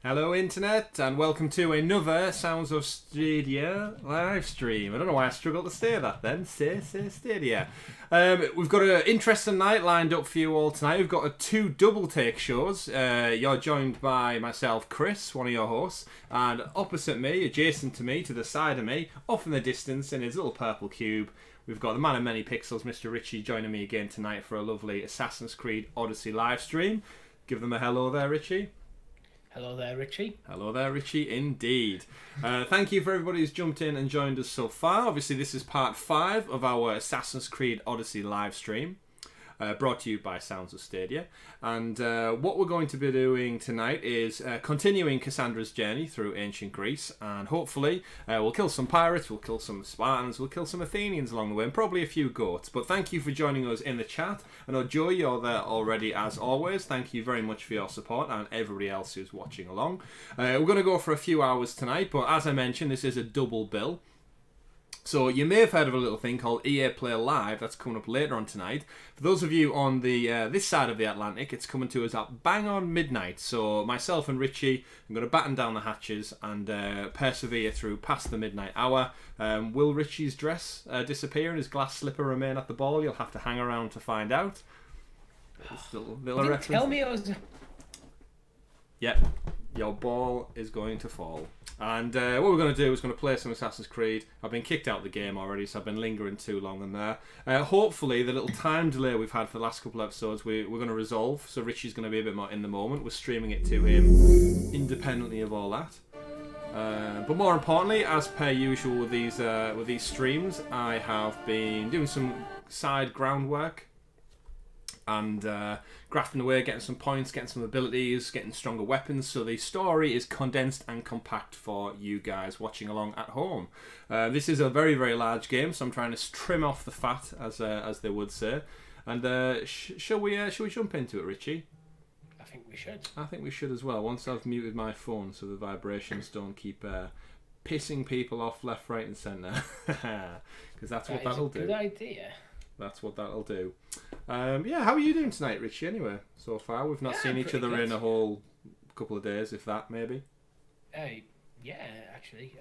Hello Internet and welcome to another Sounds of Stadia live stream. I don't know why I struggled to say that then. Say Stadia. We've got an interesting night lined up for you all tonight. We've got two double take shows. You're joined by myself, Chris, one of your hosts, and opposite me, adjacent to me, to the side of me, off in the distance in his little purple cube, we've got the man of many pixels, Mr. Richie, joining me again tonight for a lovely Assassin's Creed Odyssey live stream. Give them a hello there, Richie. Hello there, Richie. Hello there, Richie, indeed. Thank you for everybody who's jumped in and joined us so far. Obviously, this is part 5 of our Assassin's Creed Odyssey live stream, brought to you by Sounds of Stadia. And what we're going to be doing tonight is continuing Kassandra's journey through ancient Greece, and hopefully we'll kill some pirates, we'll kill some Spartans, we'll kill some Athenians along the way, and probably a few goats. But thank you for joining us in the chat. I know, Joe, you're there already as always. Thank you very much for your support, and everybody else who's watching along. We're going to go for a few hours tonight, but as I mentioned, this is a double bill. So you may have heard of a little thing called EA Play Live that's coming up later on tonight. For those of you on the this side of the Atlantic, it's coming to us at bang on midnight. So myself and Richie, I'm going to batten down the hatches and persevere through past the midnight hour. Will Richie's dress disappear and his glass slipper remain at the ball? You'll have to hang around to find out. Little reference. Tell me I was... Yep, your ball is going to fall. And what we're going to do is going to play some Assassin's Creed. I've been kicked out of the game already, so I've been lingering too long in there. Hopefully, the little time delay we've had for the last couple of episodes, we're going to resolve. So Richie's going to be a bit more in the moment. We're streaming it to him independently of all that. But more importantly, as per usual with these streams, I have been doing some side groundwork and grafting away, getting some points, getting some abilities, getting stronger weapons, so the story is condensed and compact for you guys watching along at home. This is a very, very large game, so I'm trying to trim off the fat, as they would say. And shall we jump into it, Richie? I think we should. I think we should as well, once I've muted my phone so the vibrations don't keep pissing people off left, right and centre. Because that's what that'll do. Good idea. That's what that'll do. Yeah, how are you doing tonight, Richie, anyway, so far? We've not seen each other good. In a whole couple of days, if that, maybe. Yeah, actually.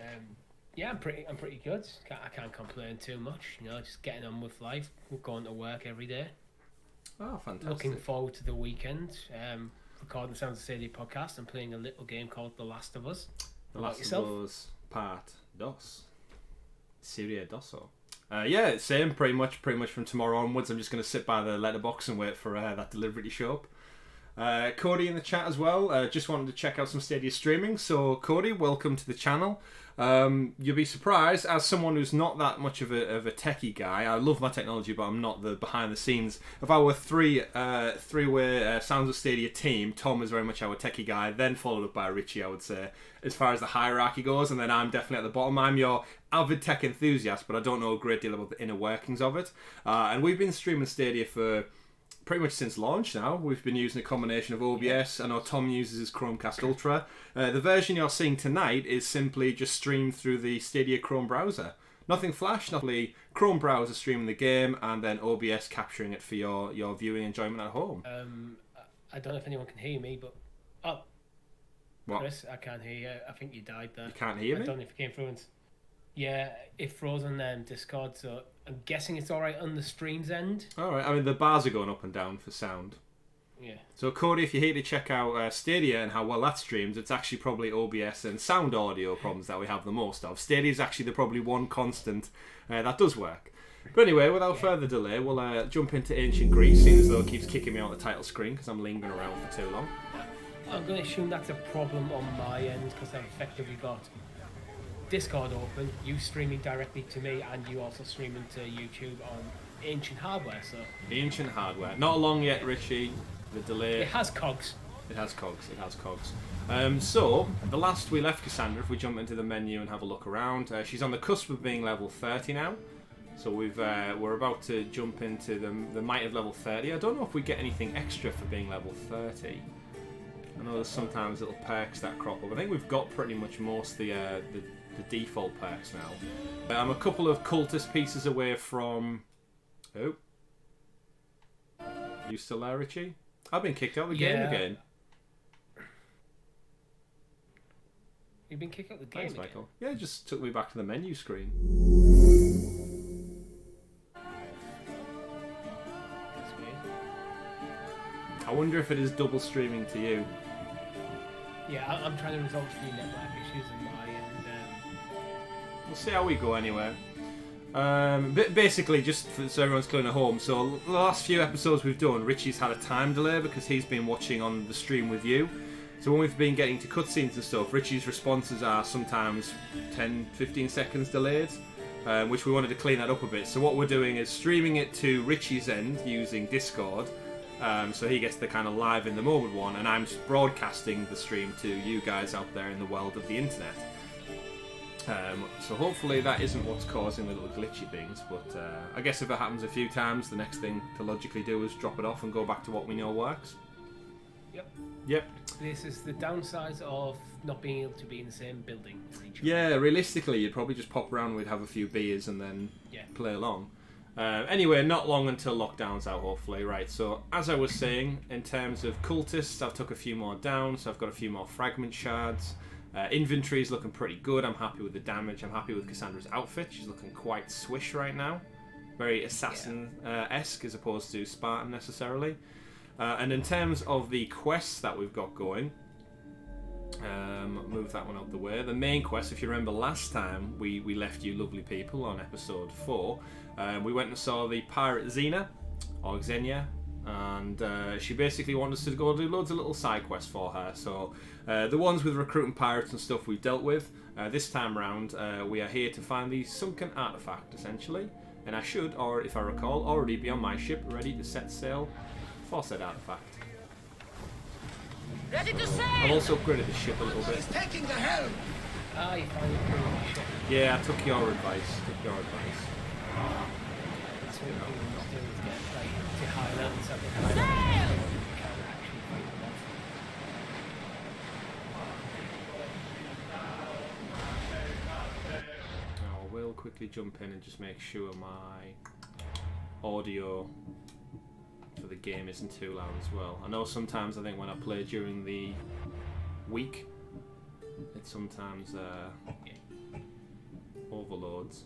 Yeah, I'm pretty good. I can't complain too much. You know, just getting on with life, going to work every day. Oh, fantastic. Looking forward to the weekend. Recording the Sounds of Stadia podcast and playing a little game called The Last of Us. The Last of Us Part Dos. Serie Dosso. Yeah, same, pretty much from tomorrow onwards. I'm just going to sit by the letterbox and wait for that delivery to show up. Cody in the chat as well, just wanted to check out some Stadia streaming. So Cody, welcome to the channel. You'll be surprised, as someone who's not that much of a techie guy. I love my technology, but I'm not the behind the scenes. Of our three-way Sounds of Stadia team, Tom is very much our techie guy, then followed up by Richie, I would say, as far as the hierarchy goes, and then I'm definitely at the bottom. I'm your avid tech enthusiast, but I don't know a great deal about the inner workings of it. And we've been streaming Stadia for pretty much since launch now. We've been using a combination of OBS. I know Tom uses his Chromecast Ultra. The version you're seeing tonight is simply just streamed through the Stadia Chrome browser. Nothing Flash, nothing. Chrome browser streaming the game, and then OBS capturing it for your viewing enjoyment at home. I don't know if anyone can hear me, but... Oh, what? Chris, I can't hear you. I think you died there. You can't hear me? I don't know if it came through. Yeah, it froze on Discord, so I'm guessing it's alright on the stream's end. Alright, I mean, the bars are going up and down for sound. Yeah. So, Cody, if you hate to check out Stadia and how well that streams, it's actually probably OBS and sound audio problems that we have the most of. Stadia is actually the probably one constant that does work. But anyway, without further delay, we'll jump into ancient Greece, seeing as though it keeps kicking me on the title screen because I'm lingering around for too long. I'm going to assume that's a problem on my end because I've effectively got Discord open, you streaming directly to me, and you also streaming to YouTube on ancient hardware. So ancient hardware, not long yet, Richie. The delay. It has cogs. It has cogs. It has cogs. So the last we left Kassandra, if we jump into the menu and have a look around, she's on the cusp of being level 30 now. So we're about to jump into the might of level 30. I don't know if we get anything extra for being level 30. I know there's sometimes little perks that crop up. I think we've got pretty much most of the default perks now. I'm a couple of cultist pieces away from... Oh. You still there, Richie? I've been kicked out of the game again. You've been kicked out the game. Thanks, again. Michael. Yeah, it just took me back to the menu screen. That's weird. I wonder if it is double streaming to you. Yeah, I'm trying to resolve a few network issues on my end. We'll see how we go anyway. Basically, just so everyone's clear at home, so the last few episodes we've done, Richie's had a time delay because he's been watching on the stream with you. So when we've been getting to cutscenes and stuff, Richie's responses are sometimes 10-15 seconds delayed, which we wanted to clean that up a bit. So what we're doing is streaming it to Richie's end using Discord, so he gets the kind of live in the moment one, and I'm broadcasting the stream to you guys out there in the world of the internet. So hopefully that isn't what's causing the little glitchy things, but I guess if it happens a few times, the next thing to logically do is drop it off and go back to what we know works. Yep. This is the downside of not being able to be in the same building as each other. Yeah, realistically, you'd probably just pop around, we'd have a few beers and then play along. Anyway, not long until lockdown's out, hopefully. Right, so as I was saying, in terms of cultists, I've took a few more down, so I've got a few more fragment shards. Inventory's looking pretty good. I'm happy with the damage. I'm happy with Kassandra's outfit. She's looking quite swish right now. Very assassin-esque as opposed to Spartan necessarily. And in terms of the quests that we've got going, move that one out the way. The main quest, if you remember last time, we left you lovely people on episode 4. We went and saw the pirate Xena, or Xenia, and she basically wanted us to go do loads of little side quests for her. So the ones with recruiting pirates and stuff we've dealt with. This time round, we are here to find the sunken artifact, essentially. And I should, or if I recall, already be on my ship, ready to set sail for said artifact. Ready to sail! I've also upgraded the ship a little bit. He's taking the helm! Ah, you finally put on the ship. Yeah, I took your advice. That's what people must do, is get like to high levels at the high levels. You can actually fight them off. Now, I will quickly jump in and just make sure my audio for the game isn't too loud as well. I know sometimes I think when I play during the week, it sometimes overloads.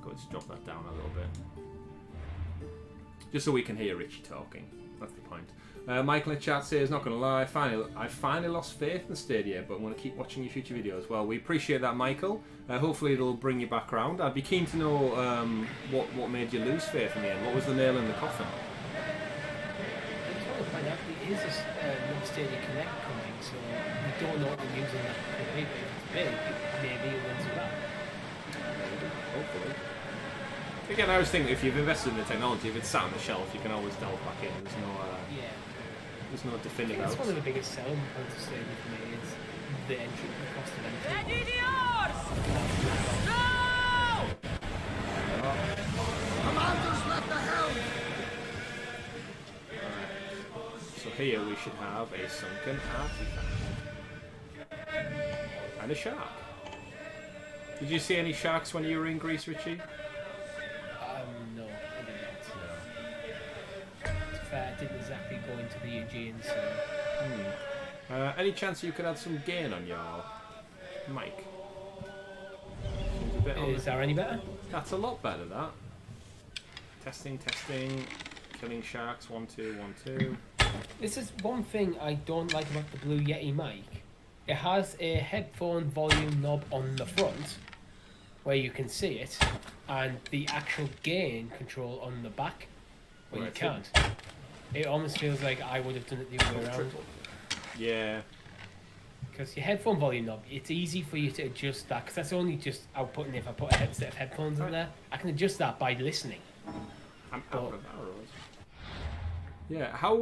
Go just drop that down a little bit, just so we can hear Richie talking. That's the point. Michael in chat says, "Not gonna lie, I finally lost faith in Stadia, but I'm gonna keep watching your future videos." Well, we appreciate that, Michael. Hopefully, it'll bring you back around. I'd be keen to know what made you lose faith in the end. What was the nail in the coffin? I just want to find out, there is another Stadia Connect coming, so we don't know what the news on that could be, but if it's big, maybe it wins it back. Hopefully. Again, I was thinking if you've invested in the technology, if it's sat on the shelf, you can always delve back in. There's no definitive That's outs. one of the biggest selling points of Stadia for me is the entry, the cost of entry. Ready the oars! Go! Commanders, let the helm! So here we should have a sunken artifact. And a shark. Did you see any sharks when you were in Greece, Richie? No, I did not. To be fair, I didn't exactly go into the Aegean, so... Any chance you could add some gain on your mic? Seems a bit on Is that any better? That's a lot better, that. Testing. Killing sharks, 1, 2, 1, 2. This is one thing I don't like about the Blue Yeti mic. It has a headphone volume knob on the front, where you can see it, and the actual gain control on the back, where you can't. It almost feels like I would have done it the other way around. Yeah. Because your headphone volume knob, it's easy for you to adjust that, because that's only just outputting if I put a headset of headphones in there. I can adjust that by listening. I'm out of arrows. Yeah, how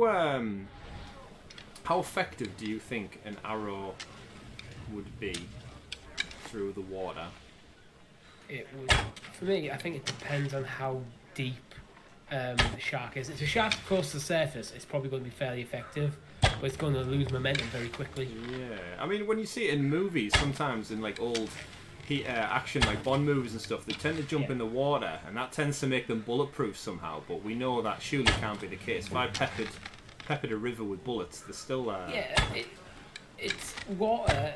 effective do you think an arrow would be through the water? It would, for me, I think it depends on how deep the shark is. If a shark's close to the surface, it's probably going to be fairly effective, but it's going to lose momentum very quickly. Yeah, I mean, when you see it in movies, sometimes in like old action, like Bond movies and stuff, they tend to jump in the water, and that tends to make them bulletproof somehow. But we know that surely can't be the case. If I peppered a river with bullets, they're still Yeah, it's water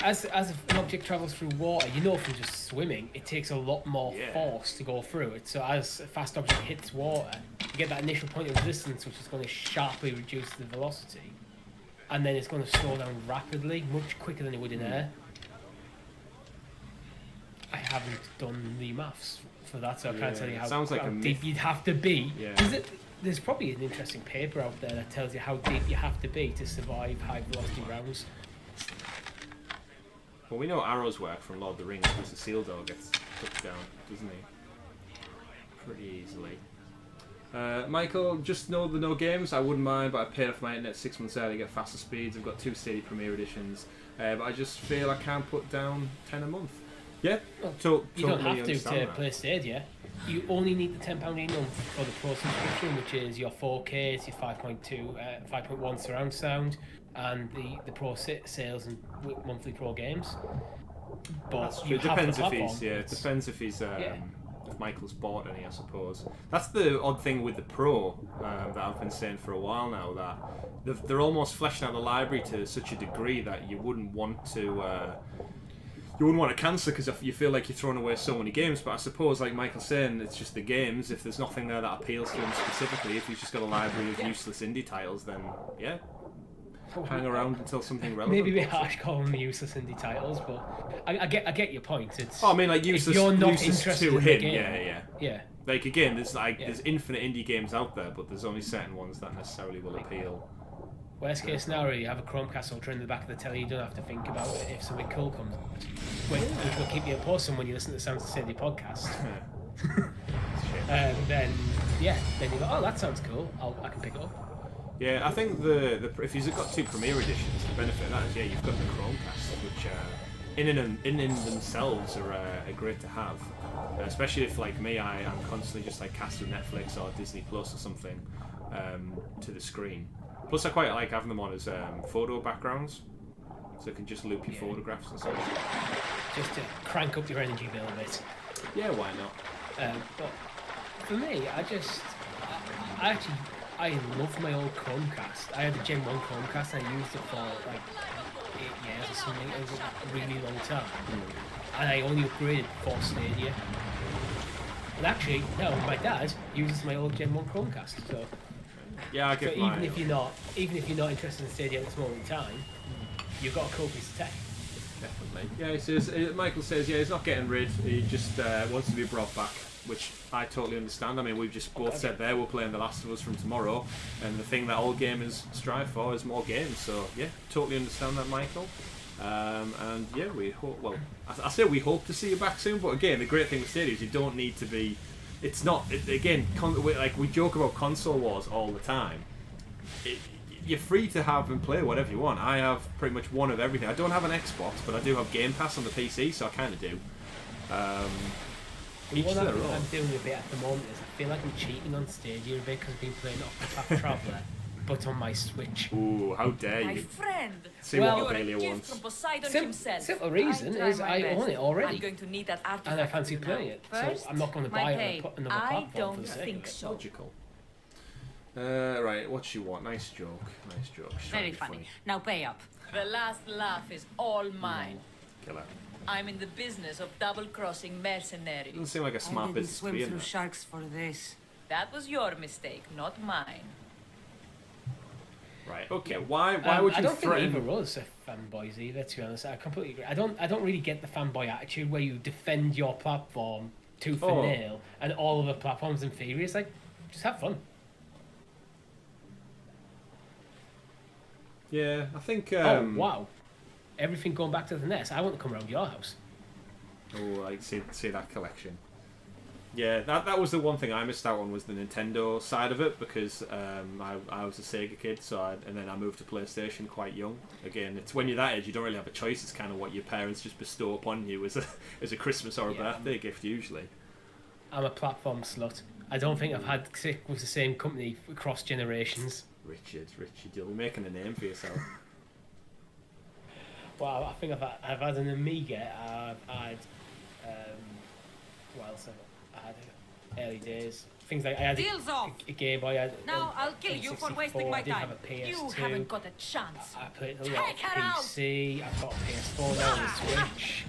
as an object travels through water, you know from just swimming, it takes a lot more force to go through it. So as a fast object hits water, you get that initial point of resistance, which is going to sharply reduce the velocity, and then it's going to slow down rapidly, much quicker than it would in air. I haven't done the maths for that, so I can't tell you how deep you'd have to be. Yeah. There's probably an interesting paper out there that tells you how deep you have to be to survive high velocity rounds. Well, we know arrows work from Lord of the Rings because the seal dog gets took down, doesn't he? Pretty easily. Michael, just know the no games. I wouldn't mind, but I paid off my internet 6 months early to get faster speeds. I've got 2 Stadia Premier editions, but I just feel I can't put down 10 a month. Yeah, well, you don't have to play Stadia. You only need the £10 a month for the Pro subscription, which is your 4K, it's your 5.1 surround sound, and the Pro sales and monthly Pro games. But it depends if he's if Michael's bought any, I suppose. That's the odd thing with the Pro that I've been saying for a while now, that they're almost fleshing out the library to such a degree that you wouldn't want to. You wouldn't want to cancel because you feel like you're throwing away so many games, but I suppose, like Michael's saying, it's just the games. If there's nothing there that appeals to him specifically, if he's just got a library of useless indie titles, then hang around until something relevant. Maybe a bit harsh calling them useless indie titles, but I get your point. It's I mean, like useless. If you're not interested in the game, yeah. Like again, there's infinite indie games out there, but there's only certain ones that necessarily will appeal. Worst case scenario, you have a Chromecast Ultra in the back of the telly, you don't have to think about it if something cool comes out. Which will keep you posting when you listen to the Sounds of Stadia podcast. Then you're like, oh, that sounds cool, I can pick it up. Yeah, I think if you've got 2 Premier editions, the benefit of that is, you've got the Chromecast, which in themselves are great to have. Especially if, like me, I'm constantly just like casting Netflix or Disney Plus or something to the screen. Plus, I quite like having them on as photo backgrounds, so it can just loop your photographs and stuff. Just to crank up your energy bill a bit. Yeah, why not? But for me, I love my old Chromecast. I had a Gen 1 Chromecast, and I used it for like 8 years or something. It was a really long time. And I only upgraded for Stadia. And actually, no, my dad uses my old Gen 1 Chromecast, so... Yeah, I get so even if you're not interested in Stadia at this moment in time, you've got a cool piece of tech. Definitely. Yeah, he says, Michael says, he's not getting rid. He just wants to be brought back, which I totally understand. I mean, we've just both said there we're playing The Last of Us from tomorrow, and the thing that all gamers strive for is more games. So yeah, totally understand that, Michael. And yeah, we hope. Well, I say we hope to see you back soon. But again, the great thing with Stadia is you don't need to be. It's not, like we joke about console wars all the time. You're free to have and play whatever you want. I have pretty much one of everything. I don't have an Xbox, but I do have Game Pass on the PC, so I kind of do. What I'm doing a bit at the moment is I feel like I'm cheating on Stadia a bit because I've been playing Octopath Traveler, but on my Switch. Ooh, how dare you! My friend, see what Ophelia wants. From Poseidon himself. Simple reason is I own it already. I'm going to need that artifact, and I fancy playing it, so I'm not going to buy another platform for the sake of it. So. Logical. Right, what you want? Nice joke. Very funny. Now pay up. The last laugh is all mine. Killer. I'm in the business of double-crossing mercenaries. Doesn't seem like a smart business to be in. I didn't swim through sharks for this. That was your mistake, not mine. Right. Okay. Why would you I don't threaten? think either of us are fanboys either. To be honest, I completely agree. I don't really get the fanboy attitude where you defend your platform tooth and nail, and all other platforms inferior. It's like, just have fun. Yeah, I think. Oh wow! Everything going back to the NES. I want to come around your house. Oh, I see that collection. Yeah, that was the one thing I missed out on was the Nintendo side of it because I was a Sega kid, and then I moved to PlayStation quite young. Again, it's when you're that age, you don't really have a choice. It's kind of what your parents just bestow upon you as a Christmas or a birthday gift usually. I'm a platform slut. I don't think I've had sick with the same company across generations. Richard, you'll be making a name for yourself. Well, I think I've had an Amiga. I've had what else? I had early days. Things like I had Deals off. a Game Boy. I had Now I'll kill you for wasting my I did time. have a PS2. You haven't got a chance. I played a lot of Take her out. PC. I've got a PS4 now and a Switch.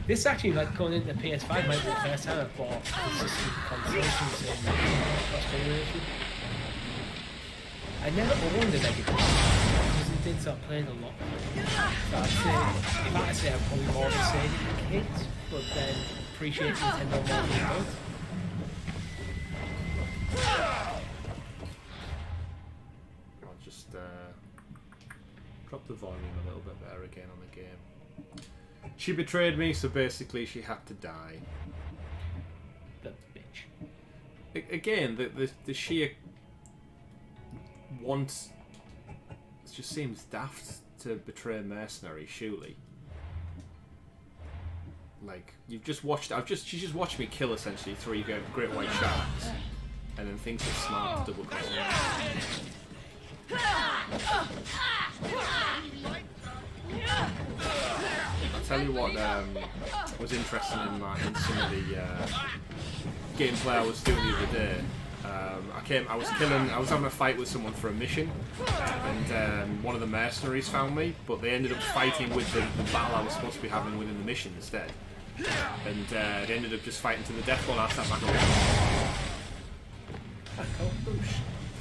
This actually, like going into PS5, might be the first time I've bought consistent consoles in cross generation. I never owned a Mega Drive because it did, so I played a lot. So I'd say, if I had to say, I'm probably more of a Sega kid, but then appreciate Nintendo more than both. I'll just drop the volume a little bit better again on the game. She betrayed me, so basically she had to die. The bitch. Again, the sheer want. It just seems daft to betray a mercenary, surely. Like, you've just watched. She's just watched me kill essentially 3 great white sharks, and then thinks it's smart to double cross me. I'll tell you what was interesting in some of the gameplay I was doing the other day. I was having a fight with someone for a mission, and one of the mercenaries found me, but they ended up fighting with the battle I was supposed to be having within the mission instead. And they ended up just fighting to the death while I sat back up.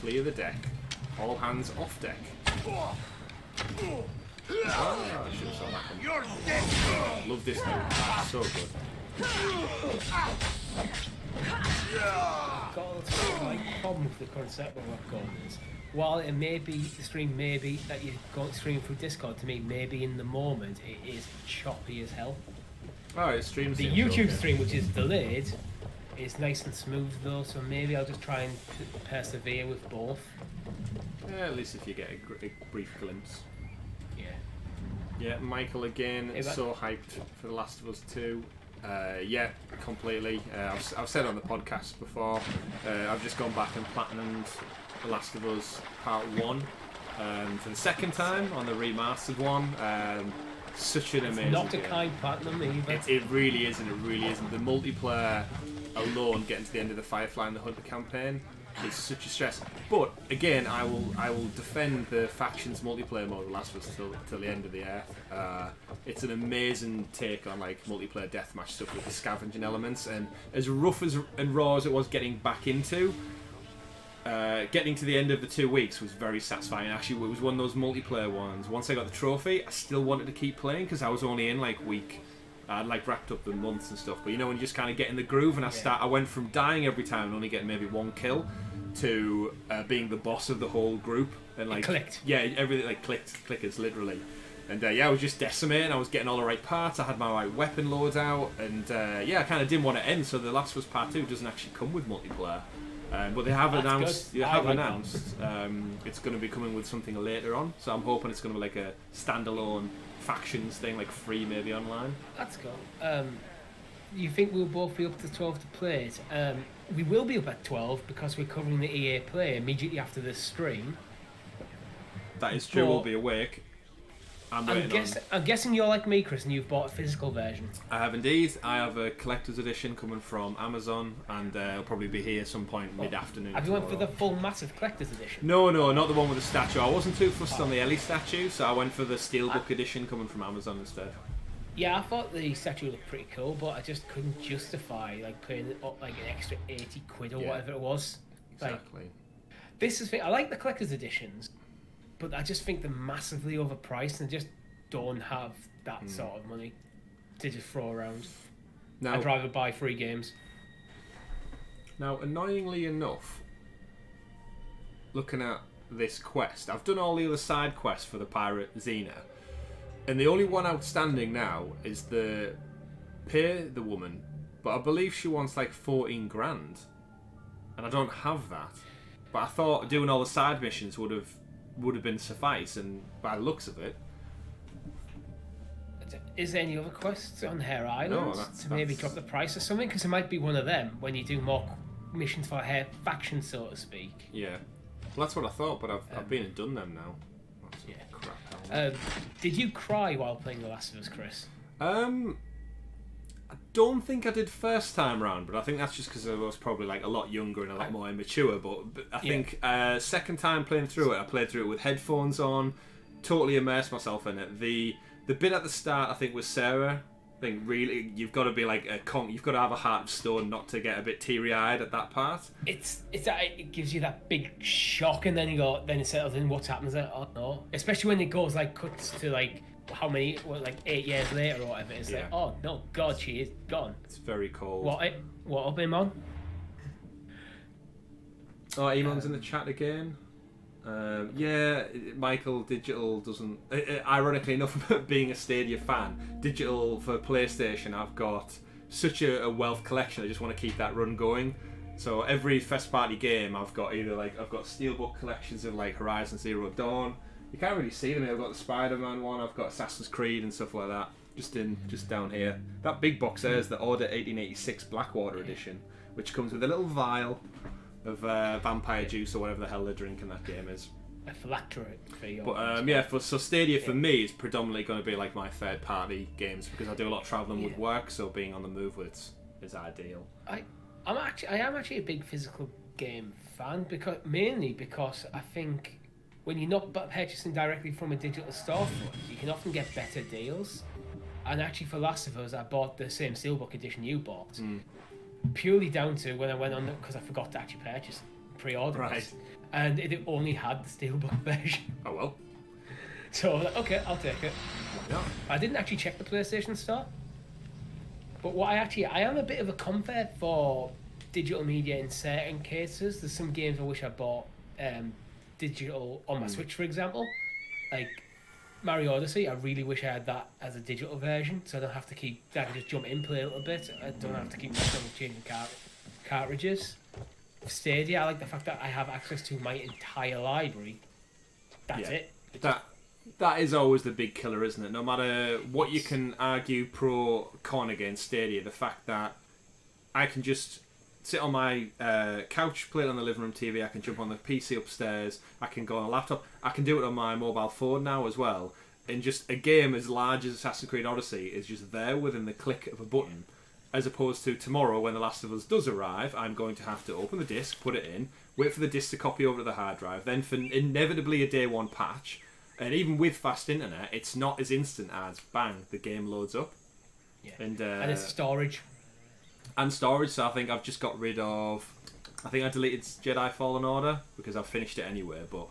Clear the deck. All hands off deck. Oh, I should have saw that one. You're dead. Love this move. So good. Got a like problem with the current setup I've got is, while it may be the stream, maybe that you're going streaming through Discord, to me, maybe in the moment it is choppy as hell. Oh, it streams. The YouTube stream, which is delayed, is nice and smooth though, so maybe I'll just try and persevere with both. Yeah, at least if you get a brief glimpse. Yeah. Yeah, Michael again, so hyped for The Last of Us 2. Yeah, completely. I've said on the podcast before, I've just gone back and platinumed The Last of Us Part 1 for the second time on the remastered one. Such an amazing Not a game. kind platinum either. It really isn't, it really isn't. The multiplayer alone, getting to the end of the Firefly and the Hunter campaign, is such a stress. But again, I will defend the factions multiplayer mode of The Last of Us till the end of the earth. It's an amazing take on like multiplayer deathmatch stuff with the scavenging elements, and as rough and raw as it was getting back into, getting to the end of the 2 weeks was very satisfying. Actually, it was one of those multiplayer ones. Once I got the trophy, I still wanted to keep playing because I was only in like week. I'd like wrapped up the months and stuff, but you know when you just kind of get in the groove, and I went from dying every time and only getting maybe 1 kill to being the boss of the whole group, and like it clicked. Yeah, everything like clickers literally, and yeah, I was just decimating. I was getting all the right parts. I had my right weapon loads out, and yeah, I kind of didn't want to end. So The Last of Us Part 2 doesn't actually come with multiplayer, but they have announced. They have announced it's going to be coming with something later on. So I'm hoping it's going to be like a standalone factions thing, like free maybe online. That's cool. You think we'll both be up to 12 to play it? We will be up at 12 because we're covering the EA Play immediately after this stream. That is true. We'll be awake. I'm guessing you're like me, Chris, and you've bought a physical version. I have indeed. I have a collector's edition coming from Amazon, and it'll probably be here some point mid-afternoon. Have you went for the full massive collector's edition? No, not the one with the statue. I wasn't too fussed on the Ellie statue, so I went for the Steelbook edition coming from Amazon instead. Yeah, I thought the statue looked pretty cool, but I just couldn't justify like paying like an extra 80 quid or whatever it was. Exactly. Like, this is I like the collector's editions, but I just think they're massively overpriced and just don't have that sort of money to just throw around. Now, I'd rather buy free games. Now, annoyingly enough, looking at this quest, I've done all the other side quests for the pirate Xena, and the only one outstanding now is the pay the woman, but I believe she wants like 14 grand, and I don't have that. But I thought doing all the side missions would have been suffice, and by the looks of it. Is there any other quests on her island to maybe drop the price or something? Because it might be one of them when you do more missions for her faction, so to speak. Yeah, well, that's what I thought, but I've been and done them now. That's crap. Did you cry while playing The Last of Us, Chris? I don't think I did first time round, but I think that's just because I was probably like a lot younger and a lot more immature. But I think second time playing through it, I played through it with headphones on, totally immersed myself in it. The bit at the start, I think, with Sarah. I think really you've got to be like you've got to have a heart of stone not to get a bit teary-eyed at that part. It gives you that big shock, and then it settles in. What happens? Like, oh no! Especially when it goes like cuts to like how many, like 8 years later or whatever. It's like, oh no, God, she is gone. It's very cold. What up, Iman? Oh, Iman's in the chat again. Michael, digital doesn't... ironically enough, being a Stadia fan, digital for PlayStation, I've got such a wealth collection. I just want to keep that run going. So every first party game, I've got I've got Steelbook collections of like Horizon Zero Dawn. You can't really see them here. I've got the Spider-Man one. I've got Assassin's Creed and stuff like that. Just down here. That big box there is the Order 1886 Blackwater edition, which comes with a little vial of vampire juice or whatever the hell they're drinking that game is. A phylactery for you. But Stadia for me is predominantly going to be like my third party games because I do a lot of travelling with work, so being on the move with is ideal. I am actually a big physical game fan mainly because I think when you're not purchasing directly from a digital storefront, you can often get better deals. And actually, for Last of Us, I bought the same Steelbook edition you bought. Purely down to when I went on because I forgot to actually purchase pre-order it, and it only had the Steelbook version. Oh well. So I was like, okay, I'll take it. Yeah. I didn't actually check the PlayStation Store, but I am a bit of a convert for digital media in certain cases. There's some games I wish I bought digital on my Switch, for example, like Mario Odyssey. I really wish I had that as a digital version, so I don't have to I can just jump in, play a little bit. I don't have to keep changing cartridges. Stadia, I like the fact that I have access to my entire library. That's it. That is always the big killer, isn't it? No matter what you can argue pro-con against Stadia, the fact that I can just sit on my couch, play it on the living room TV, I can jump on the PC upstairs, I can go on a laptop, I can do it on my mobile phone now as well, and just a game as large as Assassin's Creed Odyssey is just there within the click of a button, as opposed to tomorrow when The Last of Us does arrive, I'm going to have to open the disc, put it in, wait for the disc to copy over to the hard drive, then for inevitably a day one patch, and even with fast internet, it's not as instant as bang, the game loads up. Yeah. And it's storage. And storage, so I think I've just got rid of... I think I deleted Jedi Fallen Order because I've finished it anyway, but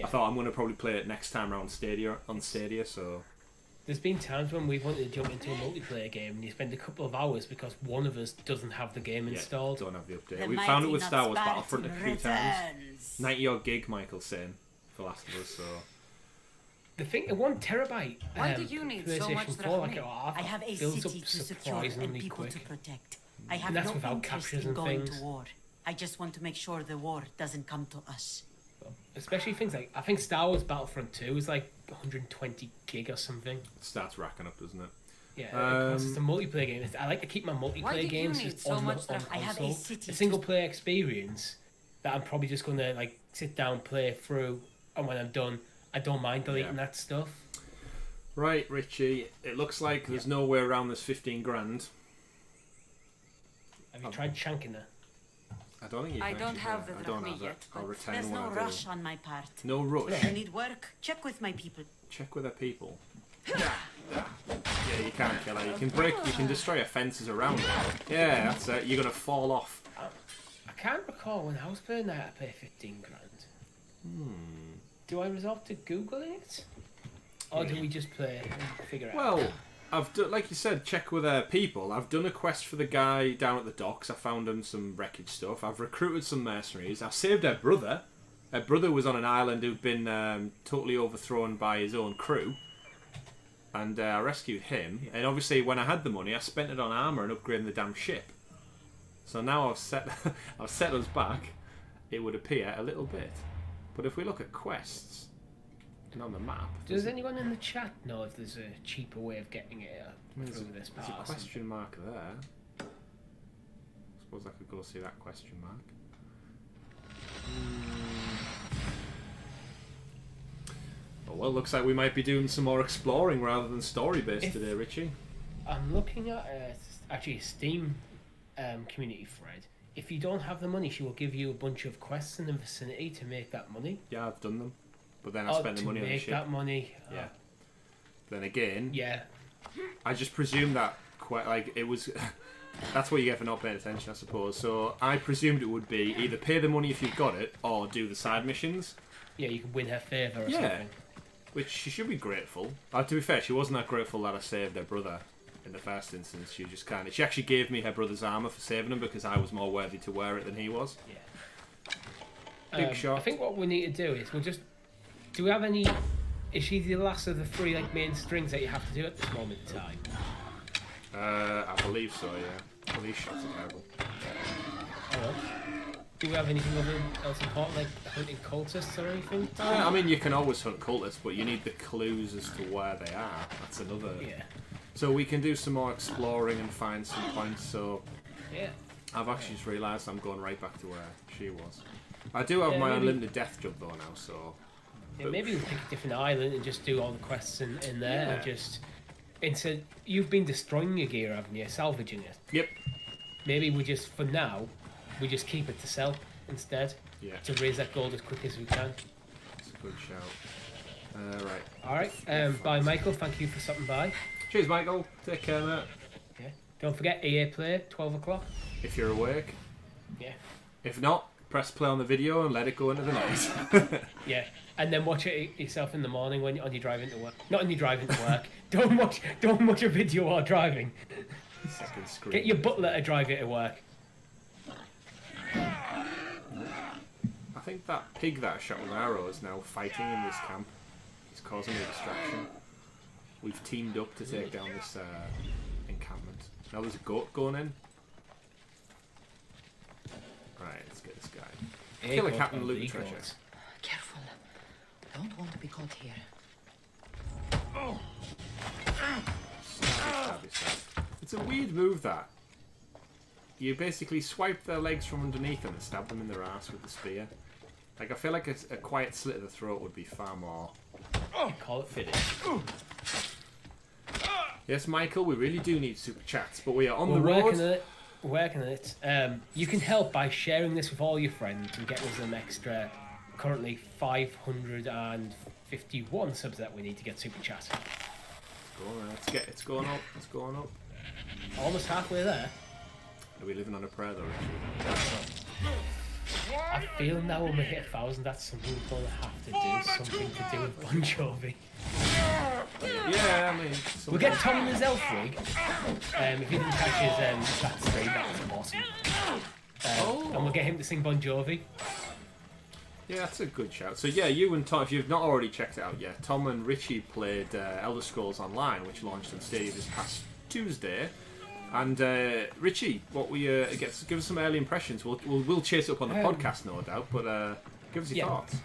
I thought I'm going to probably play it next time around on Stadia, so... There's been times when we've wanted to jump into a multiplayer game and you spend a couple of hours because one of us doesn't have the game installed. Don't have the update. We found it with Star Wars Battlefront a few times. 90-odd gig, Michael's saying, for Last of Us, so... The thing, 1 terabyte. Why do you need so much PlayStation 4, I have a city to secure and people to protect. I have that's no without interest captures in and going things. to war. I just want to make sure the war doesn't come to us. Especially things like, I think Star Wars Battlefront 2 is like 120 gig or something. It starts racking up, doesn't it? Yeah, because it's a multiplayer game. I like to keep my multiplayer games just on console. I have a single player experience that I'm probably just going to like sit down, play through, and when I'm done, I don't mind deleting that stuff. Right, Richie, it looks like there's no way around this 15 grand. Have you tried shanking her? I don't think you can. I don't have the drachmi yet, I'll but retain there's when no I do. rush on my part. No rush? If you need work, check with my people. Check with her people. Yeah, you can't kill her. You can destroy her fences around her. Yeah, that's it. You're going to fall off. I can't recall when I was playing that I paid 15 grand. Do I resort to Googling it? Or do we just play and figure it out? Well, I've done, like you said, check with her people. I've done a quest for the guy down at the docks. I found him some wreckage stuff. I've recruited some mercenaries. I've saved her brother. Her brother was on an island who'd been totally overthrown by his own crew. And I rescued him. And obviously, when I had the money, I spent it on armour and upgrading the damn ship. So now I've set us back, it would appear, a little bit. But if we look at quests, and on the map... Does anyone in the chat know if there's a cheaper way of getting it through this pass? There's a question mark there. I suppose I could go see that question mark. Oh, well, looks like we might be doing some more exploring rather than story-based today, Richie. I'm looking at actually a Steam community thread. If you don't have the money, she will give you a bunch of quests in the vicinity to make that money. Yeah, I've done them, but then I spend the money on the ship. To make that money. Yeah. Then again, Yeah. I just presumed that it was. That's what you get for not paying attention, I suppose. So I presumed it would be either pay the money if you've got it, or do the side missions. Yeah, you can win her favour or something. Which she should be grateful. To be fair, she wasn't that grateful that I saved her brother in the first instance. She just she actually gave me her brother's armour for saving him because I was more worthy to wear it than he was. Yeah. Big shot. I think what we need to do is do we have any? Is she the last of the three main strings that you have to do at this moment in time? I believe so. Yeah. Police shots are terrible. Oh. Do we have anything else important, like hunting cultists or anything? I mean, you can always hunt cultists, but you need the clues as to where they are. That's another. Yeah. So we can do some more exploring and find some points. So Yeah. I've actually just realised I'm going right back to where she was. I do have my unlimited death jump though now, so. Yeah, maybe we'll pick a different island and just do all the quests in there and just. Instead, you've been destroying your gear, haven't you? Salvaging it. Yep. Maybe we just, for now, we just keep it to sell instead. Yeah. To raise that gold as quick as we can. That's a good shout. Right. Alright, bye Michael, thank you for stopping by. Cheers, Michael. Take care, mate. Yeah. Don't forget EA Play, 12 o'clock. If you're awake. Yeah. If not, press play on the video and let it go into the night. Yeah. And then watch it yourself in the morning when on your driving to work. Not on your driving to work. Don't watch a video while driving. Second screen. Get your butler to drive it to work. I think that pig that I shot with an arrow is now fighting in this camp. He's causing a distraction. We've teamed up to take down this encampment. Now there's a goat going in. Right, let's get this guy. Kill a captain, loot the treasure. Careful. Don't want to be caught here. Stabby, stab. It's a weird move that. You basically swipe their legs from underneath them and stab them in their ass with the spear. Like, I feel like a quiet slit of the throat would be far more Call it fitting. Yes, Michael, we really do need super chats, but we are on the road. Working on it. You can help by sharing this with all your friends and get us an extra, currently 551 subs that we need to get super chat. Go on, it's going up. It's going up. Almost halfway there. Are we living on a prayer though, Richie? I feel now when we hit 1,000, that's something we're going to have to do. Something to do with Bon Jovi. Yeah, I mean... We'll get Tom in his elf rig. If he didn't catch his that stream, that was awesome. And we'll get him to sing Bon Jovi. Yeah, that's a good shout. So yeah, you and Tom, if you've not already checked it out yet, Tom and Richie played Elder Scrolls Online, which launched on Stadia this past Tuesday. And Richie, what we give us some early impressions. We'll chase it up on the podcast, no doubt. But give us your thoughts.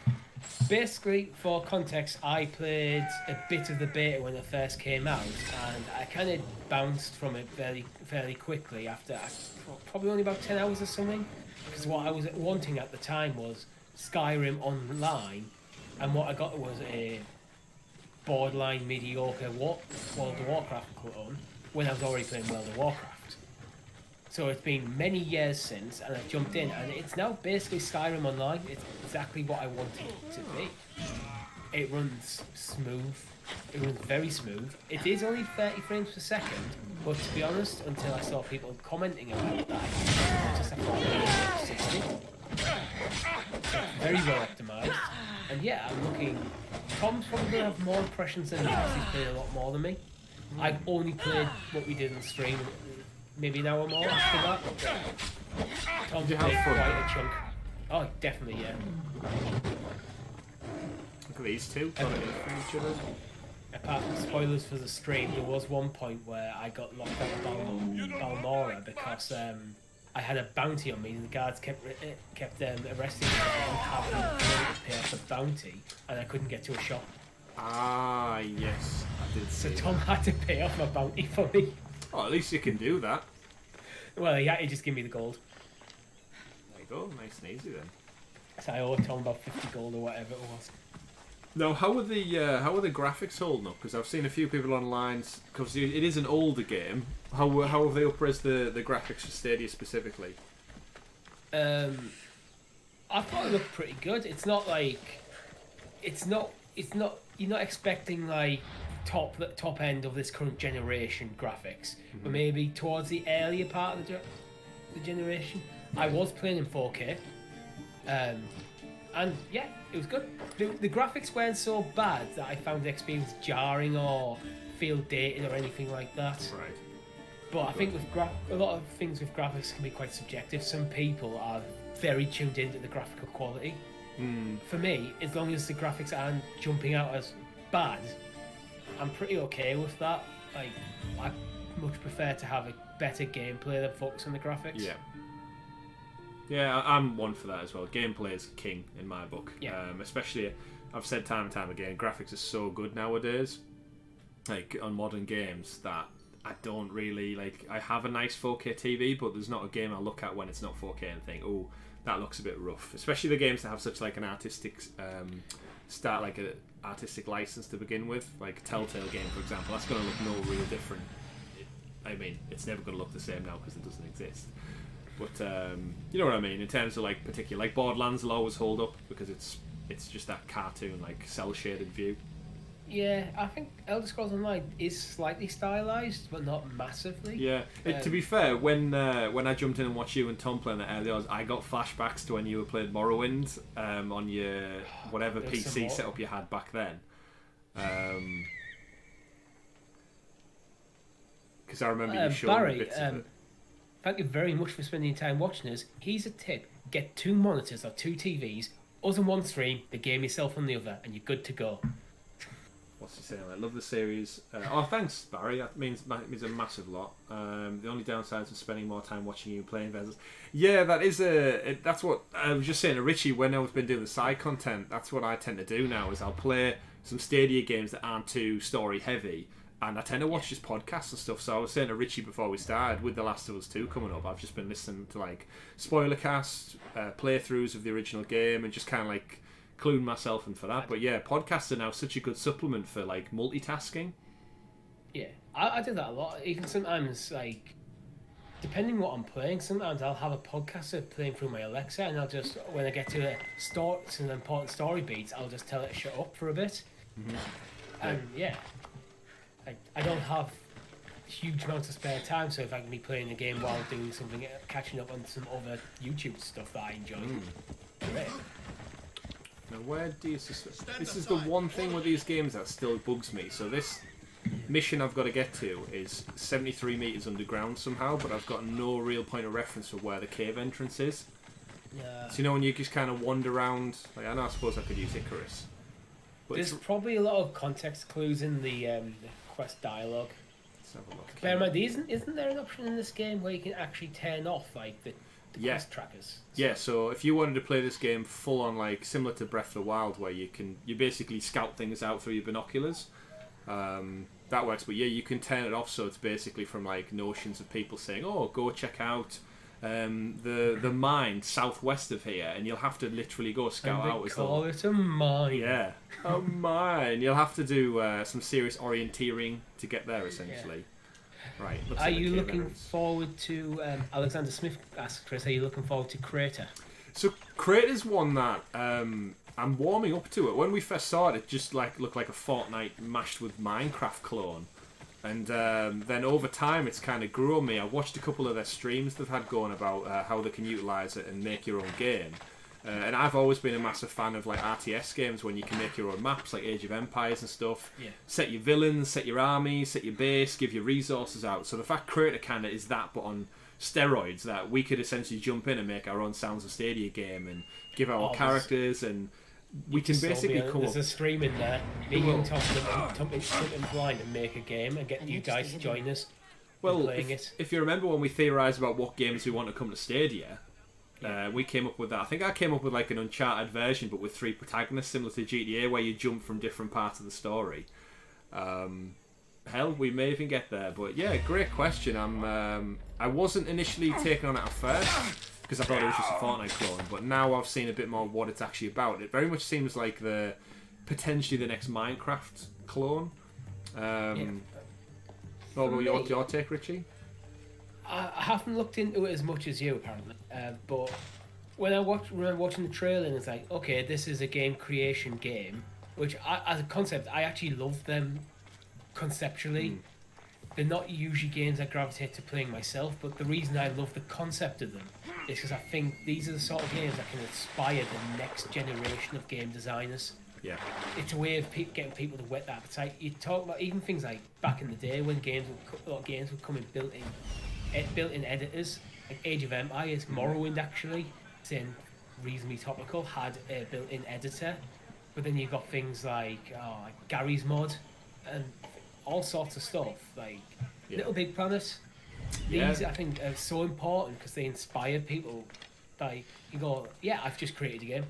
Basically, for context, I played a bit of the beta when it first came out, and I kind of bounced from it fairly quickly after probably only about 10 hours or something. Because what I was wanting at the time was Skyrim Online, and what I got was a borderline mediocre World of Warcraft clone when I was already playing World of Warcraft. So it's been many years since, and I've jumped in, and it's now basically Skyrim Online. It's exactly what I wanted it to be. It runs smooth. It runs very smooth. It is only 30 frames per second, but to be honest, until I saw people commenting about that, I just have to 60. Very well optimized. And yeah, I'm looking... Tom's probably going to have more impressions than me because he's played a lot more than me. I've only played what we did on stream, maybe an hour more after that. Tom's played quite a chunk. Oh, definitely, yeah. Look at these two. Got it in from each other. Apart from spoilers for the stream, there was one point where I got locked out of Balmora because I had a bounty on me and the guards kept arresting me and having to pay off the bounty, and I couldn't get to a shop. Ah, yes, I did see So Tom had to pay off my bounty for me. Oh, at least you can do that. Well, he had to just give me the gold. There you go, nice and easy then. So I owe Tom about 50 gold or whatever it was. Now, how are the graphics holding up? Because I've seen a few people online, because it is an older game. How have they up-res the graphics for Stadia specifically? I thought it looked pretty good. It's not like, it's not. You're not expecting like top end of this current generation graphics, but maybe towards the earlier part of the generation. I was playing in 4K, and yeah, it was good. The graphics weren't so bad that I found the experience jarring or feel dated or anything like that. Right. But I think with a lot of things with graphics can be quite subjective. Some people are very tuned into the graphical quality. For me, as long as the graphics aren't jumping out as bad, I'm pretty okay with that. Like, I much prefer to have a better gameplay than focus on the graphics. Yeah. Yeah, I'm one for that as well. Gameplay is king in my book. Yeah. Especially, I've said time and time again, graphics are so good nowadays, like on modern games, that I don't really like. I have a nice 4K TV, but there's not a game I look at when it's not 4K and think, oh, that looks a bit rough. Especially the games that have such like an artistic artistic license to begin with, like Telltale game, for example. That's going to look no real different. I mean, it's never going to look the same now because it doesn't exist. But you know what I mean, in terms of like particular, like Borderlands will always hold up because it's just that cartoon, like cell shaded view. Yeah, I think Elder Scrolls Online is slightly stylized, but not massively. Yeah, to be fair, when I jumped in and watched you and Tom playing that earlier, I got flashbacks to when you were playing Morrowind on your whatever PC setup you had back then. Because I remember you showing Barry, me bits of it. thank you very much for spending your time watching us. Here's a tip: get 2 monitors or 2 TVs, us on one stream, the game yourself on the other, and you're good to go. What's he saying? I love the series. Thanks, Barry. That means a massive lot. The only downsides of spending more time watching you playing versus. Yeah, that's what I was just saying to Richie when I've been doing the side content. That's what I tend to do now. Is I'll play some Stadia games that aren't too story heavy, and I tend to watch just podcasts and stuff. So I was saying to Richie before we started, with The Last of Us 2 coming up, I've just been listening to like spoiler casts, playthroughs of the original game, and just kind of like cluing myself in for that. But yeah, podcasts are now such a good supplement for like multitasking. Yeah, I do that a lot. Even sometimes, like, depending what I'm playing, sometimes I'll have a podcaster playing through my Alexa, and I'll just, when I get to some important story beats, I'll just tell it to shut up for a bit. And yeah, I don't have huge amounts of spare time, so if I can be playing a game while doing something, catching up on some other YouTube stuff that I enjoy, great. Now, where do you suspect? This is the one thing with these games that still bugs me. So this mission I've got to get to is 73 meters underground somehow, but I've got no real point of reference for where the cave entrance is. Yeah. So you know when you just kind of wander around. Like, I suppose I could use Icarus. But There's probably a lot of context clues in the quest dialogue. let's have a look. Bear in mind, isn't there an option in this game where you can actually turn off like the quest trackers? Yeah, so if you wanted to play this game full on, like similar to Breath of the Wild, where you basically scout things out through your binoculars, that works. But yeah, you can turn it off, so it's basically from like notions of people saying, "Oh, go check out the mine southwest of here," and you'll have to literally go scout out. They call it a mine. Yeah, a mine. You'll have to do some serious orienteering to get there, essentially. Right. Are you looking forward to? Alexander Smith asked Chris, "Are you looking forward to Crater?" So Crater's one that I'm warming up to it. When we first saw it, it just like looked like a Fortnite mashed with Minecraft clone, and then over time it's kind of grew on me. I watched a couple of their streams they've had going about how they can utilize it and make your own game. And I've always been a massive fan of like RTS games when you can make your own maps, like Age of Empires and stuff. Yeah. Set your villains, set your armies, set your base, give your resources out. So the fact Crater kind of is that, but on steroids, that we could essentially jump in and make our own Sounds of Stadia game and give our characters, and we can basically come up. There's a stream in there. Me and Tom and blind and make a game and get you guys to join us. Well, playing if you remember when we theorised about what games we want to come to Stadia. We came up with that. I think I came up with like an Uncharted version, but with 3 protagonists, similar to GTA, where you jump from different parts of the story. Hell, we may even get there. But yeah, great question. I wasn't initially taken on it at first because I thought it was just a Fortnite clone, but now I've seen a bit more of what it's actually about. It very much seems like the potentially the next Minecraft clone. Yeah. What about your me- take, Richie? I haven't looked into it as much as you apparently, but when I remember watching the trailer, and it's like, okay, this is a game creation game, which as a concept, I actually love them conceptually. They're not usually games I gravitate to playing myself, but the reason I love the concept of them is because I think these are the sort of games that can inspire the next generation of game designers. Yeah. It's a way of getting people to whet that appetite. You talk about even things like back in the day when a lot of games would come in built-in editors, like Age of Empires, Morrowind actually, saying reasonably topical, had a built-in editor. But then you've got things like Gary's Mod and all sorts of stuff, like Little Big Planet. These, I think, are so important because they inspire people. Like, you go, yeah, I've just created a game.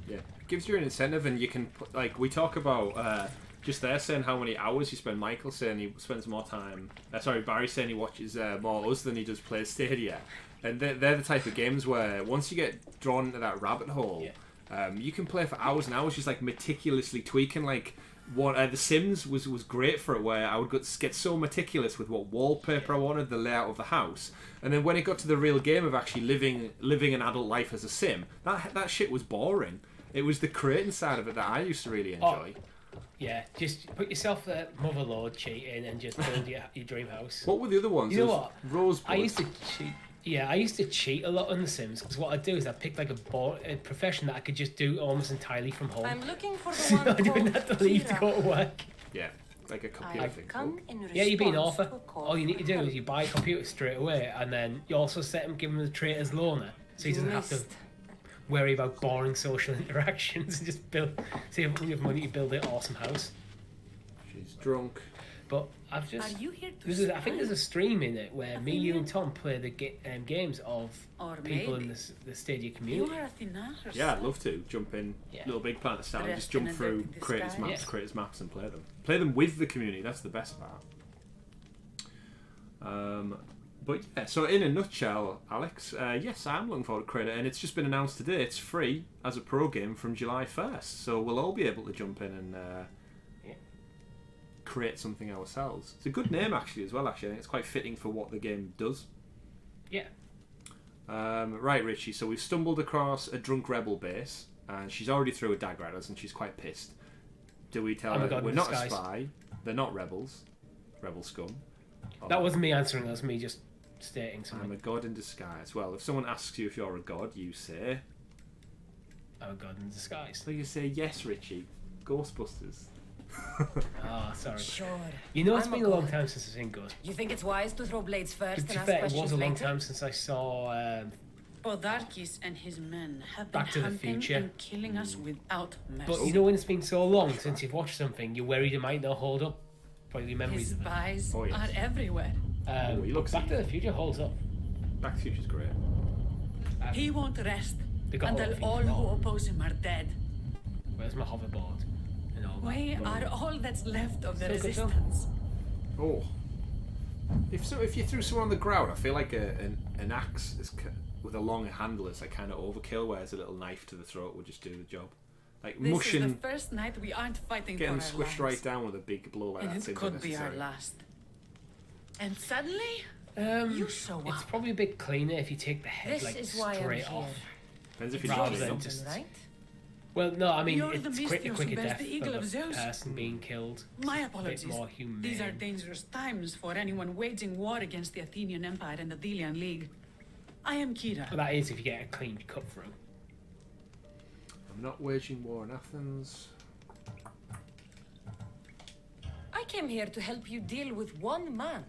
Yeah, it gives you an incentive, and you can put, like, we talk about just there saying how many hours you spend. Michael saying he spends more time. Barry saying he watches more us than he does play Stadia, and they're the type of games where once you get drawn into that rabbit hole, you can play for hours and hours, just like meticulously tweaking. Like The Sims was great for it, where I would get so meticulous with what wallpaper I wanted, the layout of the house. And then when it got to the real game of actually living an adult life as a sim, that shit was boring. It was the creating side of it that I used to really enjoy. Yeah, just put yourself at Motherlord cheating and just build your dream house. What were the other ones? You know what? Rosebud. I used to cheat. Yeah, I used to cheat a lot on The Sims because what I'd do is I'd pick like a profession that I could just do almost entirely from home. I'm looking for the So one I didn't have called to leave to Kira. go to work. Yeah, like a computer thing. Come in Yeah, you'd be an response author. to a call All you need to do from is you buy a computer straight away, and then you also give him the traitor's loaner, so he doesn't have to Missed. worry about boring social interactions and just save enough money to build an awesome house. She's drunk. But I've just Are you here to I think there's a stream in it where me, you, and Tom play the games of Or people in maybe the Stadia You community. are Athena herself. Yeah, I'd love to jump in. Yeah. Little Big Planet style, Dressed just jump in a through dirty creators disguise. maps, and play them. Play them with the community. That's the best part. But yeah, so in a nutshell, Alex, yes, I'm looking forward to Creator, and it's just been announced today. It's free as a pro game from July 1st, so we'll all be able to jump in and create something ourselves. It's a good name actually as well. Actually, I think it's quite fitting for what the game does. Yeah. Right, Richie. So we've stumbled across a drunk rebel base, and she's already threw a dagger at us, and she's quite pissed. Do we tell her we're not a spy? They're not rebels. Rebel scum. That wasn't me answering. That was me just stating I'm something. a god in disguise. Well, if someone asks you if you're a god, you say... I'm a god in disguise. So you say, yes, Richie. Ghostbusters. Ah, sorry. Sure. You know, it's I'm been a a long god. time since I've seen Ghost. You think it's wise to throw blades first To be and ask fair, it questions was a long later? time since I saw Podarkis and his men have been Back to the hunting Future. and killing us without mercy. But you know when it's been so long since you've watched something, you're worried it might not hold up. Probably memories His of it. spies Oh, yes. are everywhere. he looks Back to evil. the Future holds up. Back to the Future's great. He won't rest They got until all all the who oppose him are dead. Where's my hoverboard? And all that. We are all that's left of the Still good film. resistance. Oh. If you threw someone on the ground, I feel like an axe with a long handle is like kind of overkill, whereas a little knife to the throat would just do the job. Like This is mushing, the first night we aren't fighting getting for our squished lives. right down with a big blow like And that it seems could be our unnecessary. last. And suddenly, you show It's up. probably a bit cleaner if you take the head This like is why I'm straight here. off. Depends if you Rather need than them. just- right? Well, no, I mean You're it's the a Mystios who quicker bears death the eagle of of a Zeus. person being killed. My It's a apologies. bit more humane. These are dangerous times for anyone waging war against the Athenian Empire and the Delian League. I am Kira. But that is if you get a clean cut through. I'm not waging war in Athens. I came here to help you deal with one man,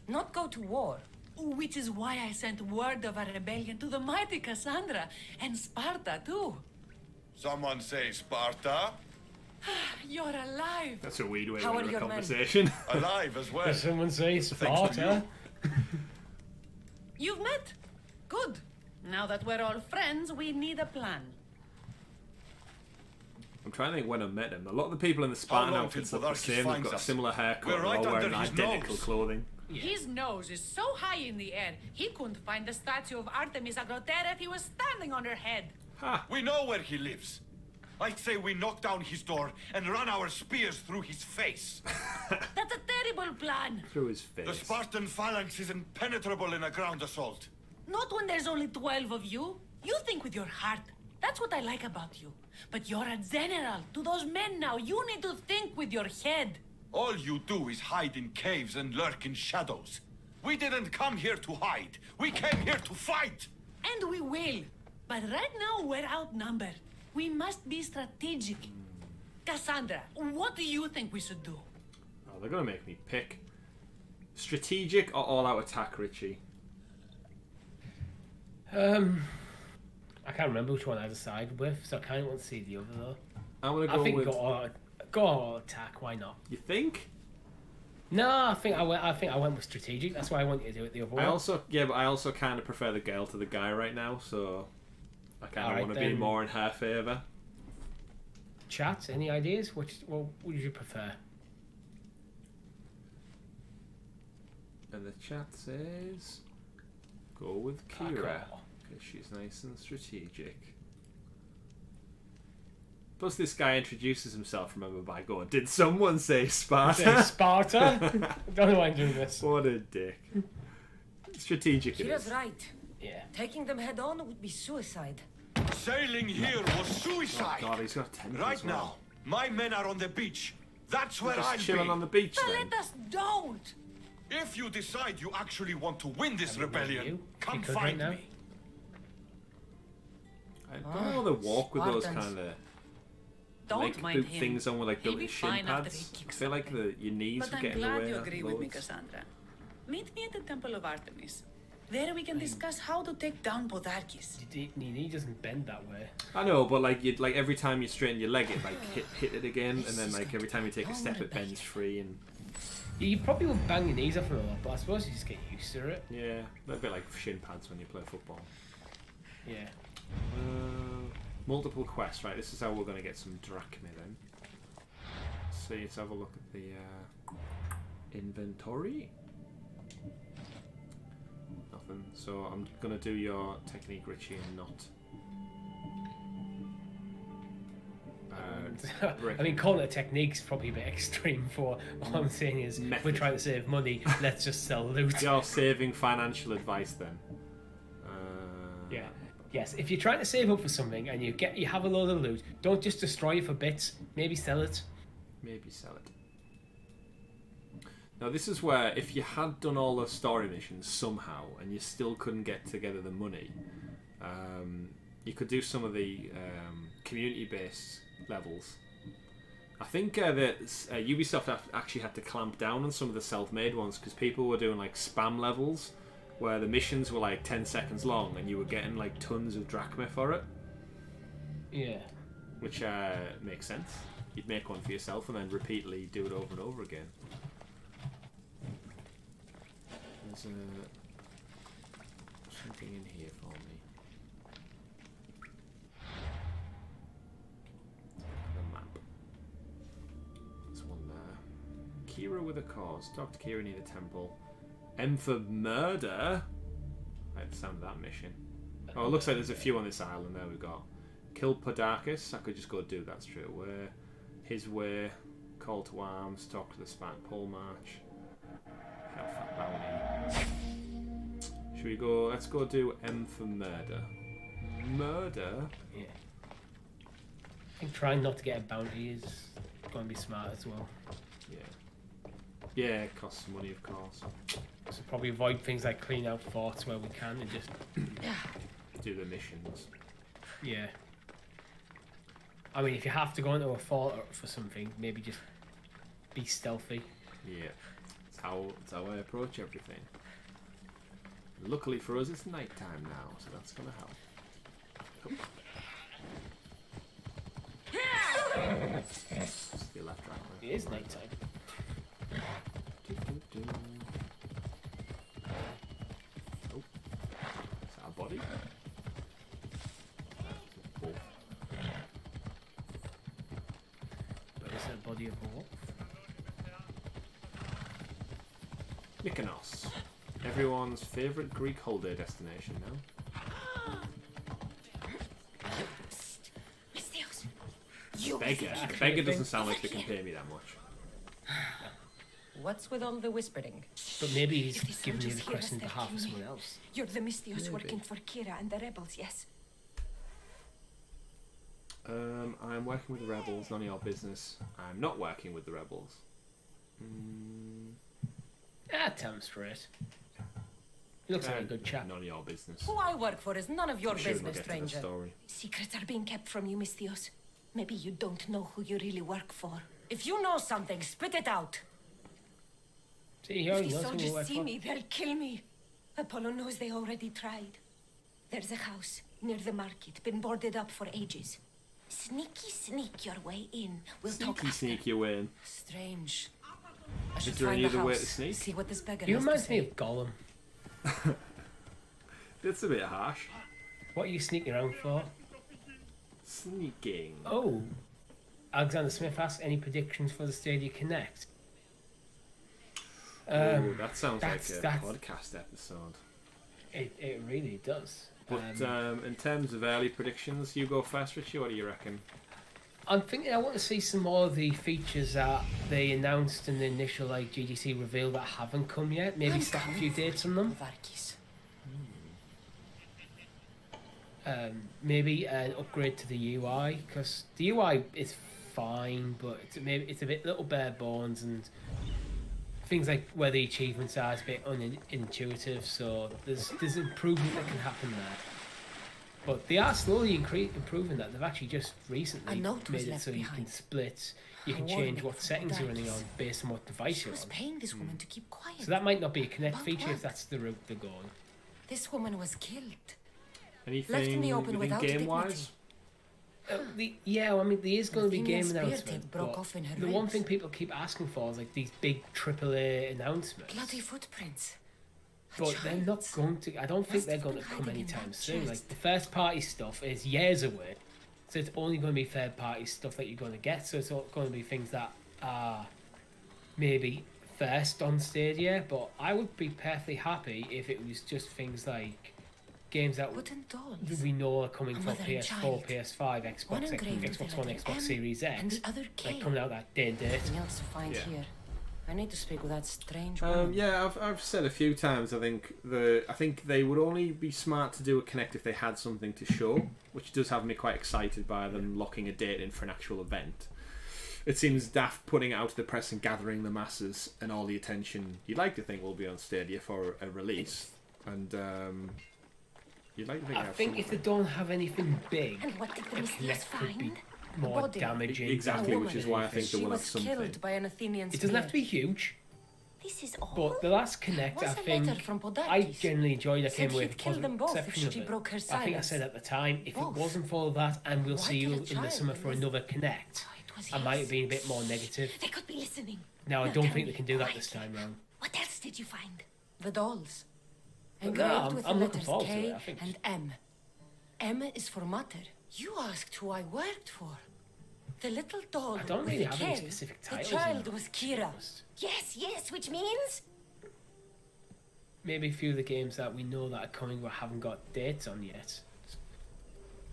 not go to war. Which is why I sent word of our rebellion to the mighty Kassandra and Sparta too. Someone say Sparta? You're alive. That's a weird way How to are end a your men? conversation. Alive as well. Does someone say to Sparta? You've met. Good. Now that we're all friends, we need a plan. I'm trying to think when I met him. A lot of the people in the Spartan long outfits till look the Podarkes same. They've finds got a us? similar haircut. We're They're right all wearing under his identical nose. clothing. His nose is so high in the air, he couldn't find the statue of Artemis Agrothera if he was standing on her head. Ha! We know where he lives. I say we knock down his door and run our spears through his face. That's a terrible plan. Through his face. The Spartan phalanx is impenetrable in a ground assault. Not when there's only 12 of you. You think with your heart. That's what I like about you. But you're a general. To those men now, you need to think with your head. All you do is hide in caves and lurk in shadows. We didn't come here to hide. We came here to fight. And we will. But right now, we're outnumbered. We must be strategic. Kassandra, what do you think we should do? Oh, they're gonna make me pick. Strategic or all-out attack, Richie? I can't remember which one I decided with, so I kind of want to see the other though. I'm gonna I go think with. go all attack. Why not? You think? No, I think I went with strategic. That's why I want you to do it the other way. But I also kind of prefer the girl to the guy right now, so I kind of Alright, want to be then. more in her favour. Chat, any ideas? What would you prefer? And the chat says, go with Kira, Parkour. because she's nice and strategic. Plus, this guy introduces himself, remember, by going, did someone say Sparta? Say Sparta? I don't know why I'm doing this. What a dick. Strategic it Kira's is. right. Yeah. Taking them head on would be suicide. Sailing here was Oh suicide. god, he's got 10 Right as well. now, my men are on the beach. That's where Just I'll chilling be. on the beach So then. let us don't. If you decide you actually want to win this I mean, rebellion, you come could find right now. me. I don't know the walk with those Spartans. kind of Don't like mind boot him. things on with like He'll built-in be shin fine after pads. he I kicks feel like something. your knees But would I'm get in the glad way. you agree with me, loads. Kassandra. Meet me at the Temple of Artemis. There we can discuss how to take down Podarkis. He doesn't bend that way. I know, but like you like every time you straighten your leg, it like hit it again, and then like every time you take a step, it bends free, and You probably would bang your knees off a lot, but I suppose you just get used to it. yeah, a bit like shin pads when you play football. Yeah. Multiple quests, right? This is how we're going to get some drachma then. So let's have a look at the inventory. Nothing. So I'm going to do your technique, Richie, and not. I mean, calling it a technique's probably a bit extreme for all I'm saying is Method. we're trying to save money, let's just sell loot. You're saving financial advice then. Yeah. Yes, if you're trying to save up for something and you have a load of loot, don't just destroy it for bits, maybe sell it. Maybe sell it. Now this is where if you had done all the story missions somehow and you still couldn't get together the money, you could do some of the community-based levels. I think that Ubisoft actually had to clamp down on some of the self-made ones because people were doing like spam levels where the missions were like 10 seconds long and you were getting like tons of drachma for it. Yeah. Which makes sense. You'd make one for yourself and then repeatedly do it over and over again. There's something in here for me. The map. There's one there. Kira with a cause. Talk to Kira near the temple. M for murder? I like the sound of that mission. Oh, it looks like there's a few on this island. There we go. Kill Podarkis. I could just go do that straight away. His way. Call to arms. Talk to the Spartan pole march. Hellfire bounty. Should we go? Let's go do M for murder. Murder? Yeah. I think trying not to get a bounty is going to be smart as well. Yeah. Yeah, it costs money, of course. So probably avoid things like clean out forts where we can and just Do the missions. yeah. I mean, if you have to go into a fort for something, maybe just be stealthy. Yeah. It's how I approach everything. Luckily for us, it's night time now, so that's gonna help. Still left right It is night time. Oh. Is that a body? Oh. But is it a body of a wolf? Mykonos. Everyone's favourite Greek holiday destination now. beggar. A Actually, beggar I doesn't think- sound like they can pay me that much. What's with all the whispering? But maybe he's If the giving you soldiers the hear us, question on they'll behalf kill of me. someone else. You're the Mystios working for Kira and the rebels, yes? I'm working with the rebels, none of your business. I'm not working with the rebels. Tell him straight. He looks like a good chap. None of your business. Who I work for is none of your I'm sure we'll business, get to the stranger. story. Secrets are being kept from you, Mystios. Maybe you don't know who you really work for. If you know something, spit it out. See, he If already the knows who soldiers we're see for. me, they'll kill me. Apollo knows they already tried. There's a house near the market, been boarded up for ages. Sneak your way in. We'll talk after. Sneak your way in. Strange. I should Is there find any the other way house, to sneak? see what this beggar He has to reminds me say. of Gollum. That's a bit harsh. What are you sneaking around for? Sneaking. Oh, Alexander Smith asks, any predictions for the Stadia Connect? Oh, that sounds like that's- a that's- podcast episode. It really does. But in terms of early predictions, you go first, Richie. What do you reckon? I'm thinking I want to see some more of the features that they announced in the initial GDC reveal that haven't come yet. Maybe stack a few dates on them. Varkis. Maybe an upgrade to the UI, because the UI is fine, but it's a bit little bare bones, and things like where the achievements are is a bit unintuitive. So there's improvement that can happen there. But they are slowly improving that. They've actually just recently A note was made it left so you can behind. split, you A can warning change what from settings you're running on Odyssey. based on what device She you're was on. paying this woman to keep quiet. So that might not be a Connect About feature if what? that's the route they're going. This woman was killed. Anything Left in the open without game-wise? Yeah, well, I mean, there is going to be Athenian game spear announcement. tip broke but off in her the one ribs. thing people keep asking for is like these big AAA announcements. Bloody footprints. A But they're not child's. going to. I don't think Must they're have going to been come hiding in anytime that soon. chest. Like the first party stuff is years away, so it's only going to be third party stuff that you're going to get. So it's all going to be things that are maybe first on Stadia. But I would be perfectly happy if it was just things like games that Wooden dolls. we know are coming A for mother and PS4, child. PS5, One Xbox, engraved with Xbox the One, letter Xbox M Series and X, the other K. like coming out that day and date. Nothing else to find Yeah. here. I need to speak with that strange woman. Yeah, I've said a few times. I think they would only be smart to do a Connect if they had something to show, which does have me quite excited by them locking a date in for an actual event. It seems daft putting it out to the press and gathering the masses and all the attention you'd like to think will be on Stadia for a release, and you'd like to think I they have think if they something. don't have anything big, And what did the a Mystios Connect could be find? more body. damaging. Exactly, than which is anything. why I think they She will have was something. killed by an Athenian It doesn't have to spear. be huge, This is all. but the last Connect, Was I a think, letter from Podakis. I genuinely enjoyed. I Said came away he'd with a kill positive them both if perception of she it. broke her I think I silence. said at the time, if Both. it wasn't for that, and we'll Why see kill you a in the child? summer for another Connect, Oh, it was I might his. have been a bit more negative. They could be listening. Now I Now don't tell think me, they can do that quietly, this time round. What else did you find? The dolls. But Engraved no, with I'm the looking letters forward to K it, I think. and M. M is for mater. You asked who I worked for. The little doll I don't with really the have any K. specific The titles. in child them, was to be Kira. honest. Yes, which means Maybe a few of the games that we know that are coming but haven't got dates on yet.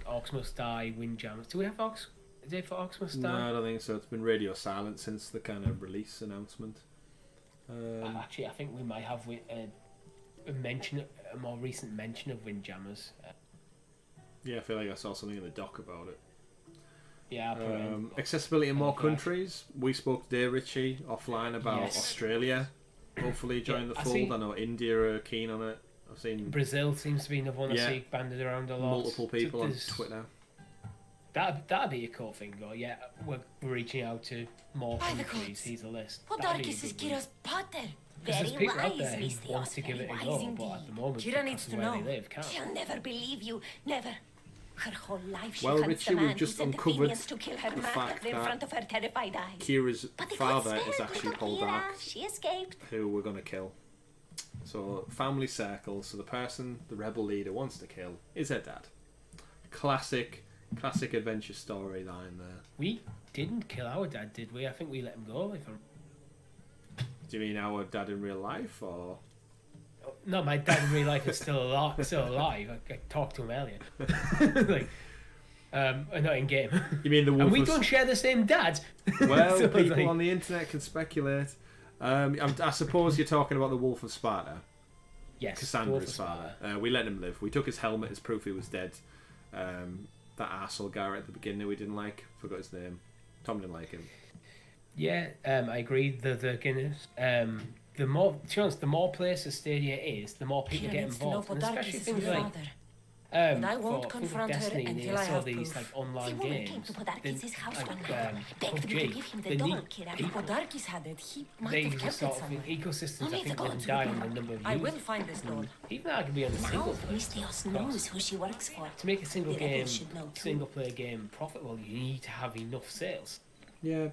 Orcs Must Die, Windjammers. Do we have Orcs? A date for Orcs Must No, Die? I don't think so. It's been radio silent since the kind of release announcement. Actually, I think we might have a more recent mention of Windjammers. Yeah, I feel like I saw something in the doc about it. Yeah, I'll put it in. Accessibility in more Okay. countries. We spoke today, Richie, offline about Yes. Australia. Hopefully join the I fold. see- I know India are keen on it. I've seen Brazil seems to be another one I Yeah. see banded around a lot. multiple people on There's- Twitter. That'd be a cool thing, though. Yeah, we're reaching out to more By the countries. gods. Here's a list. That'd be a Podakis is good one. Kira's pater. 'Cause there's Very people out wise, there who Mystios, want to give very it a wise go, but indeed. at the moment, Kira because needs of to where know. they live, can't. She'll never believe you. Never. Her whole life she Well, hunts Richie, the man we've just who sent uncovered Athenians to kill her the master fact in that front of her terrified eyes. Kira's But it father was is spared actually little Poldark, Kira. She escaped. who we're going to kill. So, family circle. So, the person the rebel leader wants to kill is her dad. Classic adventure storyline there. We didn't kill our dad, did we? I think we let him go. If I'm... Do you mean our dad in real life, or? No, my dad in real life is still alive. I talked to him earlier. Like, Not in game. You mean the Wolf And we of... don't share the same dad. Well, So, people like- on the internet can speculate. I suppose you're talking about the Wolf of Sparta, Yes, Cassandra's father. We let him live. We took his helmet as proof he was dead. That arsehole guy at the beginning we didn't like. Forgot his name. Tom didn't like him. Yeah, I agree. The Guinness. The more, to be honest, the more places Stadia is, the more people She get needs to know involved, and Podarkis especially is things her like father. for I won't things like confront her Destiny and until I all have these proof. like online The woman came came to to Podarkis' house like one night. Begged him to PUBG, give him the they doll need kid. If people. Podarkis had it, he might These have are kept it sort of somewhere. ecosystems I Only think the will gods die would on know. the number of I will users. find this doll. Even though I could be on the Now, single player. Mystios knows who she works for. To make a single The game, others should know too. single player game profitable, you need to have enough sales. Yeah,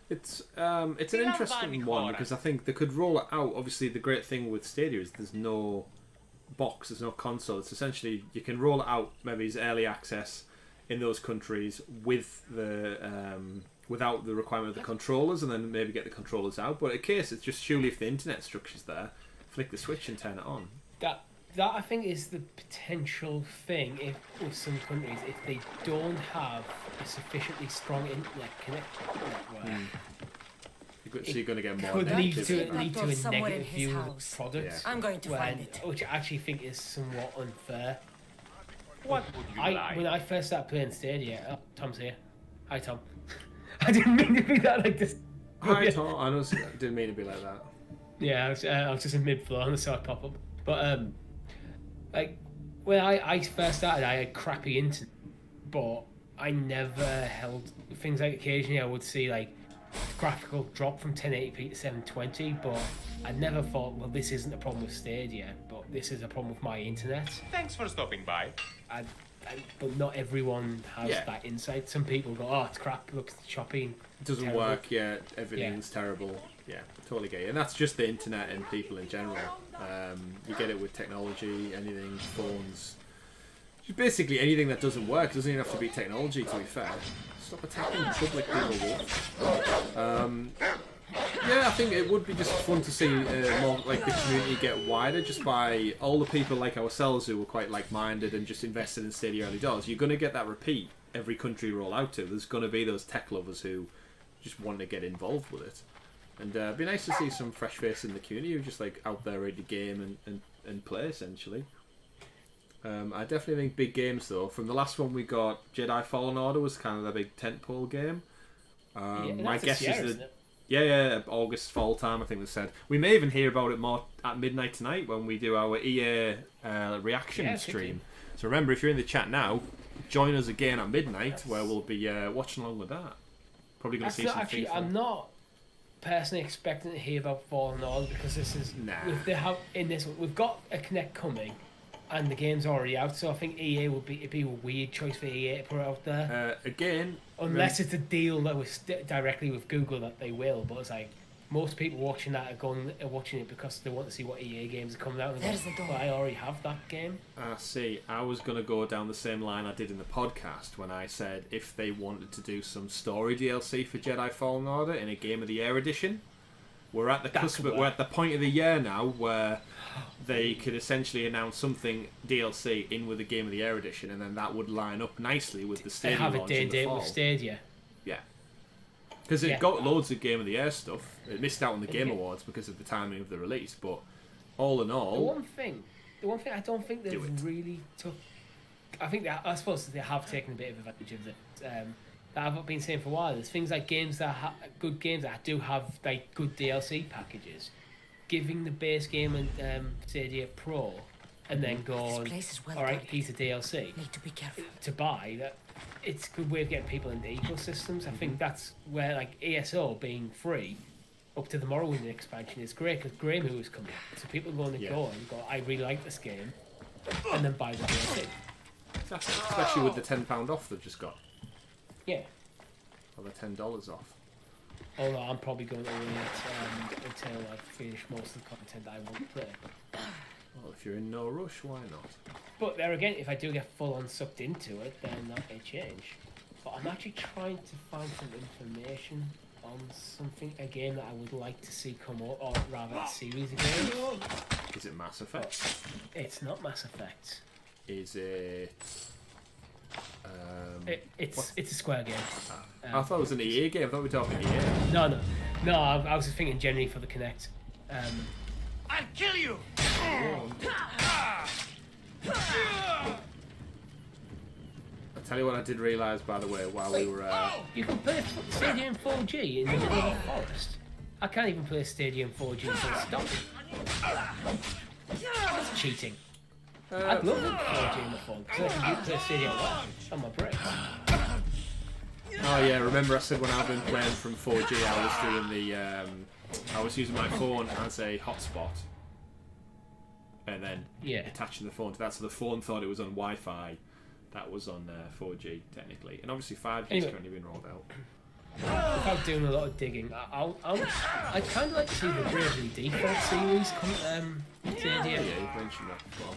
it's an interesting one because I think they could roll it out. Obviously, the great thing with Stadia is there's no box, there's no console. It's essentially you can roll it out maybe as early access in those countries with the without the requirement of the controllers, and then maybe get the controllers out. But in case it's just surely if the internet structure's there, flick the switch and turn it on. That I think is the potential thing if with some countries if they don't have a sufficiently strong internet network. So you're going to get more Could lead negative to feedback. lead to That a door's somewhere in negative his view of house. the product. Yeah. I'm going to find it. Which I actually think is somewhat unfair. What would you like? When I first started playing Stadia, oh, Tom's here. Hi, Tom. I didn't mean to be that like this. Hi Tom, I didn't mean to be like that. Yeah, I was just in mid-flow and I saw it pop up. But like when I first started, I had crappy internet, but I never held things like occasionally I would see like graphical drop from 1080p to 720, but I never thought, well, this isn't a problem with Stadia, but this is a problem with my internet. Thanks for stopping by. But not everyone has Yeah. that insight. Some people go, oh, it's crap, looks choppy. It doesn't terrible. work, yeah, everything's terrible. Yeah, totally get you. And that's just the internet and people in general. You get it with technology, anything, phones. Just basically anything that doesn't work doesn't even have to be technology, to be fair. Stop attacking public people, Wolf. Yeah, I think it would be just fun to see more like the community get wider just by all the people like ourselves who were quite like-minded and just invested in Stadia early doors. You're going to get that repeat every country you roll out to. There's going to be those tech lovers who just want to get involved with it. And it'd be nice to see some fresh face in the community who just like out there ready to game and play essentially. I definitely think big games though. From the last one we got, Jedi Fallen Order was kind of the big tentpole game. My guess is that yeah, August fall time. I think they said we may even hear about it more at midnight tonight when we do our EA reaction stream. So remember, if you're in the chat now, join us again at midnight where we'll be watching along with that. Probably going to see some actually. FIFA. I'm not personally expecting to hear about Fallen Order because this is we've got a Kinect coming. And the game's already out, so I think it'd be a weird choice for EA to put it out there. Again, unless it's a deal that was directly with Google that they will, but it's like most people watching that are watching it because they want to see what EA games are coming out. And There's the door. But I already have that game. See, I was going to go down the same line I did in the podcast when I said if they wanted to do some story DLC for Jedi Fallen Order in a Game of the Year edition. We're at the cusp. We're at the point of the year now where they could essentially announce something DLC in with the Game of the Year edition, and then that would line up nicely with the Stadia They have a launch in the date fall. with Stadia. Yeah, because it got loads of Game of the Year stuff. It missed out on the Game did. Awards because of the timing of the release, but all in The all, one thing I don't think they've really took. I suppose they have taken a bit of advantage of it. That I've been saying for a while. There's things like games that good games that do have like good DLC packages, giving the base game and Stadia Pro, and then going, place is well all right, guarded. here's a DLC Need to be careful. to buy. That it's a good way of getting people into ecosystems. I think that's where like ESO being free up to the Morrowind expansion is great because Grey Moo is coming, so people are going to go and go, I really like this game, and then buy the DLC. especially with the £10 off they've just got, Yeah. or the $10 off. Although I'm probably going to wait until I finish most of the content that I want to play. Well, if you're in no rush, why not? But there again, if I do get full on sucked into it, then that may change. But I'm actually trying to find some information on something, a game that I would like to see come up, or rather a series of games. Is it Mass Effect? It's not Mass Effect. Is it It's a Square game. I thought it was an EA game. I thought we were talking EA. No. I was just thinking generally for the Kinect. I'll kill you! I'll tell you what I did realise, by the way, while we were... You can play Stadia in 4G in the middle of the forest. I can't even play Stadia in 4G until it stops. That's cheating. I'd love it 4G in the phone, because I can play Stadia on my break. Oh yeah, remember I said when I've been playing from 4G, I was doing the... I was using my phone as a hotspot. And then attaching the phone to that, so the phone thought it was on Wi-Fi. That was on 4G, technically. And obviously 5G's currently been rolled out. Without doing a lot of digging, I'd kind of like to see the Bravely Default series come Stadia. Yeah, you've mentioned that before.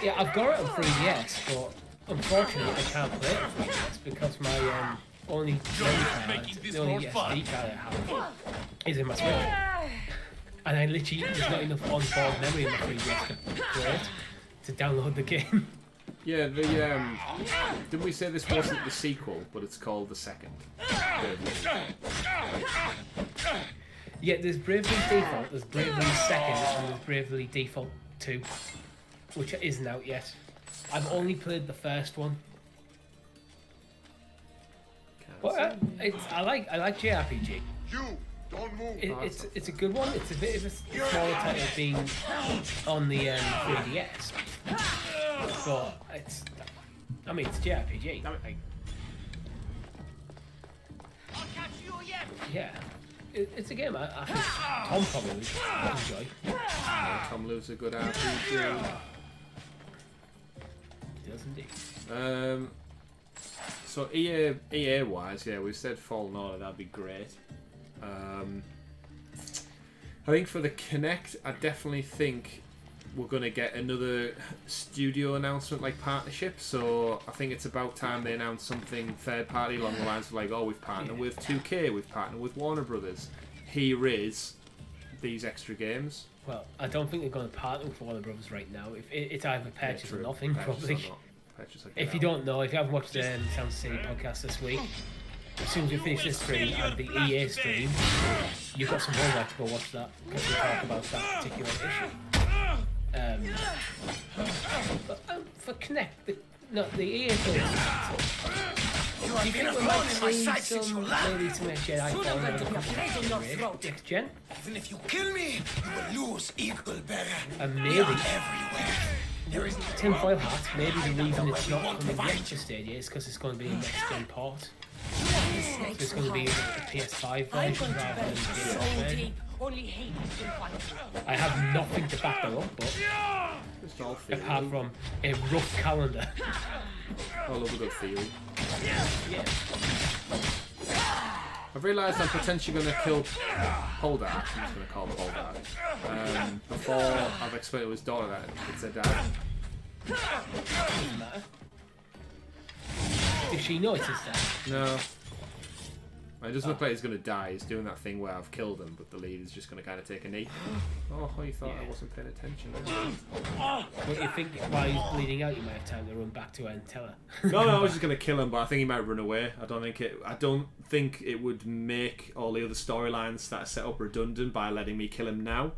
Yeah, I've got it on 3DS, but unfortunately I can't play it on 3DS because my only memory card, the only SD card I have is in my Switch. And I literally, there's not enough on-board memory in my 3DS to play it, to download the game. Yeah, didn't we say this wasn't the sequel, but it's called the second? Yeah, there's Bravely Default, there's Bravely Second, and there's Bravely Default 2, which isn't out yet. I've only played the first one. But I like JRPG. You don't move. It's a good one. It's a bit of a smaller title being on the 3DS. But it's JRPG. I'll catch you again. Yeah, it's a game I think Tom probably would enjoy. Yeah, Tom loves a good RPG. He does indeed. So EA wise, yeah, we've said Fallen Order, that'd be great. I think for the Kinect, I definitely think we're going to get another studio announcement, like partnership. So I think it's about time they announce something third party along the lines of like, oh, we've partnered with 2K, we've partnered with Warner Brothers. Here is these extra games. Well, I don't think they're going to partner with Warner Brothers right now. If it's either purchase or nothing, probably. If you don't know, if you haven't watched the Sounds of Stadia podcast this week, as soon as we finish this stream and the EA stream, you've got some homework to go watch that because we talk about that particular issue. But, for Kinect, the EA thing. Do you think we might see some maybe some Jedi Fallen next gen? Even if you kill me, you will lose Eagle Bearer. And maybe tinfoil hat. Maybe the reason it's not coming yet to Stadia is because it's going to be a next gen port. So it's going to be a PS5 version rather than the PS4 version. I have nothing to back that up, but apart from a rough calendar. I love a good theory. Yeah. I've realised I'm potentially going to kill Poldark. I'm just going to call him Poldark. Before I've explained to his daughter that it's a dad. Doesn't matter. Does she know it's his dad? No. It doesn't look like he's going to die. He's doing that thing where I've killed him, but the lead is just going to kind of take a knee. Oh, you thought I wasn't paying attention. But you think while he's bleeding out, you might have time to run back to her and tell her? No, I was just going to kill him, but I think he might run away. I don't think it would make all the other storylines that are set up redundant by letting me kill him now.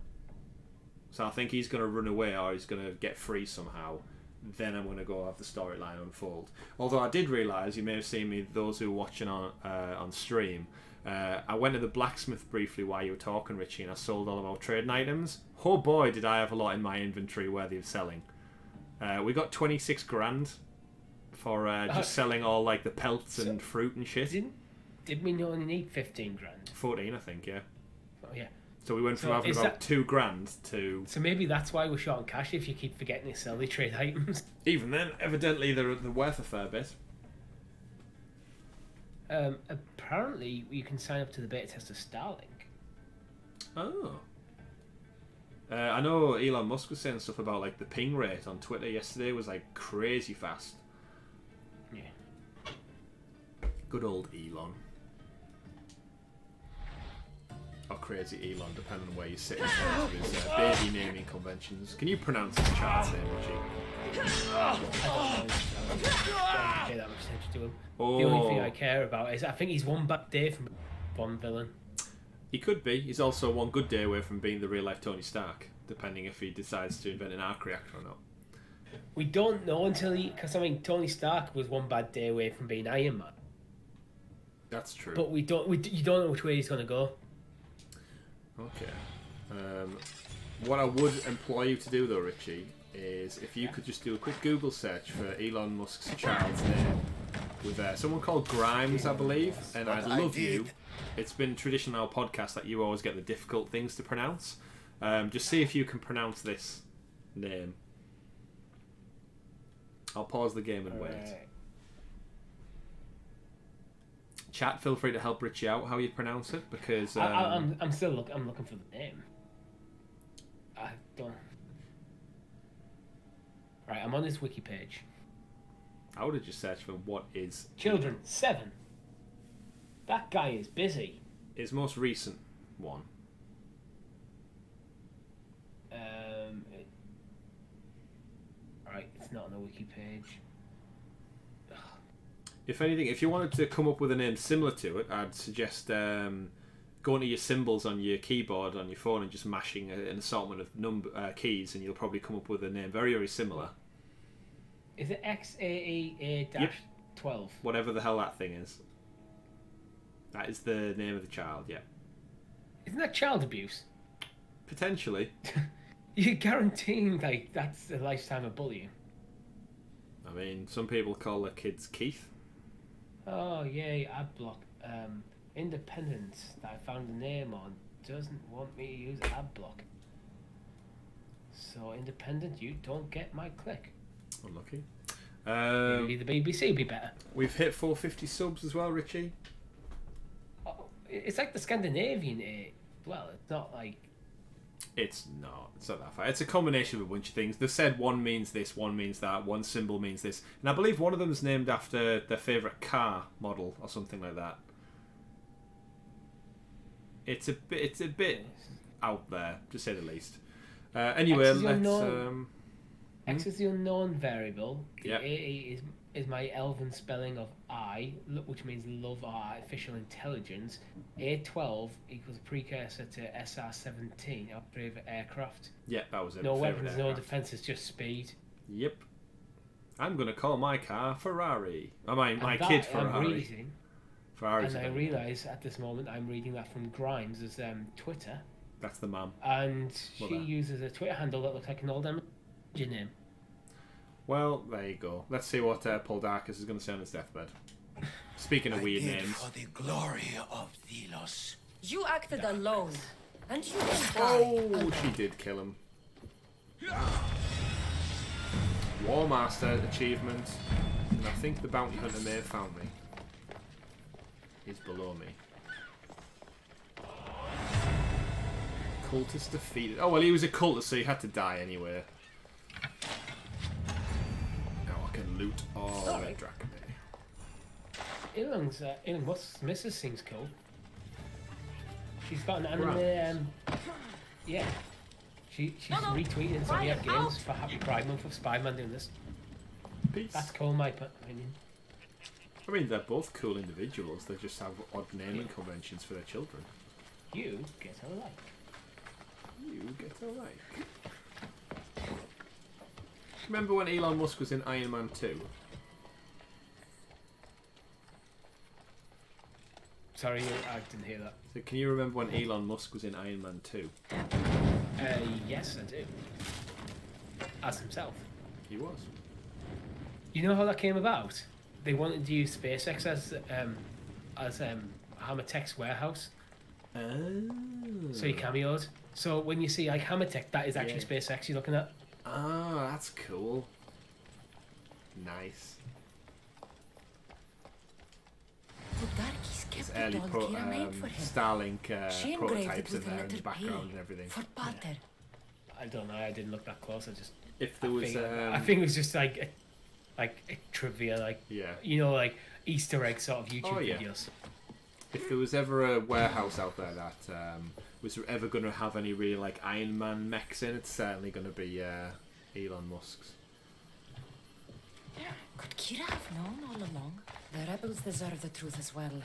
So I think he's going to run away or he's going to get free somehow. Then I'm going to go have the storyline unfold. Although I did realise, you may have seen me, those who are watching on stream, I went to the blacksmith briefly while you were talking, Richie, and I sold all of our trading items. Oh boy, did I have a lot in my inventory worthy of selling. We got 26 grand for just selling all like the pelts and fruit and shit. Did we only need 15 grand? 14, I think, yeah. Oh yeah. So we went from having about 2 grand to... So maybe that's why we're short on cash if you keep forgetting to sell the trade items. Even then, evidently they're worth a fair bit. Apparently you can sign up to the beta test of Starlink. Oh. I know Elon Musk was saying stuff about like the ping rate on Twitter yesterday was like crazy fast. Yeah. Good old Elon. Or crazy Elon, depending on where you sit in terms of his baby naming conventions. Can you pronounce his child's name, Richie? I don't pay that much attention to him. Oh. The only thing I care about is I think he's one bad day from Bond villain. He could be. He's also one good day away from being the real-life Tony Stark, depending if he decides to invent an arc reactor or not. We don't know until because I mean Tony Stark was one bad day away from being Iron Man. That's true. But you don't know which way he's going to go. Okay. What I would implore you to do, though, Richie, is if you could just do a quick Google search for Elon Musk's child's name with someone called Grimes, I believe, and I'd love you. It's been tradition on our podcast that you always get the difficult things to pronounce. Just see if you can pronounce this name. I'll pause the game and wait. Chat, feel free to help Richie out how you pronounce it, because I'm still I'm looking for the name. I don't. Right, I'm on this wiki page. I would have just searched for what is Children 7. That guy is busy. his most recent one. Right, it's not on the wiki page. If anything, if you wanted to come up with a name similar to it, I'd suggest going to your symbols on your keyboard on your phone and just mashing an assortment of keys, and you'll probably come up with a name very, very similar. Is it XAEA-12? Yep. Whatever the hell that thing is. That is the name of the child, yeah. Isn't that child abuse? Potentially. You're guaranteeing, like, that's a lifetime of bullying. I mean, some people call their kids Keith. Oh, yay, Adblock. Independent that I found the name on doesn't want me to use Adblock. So, Independent, you don't get my click. Unlucky. Maybe the BBC would be better. We've hit 450 subs as well, Richie. Oh, it's like the Scandinavian A. Well, it's not like... It's not that far. It's a combination of a bunch of things. They said one means this, one means that, one symbol means this. And I believe one of them is named after their favourite car model or something like that. It's a bit out there, to say the least. Anyway, X is the unknown variable. The Yep. A is my elven spelling of I, which means love or artificial intelligence. A12 equals a precursor to SR-17, our favourite aircraft. Yeah, that was it. No weapons, no defences, just speed. Yep. I'm going to call my car Ferrari. My kid Ferrari. I'm reading, Ferrari's and I realise at this moment I'm reading that from Grimes' Twitter. That's the mum. And she uses a Twitter handle that looks like an old name. Well, there you go. Let's see what Paul Darkus is going to say on his deathbed. Speaking of weird names. For the glory of Delos. You acted alone, and you will die. Oh, she did kill him. War Master achievement. And I think the bounty hunter may have found me. He's below me. Cultist defeated. Oh, well, he was a cultist, so he had to die anyway. Loot all Red Dragon Day. Elon Musk's missus seems cool. She's got an anime. Yeah. She's retweeting some of the games for Happy Pride Month of Spider-Man doing this. Peace. That's cool, in my opinion. I mean, they're both cool individuals. They just have odd naming conventions for their children. You get a like. You get a like. Remember when Elon Musk was in Iron Man 2? Sorry, I didn't hear that. So can you remember when Elon Musk was in Iron Man 2? Yes, I do. As himself. He was. You know how that came about? They wanted to use SpaceX as Hammertech's warehouse. Oh. So he cameoed. So when you see like Hammertech, that is actually SpaceX you're looking at. Ah, that's cool. Nice. There's early Starlink prototypes in there in the background and everything. For Pater. I don't know. I didn't look that close. If there was, I think it was just like a trivia, like you know, like Easter egg sort of YouTube videos. if there was ever a warehouse out there that was ever going to have any real like Iron Man mechs in, it's certainly going to be Elon Musk's. Could Kira have known all along? The rebels deserve the truth as well.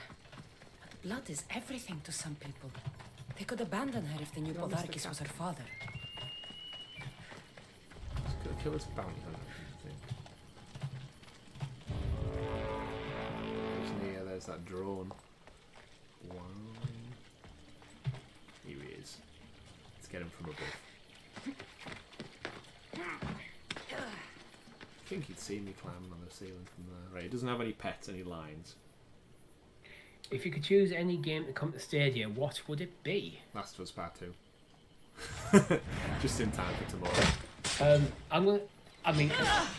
But blood is everything to some people. They could abandon her if they knew Podarkis was her father. Let's go kill this bounty hunter. There's that drone. Wow. Here he is. Let's get him from above. I think he'd seen me climbing on the ceiling from there. Right, he doesn't have any pets, any lines. If you could choose any game to come to Stadia, what would it be? Last of Us Part 2. Just in time for tomorrow. I mean,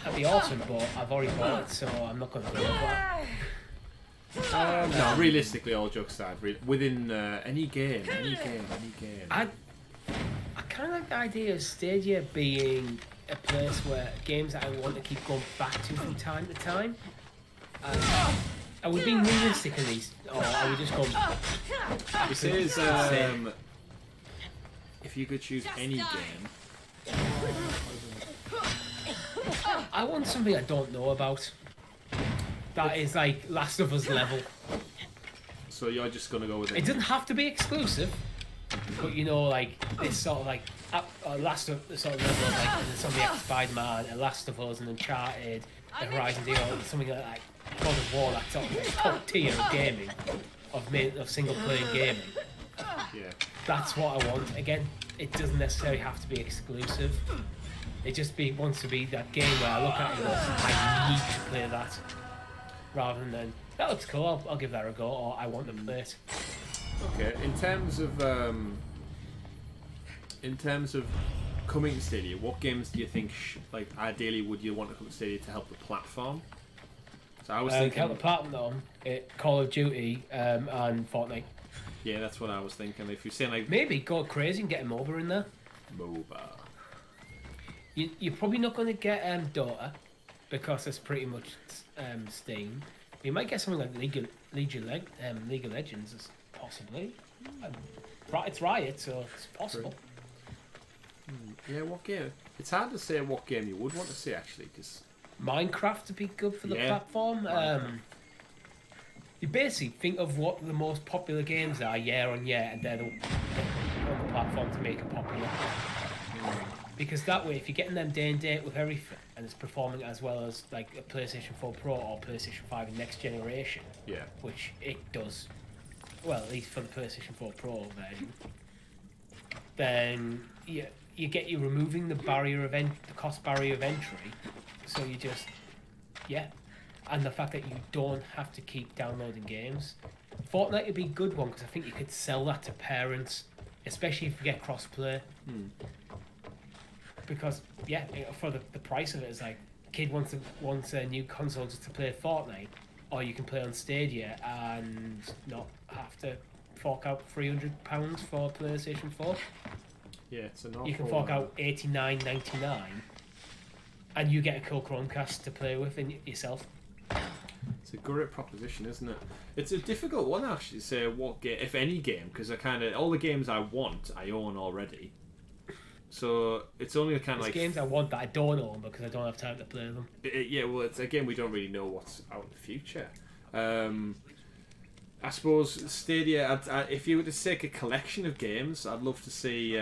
that'd be awesome, but I've already bought it, so I'm not going to do that. No, realistically, all jokes aside, within any game. I kind of like the idea of Stadia being a place where games that I want to keep going back to from time to time. Are we being realistic in these, or are we just going? This is if you could choose any game. I want something I don't know about. That is like Last of Us level. So you're just gonna go with it? It doesn't have to be exclusive, but you know, like this sort of like Last of the sort of level of like something like Spider-Man, and Last of Us, and Uncharted, and Horizon Zero, something like that. God of War, that sort of like, top tier of gaming, of single player gaming. Yeah. That's what I want. Again, it doesn't necessarily have to be exclusive. It just wants to be that game where I look at it and go, I need to play that. Rather than, that looks cool, I'll give that a go, or I want to play it. Okay, in terms of coming to Stadia, what games do you think, like, ideally would you want to come to Stadia to help the platform? So I was thinking... Help the platform, Call of Duty and Fortnite. Yeah, that's what I was thinking. If you're saying, like... Maybe go crazy and get a MOBA in there. MOBA. You're probably not going to get Dota, because it's pretty much Steam. You might get something like League of Legends, possibly. It's Riot, so it's possible. Yeah, what game? It's hard to say what game you would want to see, actually, because... Minecraft would be good for the platform. You basically think of what the most popular games are year on year, and they're on the platform to make it popular. Because that way, if you're getting them day and date with everything, and it's performing as well as like a PlayStation 4 Pro or PlayStation 5 in next generation, which it does, well, at least for the PlayStation 4 Pro version, then you're removing the barrier of the cost barrier of entry, so you just, and the fact that you don't have to keep downloading games. Fortnite would be a good one, because I think you could sell that to parents, especially if you get cross-play. Because for the price of it, it's like kid wants a new console just to play Fortnite, or you can play on Stadia and not have to fork out £300 for PlayStation 4. Yeah, it's an awful... You can fork out $89.99, and you get a cool Chromecast to play with yourself. It's a great proposition, isn't it? It's a difficult one, actually, to say what game, if any game, because all the games I want, I own already. So it's only kind of like games I want that I don't own because I don't have time to play them. Well, it's again, we don't really know what's out in the future. I suppose Stadia. If you were to take a collection of games, I'd love to see.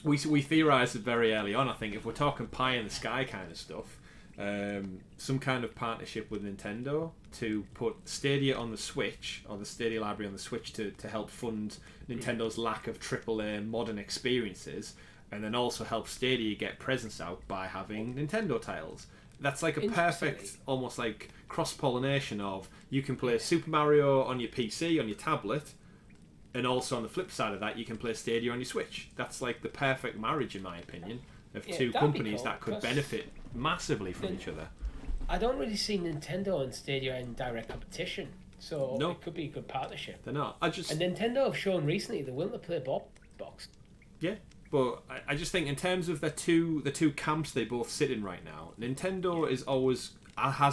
We theorised it very early on. I think if we're talking pie in the sky kind of stuff, some kind of partnership with Nintendo to put Stadia on the Switch, or the Stadia library on the Switch, to help fund Nintendo's lack of AAA modern experiences, and then also help Stadia get presence out by having Nintendo titles. That's like a perfect, almost like cross-pollination of, you can play Super Mario on your PC, on your tablet, and also on the flip side of that, you can play Stadia on your Switch. That's like the perfect marriage, in my opinion, of two companies that could benefit massively from each other. I don't really see Nintendo and Stadia in direct competition, so it could be a good partnership. They're not. And Nintendo have shown recently they're willing to play box. Yeah, but I just think in terms of the two camps they both sit in right now, Nintendo has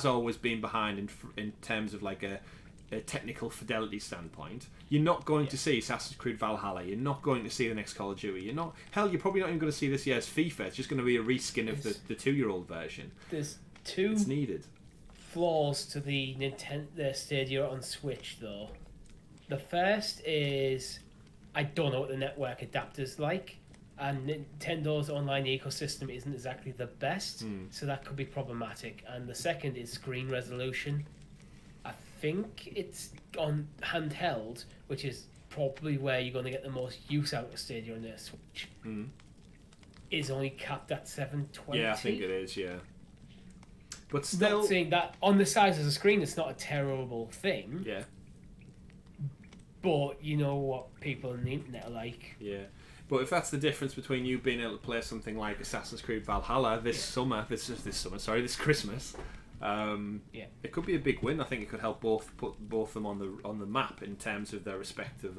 always been behind in terms of like a a technical fidelity standpoint, you're not going to see Assassin's Creed Valhalla. You're not going to see the next Call of Duty. You're probably not even going to see this year's FIFA. It's just going to be a reskin of the 2-year-old version. There's two It's needed. flaws to the Stadia on Switch, though. The first is I don't know what the network adapter's like, and Nintendo's online ecosystem isn't exactly the best, so that could be problematic. And the second is screen resolution. I think it's on handheld, which is probably where you're going to get the most use out of Stadia on their Switch. Is only capped at 720. Yeah, I think it is. Yeah, but still, not saying that on the size of the screen, it's not a terrible thing. Yeah. But you know what people on the internet are like. Yeah. But if that's the difference between you being able to play something like Assassin's Creed Valhalla this Christmas, it could be a big win. I think it could help put both them on the map in terms of their respective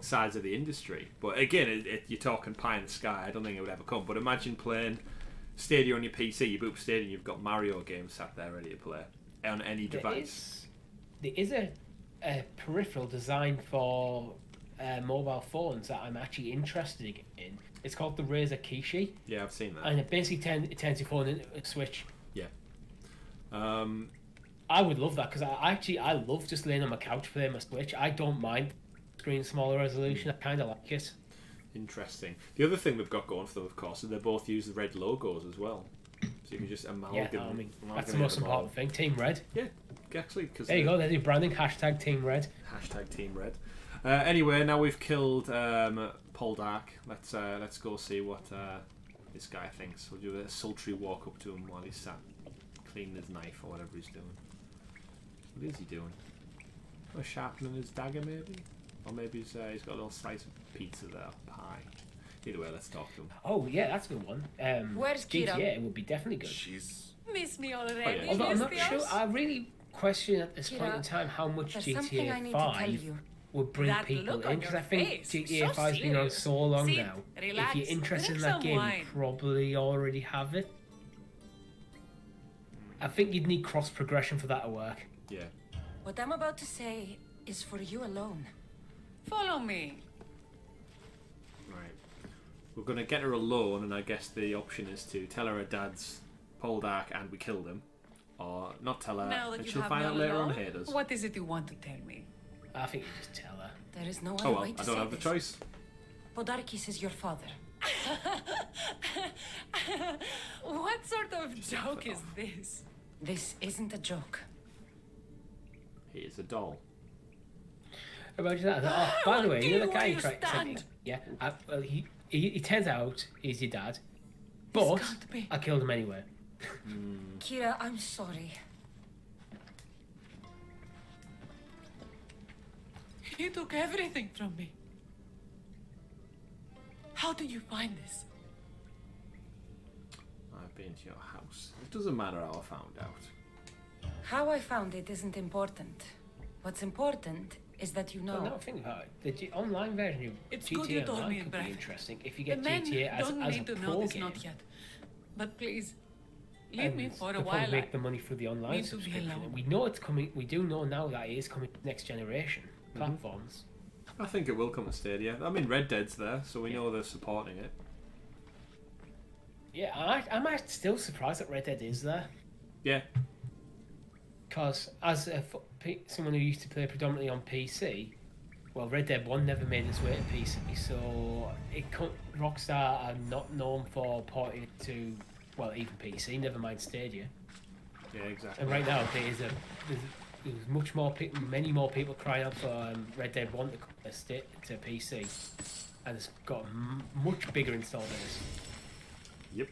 sides of the industry. But again, you're talking pie in the sky. I don't think it would ever come. But imagine playing Stadia on your PC. You boot up Stadia and you've got Mario games sat there ready to play on any device. There is a peripheral designed for mobile phones that I'm actually interested in. It's called the Razer Kishi. Yeah, I've seen that. And it basically turns your phone into a Switch. Yeah. I would love that because I love just laying on my couch playing my Switch. I don't mind screen smaller resolution. I kind of like it. Interesting. The other thing they've got going for them, of course, is they both use the red logos as well. So you can just amalgamate. Yeah, I mean, that's the most important thing. Team Red. Yeah, actually. Cause there you go. There's your branding. #Team Red. #Team Red. Anyway, now we've killed Poldark. Let's go see what this guy thinks. We'll do a sultry walk up to him while he's sat cleaning his knife or whatever he's doing. What is he doing? Or sharpening his dagger, maybe? Or maybe he's got a little slice of pizza there, pie. Either way, let's talk to him. Oh yeah, that's a good one. Where's Kira? GTA would be definitely good. She's... Miss me already. Oh, yeah. Although I'm not sure. I really question at this point in time how much GTA 5 would bring people in, because I think GTA 5's been on so long now. Relax, if you're interested in that game, you probably already have it. I think you'd need cross progression for that to work. Yeah. What I'm about to say is for you alone. Follow me. Right. We're going to get her alone, and I guess the option is to tell her dad's Poldark and we killed him, or not tell her Now that and you she'll have find me out later alone, on hate us. what is it you want to tell me? I think you just tell her. There is no Oh other well, way to I don't say have the this. choice. Podarkis is your father. What sort of joke is this? This isn't a joke. He is a doll. Imagine that. Oh, by the way, you know the guy you who tried to stand? yeah. Well, he turns out he's your dad, but can't be. I killed him anyway. Kira, I'm sorry. You took everything from me. How did you find this? I've been to your house. It doesn't matter how I found out. How I found it isn't important. What's important is that you know. Well, now think about it. The online version of It's GTA good you told Online me, could Brett. be interesting if you The get men GTA as don't a need to pro know this game. not yet. But please, leave And me for a they'll while. probably make the money through the online need to be subscription. alone. We know it's coming. We do know now that it is coming to next generation platforms. I think it will come to Stadia. I mean, Red Dead's there, so we know they're supporting it. Yeah, I'm actually still surprised that Red Dead is there. Yeah. Because as someone who used to play predominantly on PC, well, Red Dead 1 never made its way to PC, so Rockstar are not known for porting it to, well, even PC, never mind Stadia. Yeah, exactly. And right now, there's much more many more people crying out for Red Dead 1 to come to PC, and it's got a much bigger install base. Yep.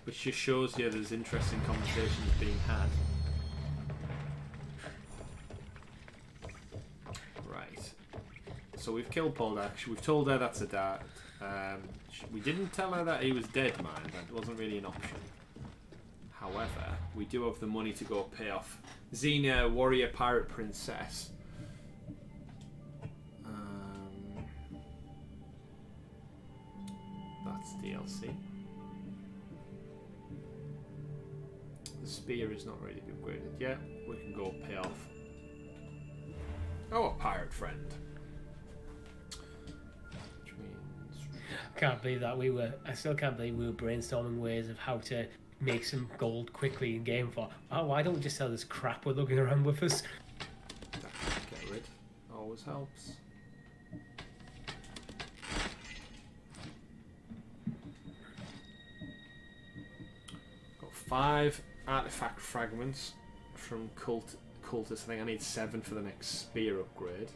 Which just shows you there's interesting conversations being had. Right. So we've killed Poldark. We've told her that's a dad. We didn't tell her that he was dead, man. That wasn't really an option. However, we do have the money to go pay off Xenia, Warrior Pirate Princess. That's DLC. The spear is not ready to be upgraded yet. We can go pay off Oh, a pirate friend. Which means... Can't believe that I still can't believe we were brainstorming ways of how to make some gold quickly in game for. Oh, why don't we just sell this crap we're looking around with us? Get rid. Always helps. Got 5 artifact fragments from cultists. I think I need 7 for the next spear upgrade.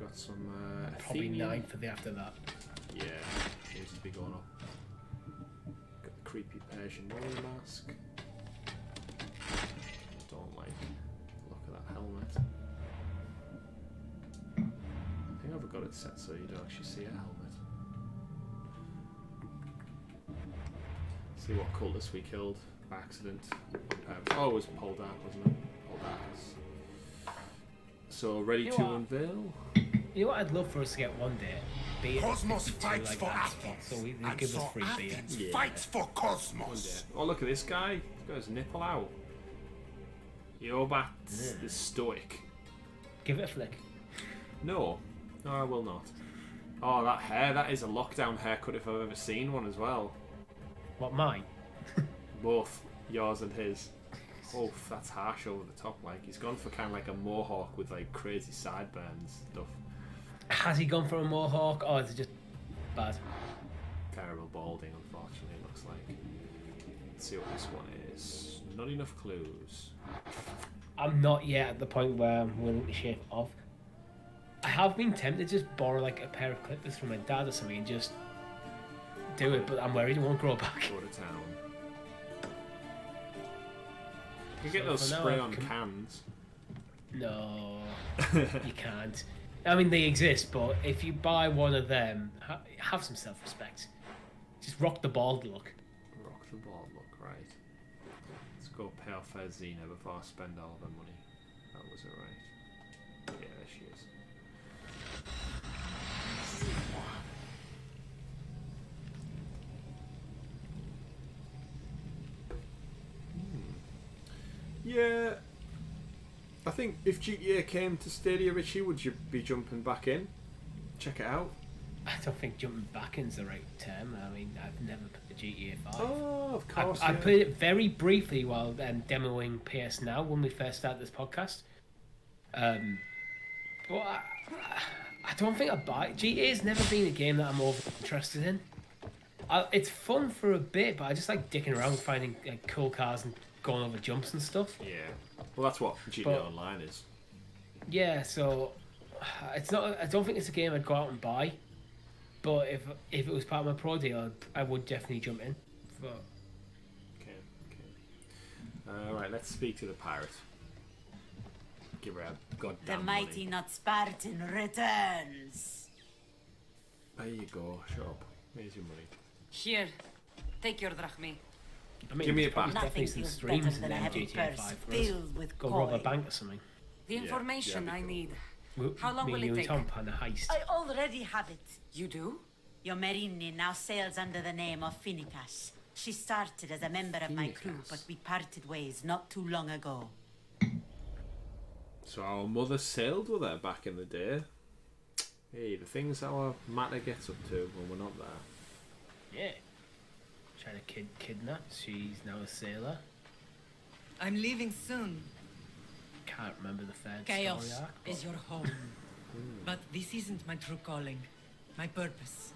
Got some Probably Athenian. 9 for the after that. Yeah, seems to be going up. Got the creepy Persian warrior mask. Don't like the look of that helmet. I think I've got it set so you don't actually see a helmet. See what cultist we killed by accident. Oh, it was Poldark, wasn't it? Poldark. So ready to unveil. You know what I'd love for us to get one day? Beer. Cosmos 52, fights like for that Athens. spot, so they And give us so free beer. Athens Yeah. fights for Cosmos. Oh, look at this guy. He's got his nipple out. Yobat's the stoic. Give it a flick. No. No, I will not. Oh, that hair. That is a lockdown haircut if I've ever seen one as well. What, mine? Both yours and his. Oh, that's harsh over the top. Like he's gone for kind of like a mohawk with like crazy sideburns stuff. Has he gone for a mohawk, or is it just bad? Terrible balding, unfortunately. It looks like. Let's see what this one is. Not enough clues. I'm not yet at the point where I'm willing to shave off. I have been tempted to just borrow like a pair of clippers from my dad or something and just do it, but I'm worried it won't grow back. Go to town. You can get So those for now, spray I on can- cans. No, you can't. I mean, they exist, but if you buy one of them, have some self-respect. Just rock the bald look. Rock the ball, look, right. Let's go pay off her Xena before I spend all of her money. That was it, right? Yeah, there she is. Yeah, I think if GTA came to Stadia, Richie, would you be jumping back in? Check it out. I don't think jumping back in's the right term. I mean, I've never played GTA 5. Oh, of course. I yeah. played it very briefly while demoing PS Now when we first started this podcast. But I don't think I'd buy it. GTA's never been a game that I'm over interested in. It's fun for a bit, but I just like dicking around finding like, cool cars and going over jumps and stuff. Yeah. Well, that's what GTA But- Online is. Yeah, so it's not. I don't think it's a game I'd go out and buy. But if it was part of my pro deal, I would definitely jump in. But Okay. Right, let's speak to the pirate. Give her a goddamn The mighty money. not Spartan returns. There you go. Shut up. Here's your money. Here, take your drachmi. I mean, Give me there's a probably back. definitely Nothing some feels better streams in than a heavy GTA purse 5 for us. filled with Go rob a coin. bank or something. The information that'd I be need. We- How long me, will you it and take? Tom plan a heist. I already have it. You do? Your Merini now sails under the name of Finikas. She started as a member of my crew, Finikas. but we parted ways not too long ago. So our mother sailed with her back in the day. Hey, the things our matter gets up to when we're not there. Yeah. Trying to kidnap. She's now a sailor. I'm leaving soon. Can't remember the third Chaos story arc. is your home. But this isn't my true calling. My purpose.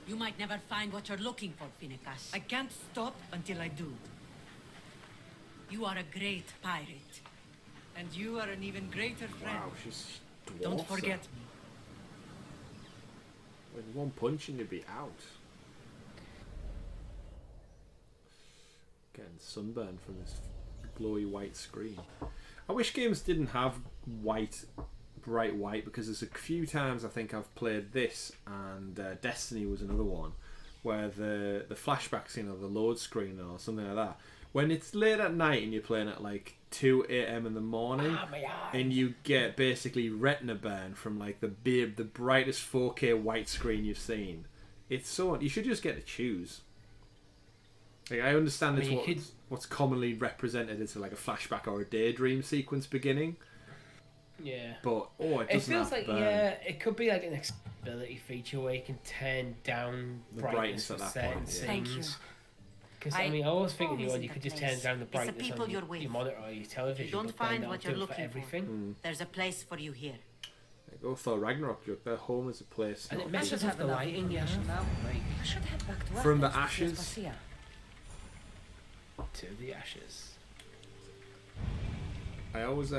You might never find what you're looking for, Finikas. I can't stop until I do. You are a great pirate. And you are an even greater friend. Wow, she's dwarfs Don't her. forget me. With one punch and you'd be out. Getting sunburned from this glowy white screen. I wish games didn't have bright white, because there's a few times I think I've played this, and Destiny was another one, where the flashback scene or the load screen or something like that, when it's late at night and you're playing at like 2 a.m. in the morning, and you get basically retina burn from like the brightest 4K white screen you've seen. It's so, you should just get to choose. Like, I understand I mean, it's what's commonly represented as like a flashback or a daydream sequence beginning. Yeah. But it doesn't feels have like burn. it could be like an accessibility feature where you can turn down The brightness brightness for at that certain point, yeah. Thank you. scenes. Because I always think always you in could the just turn place. down the It's the brightness people on you're your with. monitor or your television. If you don't but then find that'll what do you're it looking for everything. there's a place for you here. Like, Thor Ragnarok joke. Their home is a place. And not it a messes people. up the lighting, yeah. Like, I should head back to From the Athens to see ashes. Aspasia. to the ashes. I always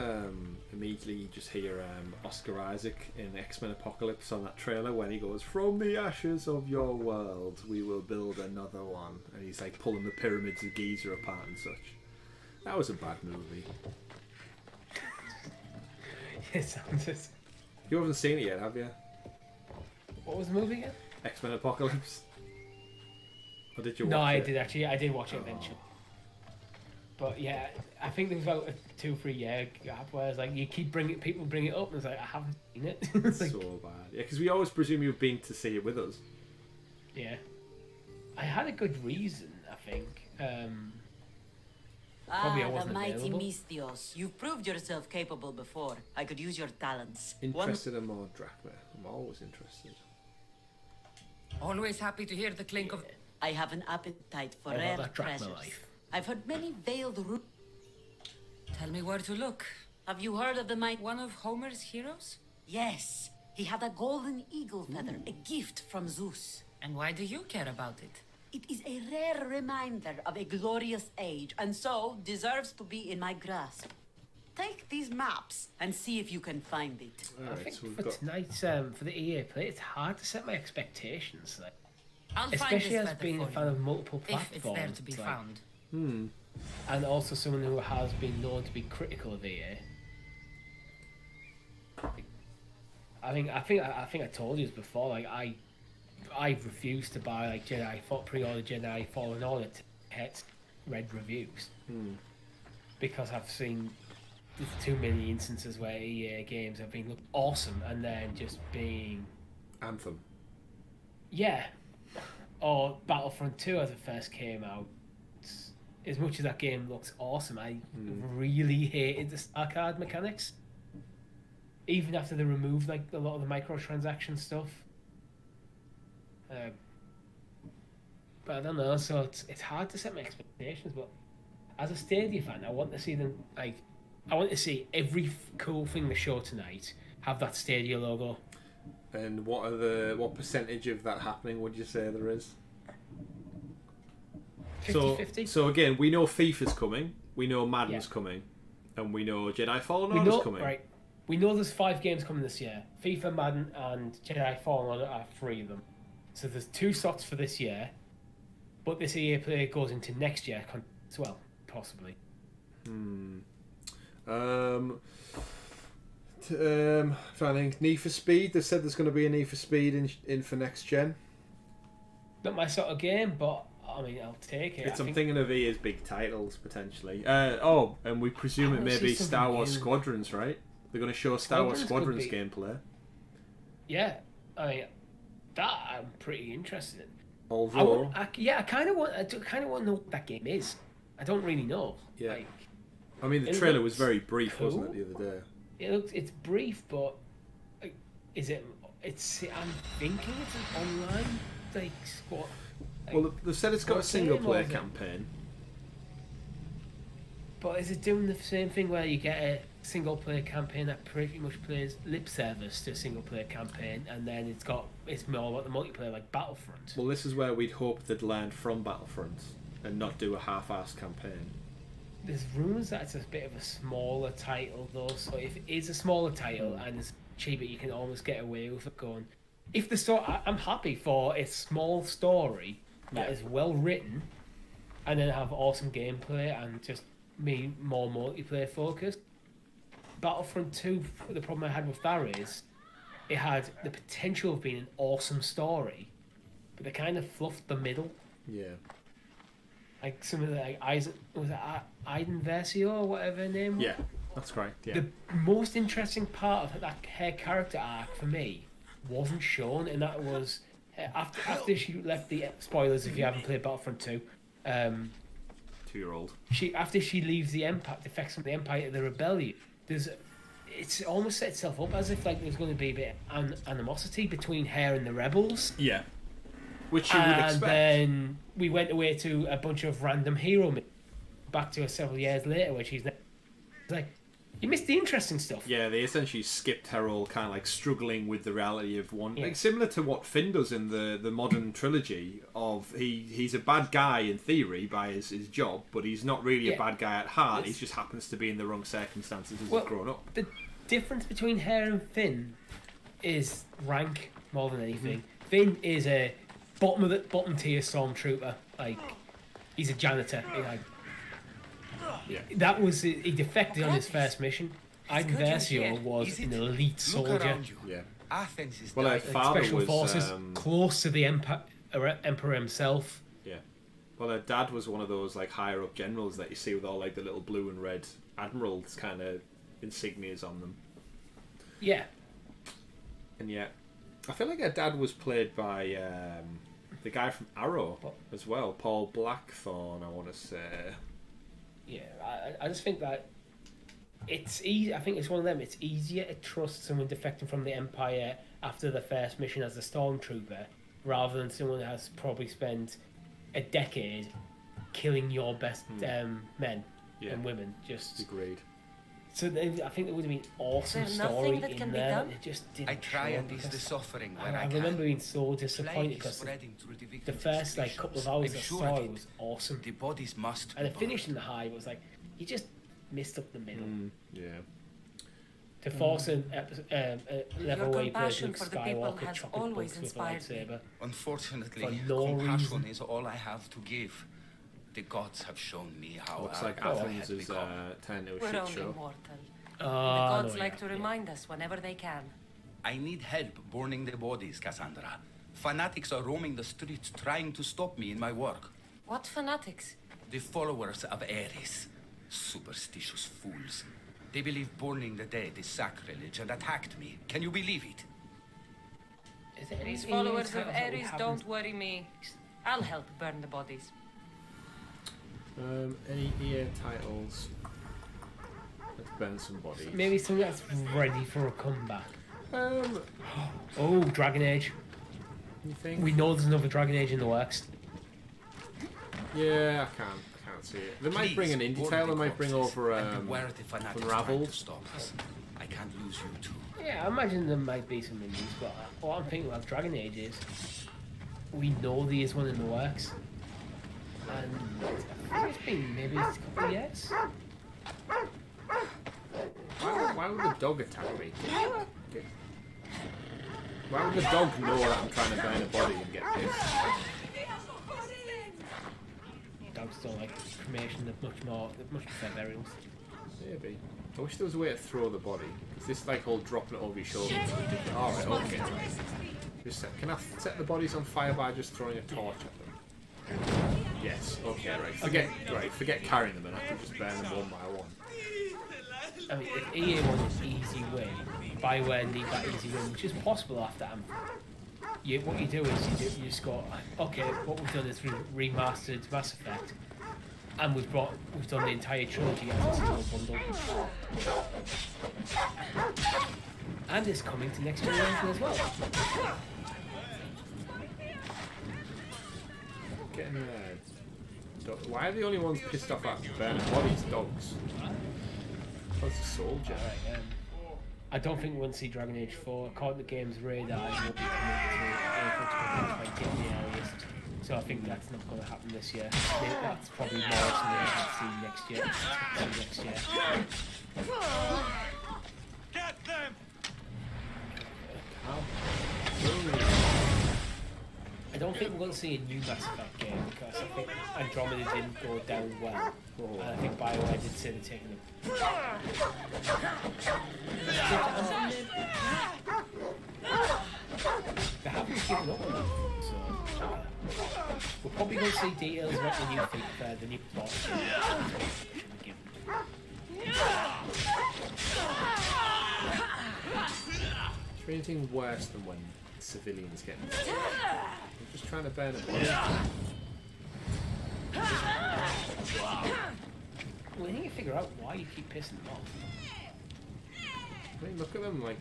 immediately just hear Oscar Isaac in X-Men Apocalypse on that trailer when he goes, "From the ashes of your world, we will build another one," and he's like pulling the pyramids of Giza apart and such. That was a bad movie. It sounds it. You haven't seen it yet, have you? What was the movie again? X-Men Apocalypse. Or did you watch No, I it? did actually. I did watch it eventually. But yeah, I think there was about a 2-3 year gap where it's like you keep people bring it up, and it's like I haven't seen it. It's like, So bad. Yeah, because we always presume you've been to see it with us. yeah, I had a good reason. I think. Probably I The wasn't mighty available. Mystios. You've proved yourself capable before. I could use your talents. Interested in more drachma. I'm always interested. Always happy to hear the clink of... I have an appetite for I love rare that drachma treasures. life. I've heard many veiled root. Tell me where to look. Have you heard of the might? One of Homer's heroes? Yes. He had a golden eagle feather, a gift from Zeus. And why do you care about it? It is a rare reminder of a glorious age, and so deserves to be in my grasp. Take these maps and see if you can find it. I Alright, think so we've for got... tonight's for the EA play, it's hard to set my expectations. Like, I'll find especially this as feather being a for fan you, of multiple if platforms. it's there to be like, found. and also someone who has been known to be critical of EA. I think I told you this before. Like I refused to buy like pre-order Jedi Fallen Order to get read reviews because I've seen there's too many instances where EA games have been awesome and then just being Anthem. or Battlefront 2 as it first came out. As much as that game looks awesome, I really hated the star card mechanics. Even after they removed like a lot of the microtransaction stuff. But I don't know, so it's hard to set my expectations. But as a Stadia fan, I want to see them like I want to see every cool thing they show tonight have that Stadia logo. And what percentage of that happening would you say there is? 50-50. So again, we know FIFA's coming, we know Madden's coming, and we know Jedi Fallen Order's coming. Right. We know there's 5 games coming this year. FIFA, Madden, and Jedi Fallen Order are 3 of them. So there's 2 slots for this year, but this EA play goes into next year as well, possibly. If I think Need for Speed, they said there's going to be a Need for Speed in for next gen. Not my sort of game, but I mean, I'll take it. I'm thinking of EA's big titles potentially. And we presume I it wanna may see be something Star Wars new. Squadrons, right? They're going to show Star Wars Squadrons could Squadrons be- gameplay. Yeah, I mean, that I'm pretty interested in. Although, I kind of want to know what that game is. I don't really know. Yeah. Like, I mean, the it trailer was looks very brief, wasn't cool. it, the other day? it's brief, but like, is it? I'm thinking it's an online like squad. Like, Well, they've said it's got a what single game player was it? campaign. But is it doing the same thing where you get a single player campaign that pretty much plays lip service to a single player campaign, and then it's more about the multiplayer like Battlefront? Well, this is where we'd hope they'd learn from Battlefront and not do a half-assed campaign. There's rumours that it's a bit of a smaller title though, so if it is a smaller title and it's cheaper, you can almost get away with it going. If the story, I'm happy for a small story that is well written, and then have awesome gameplay and just be more multiplayer focused. Battlefront 2, the problem I had with that is it had the potential of being an awesome story, but they kind of fluffed the middle. Yeah. Like some of the Aiden Versio or whatever her name was? Yeah, that's correct. Yeah. The most interesting part of her character arc for me wasn't shown, and that was after she left the spoilers if you haven't played Battlefront 2. 2-year-old. After she leaves the Empire, defects from the Empire to the Rebellion, it's almost set itself up as if like there's going to be a bit of animosity between her and the rebels. Yeah. Which you would expect. And then we went away to a bunch of random hero back to her several years later, where she's like, you missed the interesting stuff. Yeah, they essentially skipped her all kind of like struggling with the reality of one, like similar to what Finn does in the modern trilogy. Of he's a bad guy in theory by his job, but he's not really a bad guy at heart. He just happens to be in the wrong circumstances as he's grown up. The difference between her and Finn is rank more than anything. Finn is a bottom tier stormtrooper. Like he's a janitor. That was he defected on his first mission. Iden Versio was an elite soldier. Yeah. Athens is well, her father special was forces, close to the emperor himself. Yeah. Well, her dad was one of those like higher up generals that you see with all like the little blue and red admirals kind of insignias on them. Yeah. And yet, I feel like her dad was played by the guy from Arrow as well, Paul Blackthorne, I want to say. Yeah, I just think that it's easy. I think it's one of them. It's easier to trust someone defecting from the Empire after the first mission as a stormtrooper, rather than someone that has probably spent a decade killing your best men and women. Just agreed. So I think there would have been awesome story in there. And it just didn't. I try and ease the suffering when I can. I remember being so disappointed because the first like couple of hours of story was awesome. The bodies must. And the finish in the high was like you just missed up the middle. Yeah. To force a level where you play Luke Skywalker chopping books with a lightsaber. Unfortunately, no compassion reason. is all I have to give. The gods have shown me how. Looks like Athens is turning to a shit show. Mortal. The gods like to remind us whenever they can. I need help burning the bodies, Kassandra. Fanatics are roaming the streets trying to stop me in my work. What fanatics? The followers of Ares. Superstitious fools. They believe burning the dead is sacrilege and attacked me. Can you believe it? These followers of Ares don't worry me. I'll help burn the bodies. Any EA titles? Let's burn some bodies. Maybe something that's ready for a comeback. Dragon Age. You think? We know there's another Dragon Age in the works. Yeah, I can't see it. They might bring an indie title. They might bring over Unraveled. I can't lose you too. Yeah, I imagine there might be some indies, but what I'm thinking about Dragon Age is we know there is one in the works. And I think it's been maybe a couple of years. Why would the dog attack me? Why would the dog know that I'm trying to burn a body and get pissed? Dogs don't like cremation. They're much prefer burials. Maybe. I wish there was a way to throw the body. Because this like whole dropping it over your shoulder is ridiculous. Alright, okay. Can I set the bodies on fire by just throwing a torch at them? Yes, okay, right. Forget carrying them and I can just burn them one by one. I mean, if EA wants an easy win, BioWare need that easy win, which is possible after Anthem. What you do is you just go, okay, what we've done is remastered Mass Effect, and we've done the entire trilogy as a single bundle. And it's coming to next generation as well. Getting why are the only ones pissed off at burning bodies? Dogs. That's a soldier. I don't think we'll see Dragon Age 4. According to Games Radar, it will be coming to April 2020 the earliest. So I think that's not going to happen this year. That's probably more something we'll see next year. Get them! I don't think we're going to see a new Mass Effect game because I think Andromeda didn't go down well. And I think BioWare did say they're taking them. They haven't given up on that, so we're probably going to see details about the new plot. Is there anything worse than when civilians get I'm just trying to burn a body. We need to figure out why you keep pissing them off. I mean, look at them, like...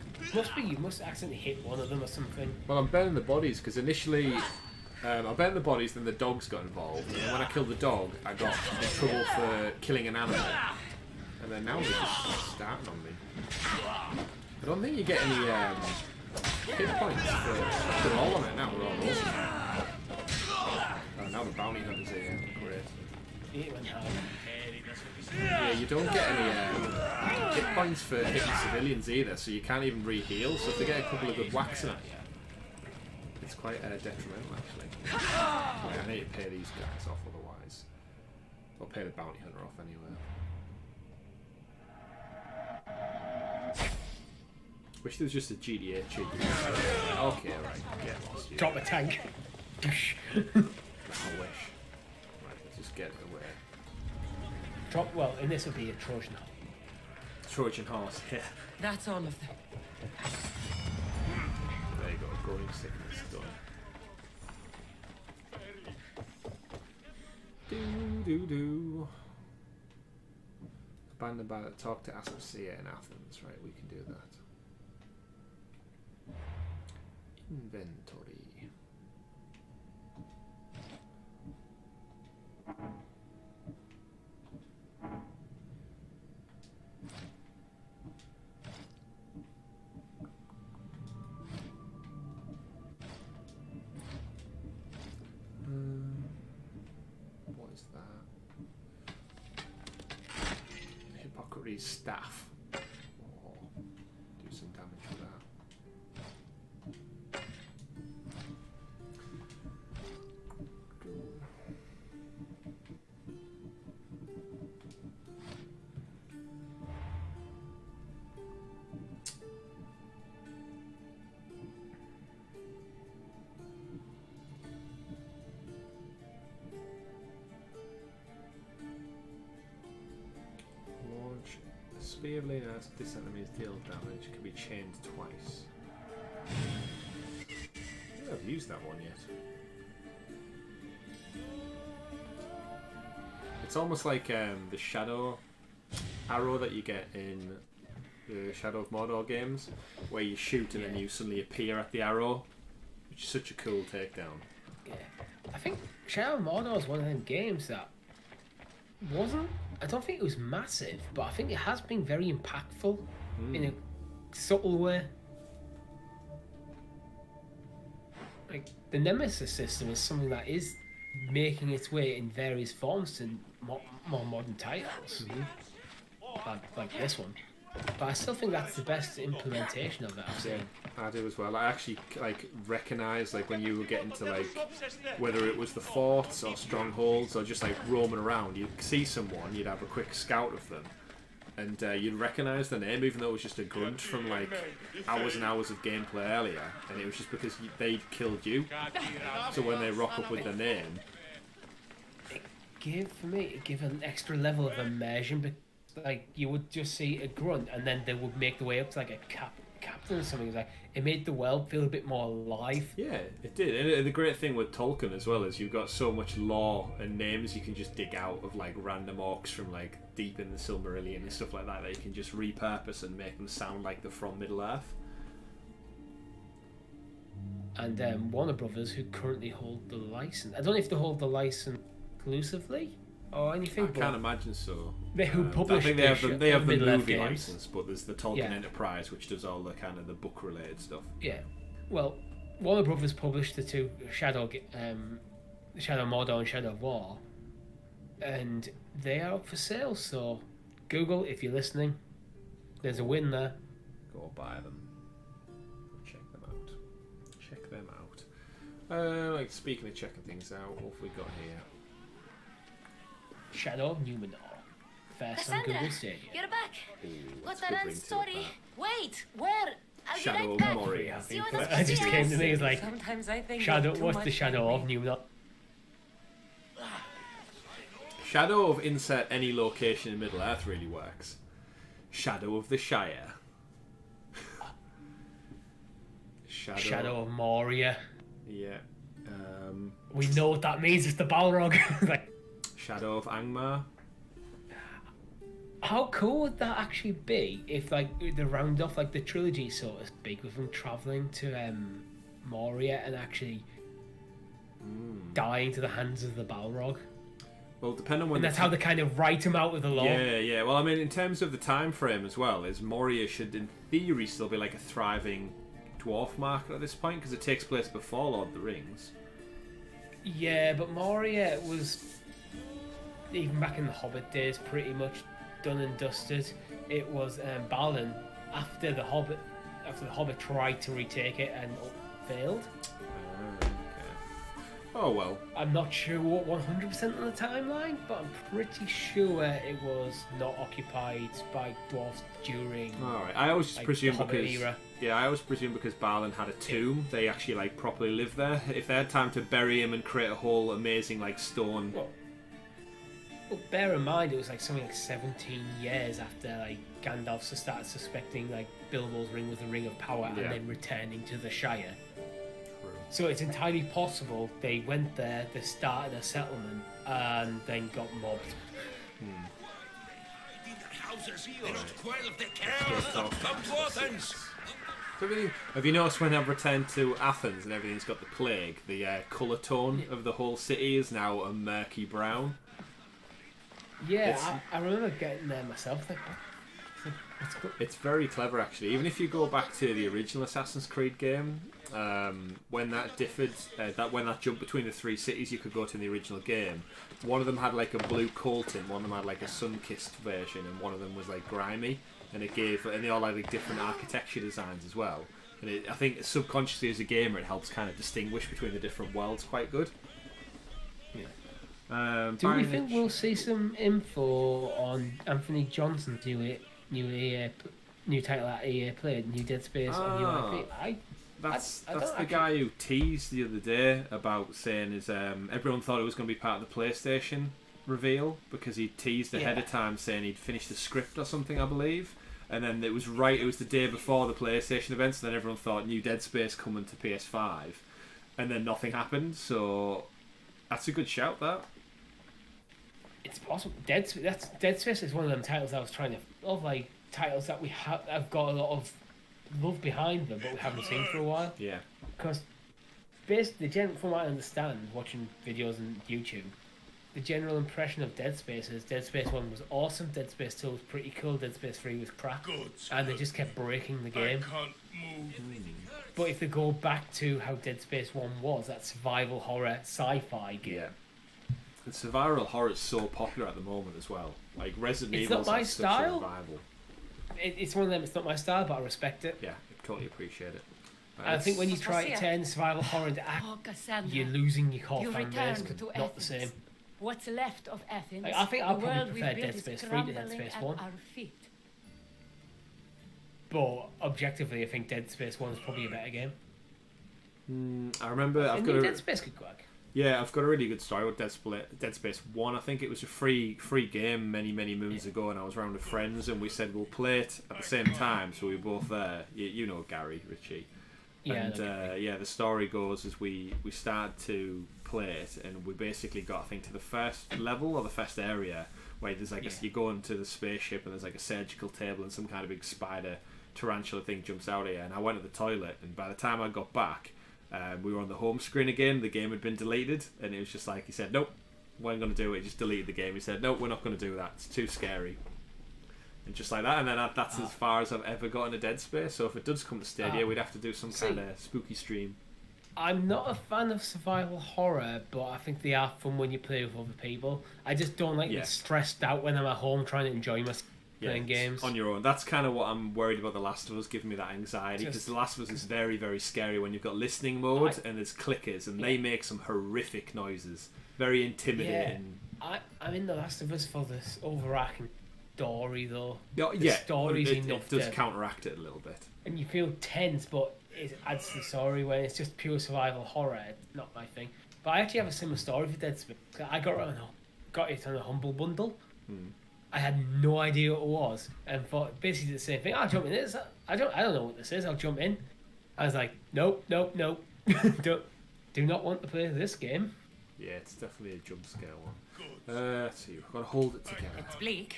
You must accidentally hit one of them or something. Well, I'm burning the bodies, because initially... I burnt the bodies, then the dogs got involved. And when I killed the dog, I got in trouble for killing an animal. And then now they're just starting on me. I don't think you get any hit points for... They're all on it now, we're all over. Oh, now the bounty hunters are here. Great. Yeah, you don't get any hit points for hitting civilians either, so you can't even re-heal. So if they get a couple of good whacks in at you, it's quite detrimental actually. Like, I need to pay these guys off otherwise. I'll pay the bounty hunter off anyway. Wish there was just a GDA cheat. Okay, right, get lost. Yeah. Drop a tank. I wish. Right, let's just get it away. Well, and this would be a Trojan horse. Trojan horse, yeah. That's all of them. There you go, growing sickness done. Do. Abandoned by talk to Asmosia in Athens, right? We can do that. Inventory. What is that? Hippocrates staff. Oh, do some damage with that. Spear of Leonard's this enemy's deal damage can be chained twice. I don't think I've used that one yet. It's almost like the shadow arrow that you get in the Shadow of Mordor games, where you shoot and then you suddenly appear at the arrow, which is such a cool takedown. Yeah, I think Shadow of Mordor is one of them games that wasn't. I don't think it was massive, but I think it has been very impactful in a subtle way. Like the Nemesis system is something that is making its way in various forms to more modern titles, like this one. But I still think that's the best implementation of it I've seen. I do as well. I actually recognise when you were getting to whether it was the forts or strongholds or just roaming around, you'd see someone, you'd have a quick scout of them, and you'd recognise the name even though it was just a grunt from hours and hours of gameplay earlier, and it was just because they'd killed you. So when they rock up with the name, it gave an extra level of immersion. But you would just see a grunt, and then they would make the way up to a captain or something. It made the world feel a bit more alive. Yeah, it did. And the great thing with Tolkien as well is you've got so much lore and names you can just dig out of random orcs from deep in the Silmarillion and stuff like that you can just repurpose and make them sound like they're from Middle Earth. And Warner Brothers, who currently hold the license, I don't know if they hold the license exclusively or anything. I can't imagine so. They who publish. I think they have the movie games. license, but there's the Tolkien Enterprise, which does all the the book related stuff. Yeah, well, Warner Brothers published the two Shadow of Mordor and Shadow of War, and they are up for sale. So, Google, if you're listening, there's a win there. Go buy them. Check them out. Check them out. Speaking of checking things out, what have we got here? Shadow of Numenor. First on Google Stadia. You're back. Ooh, Got that story? Wait, where? I'll Shadow be right of back. Moria. I just came to me as Sometimes I think what's the Shadow of Numenor? Shadow of insert any location in Middle Earth really works. Shadow of the Shire. Shadow of Moria. Yeah. We know what that means. It's the Balrog. Shadow of Angmar. How cool would that actually be if, like, they round off, like, the trilogy, so to speak, with them travelling to Moria and actually dying to the hands of the Balrog? Well, depending on when... And that's how they kind of write him out of the law. Yeah. Well, I mean, in terms of the time frame as well, is Moria should, in theory, still be like a thriving dwarf market at this point, because it takes place before Lord of the Rings. Yeah, but Moria was, even back in the Hobbit days, pretty much done and dusted. It was Balin after the Hobbit tried to retake it and failed. Okay. Oh well. I'm not sure what 100% on the timeline, but I'm pretty sure it was not occupied by dwarves during. All right. I always just presume because era. Yeah, I always presume because Balin had a tomb, they actually like properly lived there. If they had time to bury him and create a whole amazing like stone. Well, bear in mind it was like something like 17 years after like Gandalf started suspecting like Bilbo's ring was the Ring of Power and then returning to the Shire. True. So it's entirely possible they went there, they started a settlement, and then got mobbed. Have you noticed when I've returned to Athens and everything's got the plague, the colour tone of the whole city is now a murky brown? Yeah, I remember getting there myself. It's very clever, actually. Even if you go back to the original Assassin's Creed game, when that differed, when that jumped between the three cities you could go to in the original game, one of them had like a blue coal tint, one of them had like a sun-kissed version, and one of them was like grimy, and they all had like different architecture designs as well. And I think subconsciously as a gamer, it helps kind of distinguish between the different worlds quite good. Do we think we'll see some info on Anthony Johnson's new title that EA played, New Dead Space on UIP? That's the guy who teased the other day about saying everyone thought it was going to be part of the PlayStation reveal because he teased ahead of time saying he'd finished the script or something, I believe. And then it was the day before the PlayStation event, so then everyone thought New Dead Space coming to PS5, and then nothing happened. So that's a good shout, that. It's possible. Dead Space is one of them titles I was trying to like titles that we have got a lot of love behind them, but we haven't seen for a while. Yeah. Because basically, from what I understand, watching videos on YouTube, the general impression of Dead Space is Dead Space 1 was awesome, Dead Space 2 was pretty cool, Dead Space 3 was crap, and they just kept breaking the game. I can't move. But if they go back to how Dead Space 1 was, that survival horror sci-fi game. Yeah. And survival horror is so popular at the moment as well. Like Resident It's Evil not my is such style. a revival. It's one of them. It's not my style, but I respect it. Yeah, I totally appreciate it. I think when you try to turn survival horror into act, Kassandra, you're losing your core you fan base. returned 'Cause to not the Athens. same. What's left of Athens? Like, I think I'll the probably world we've prefer built Dead is Space 3 to Dead crumbling Space at 1. our feet. But objectively, I think Dead Space 1 is probably a better game. I remember Dead Space could work. Yeah, I've got a really good story with Dead Space 1. I think it was a free game many moons ago, and I was around with friends, and we said we'll play it at the same time, so we were both there. You know Gary, Richie. Yeah, and the story goes as we started to play it, and we basically got, I think, to the first level or the first area where there's like you go into the spaceship and there's like a surgical table and some kind of big spider tarantula thing jumps out at you, and I went to the toilet, and by the time I got back, we were on the home screen again. The game had been deleted, and it was just like he said, "Nope, we ain't gonna do it." He just deleted the game. He said, "Nope, we're not gonna do that. It's too scary." And just like that, and then that's as far as I've ever got into Dead Space. So if it does come to Stadia, we'd have to do some kind of spooky stream. I'm not a fan of survival horror, but I think they are fun when you play with other people. I just don't like being stressed out when I'm at home trying to enjoy my playing games on your own. That's kind of what I'm worried about. The Last of Us giving me that anxiety, because The Last of Us is very scary when you've got listening mode and there's clickers, and they make some horrific noises, very intimidating. I'm in The Last of Us for this overarching story though. The story's enough it does counteract it a little bit, and you feel tense, but it adds to the story. When it's just pure survival horror, it's not my thing. But I actually have a similar story for Dead Space. I got it on a Humble Bundle. I had no idea what it was, and thought basically the same thing. I'll jump in this. I don't know what this is. I'll jump in. I was like, nope. Do not want to play this game. Yeah, it's definitely a jump scare one. Let's see, we've got to hold it together. It's bleak,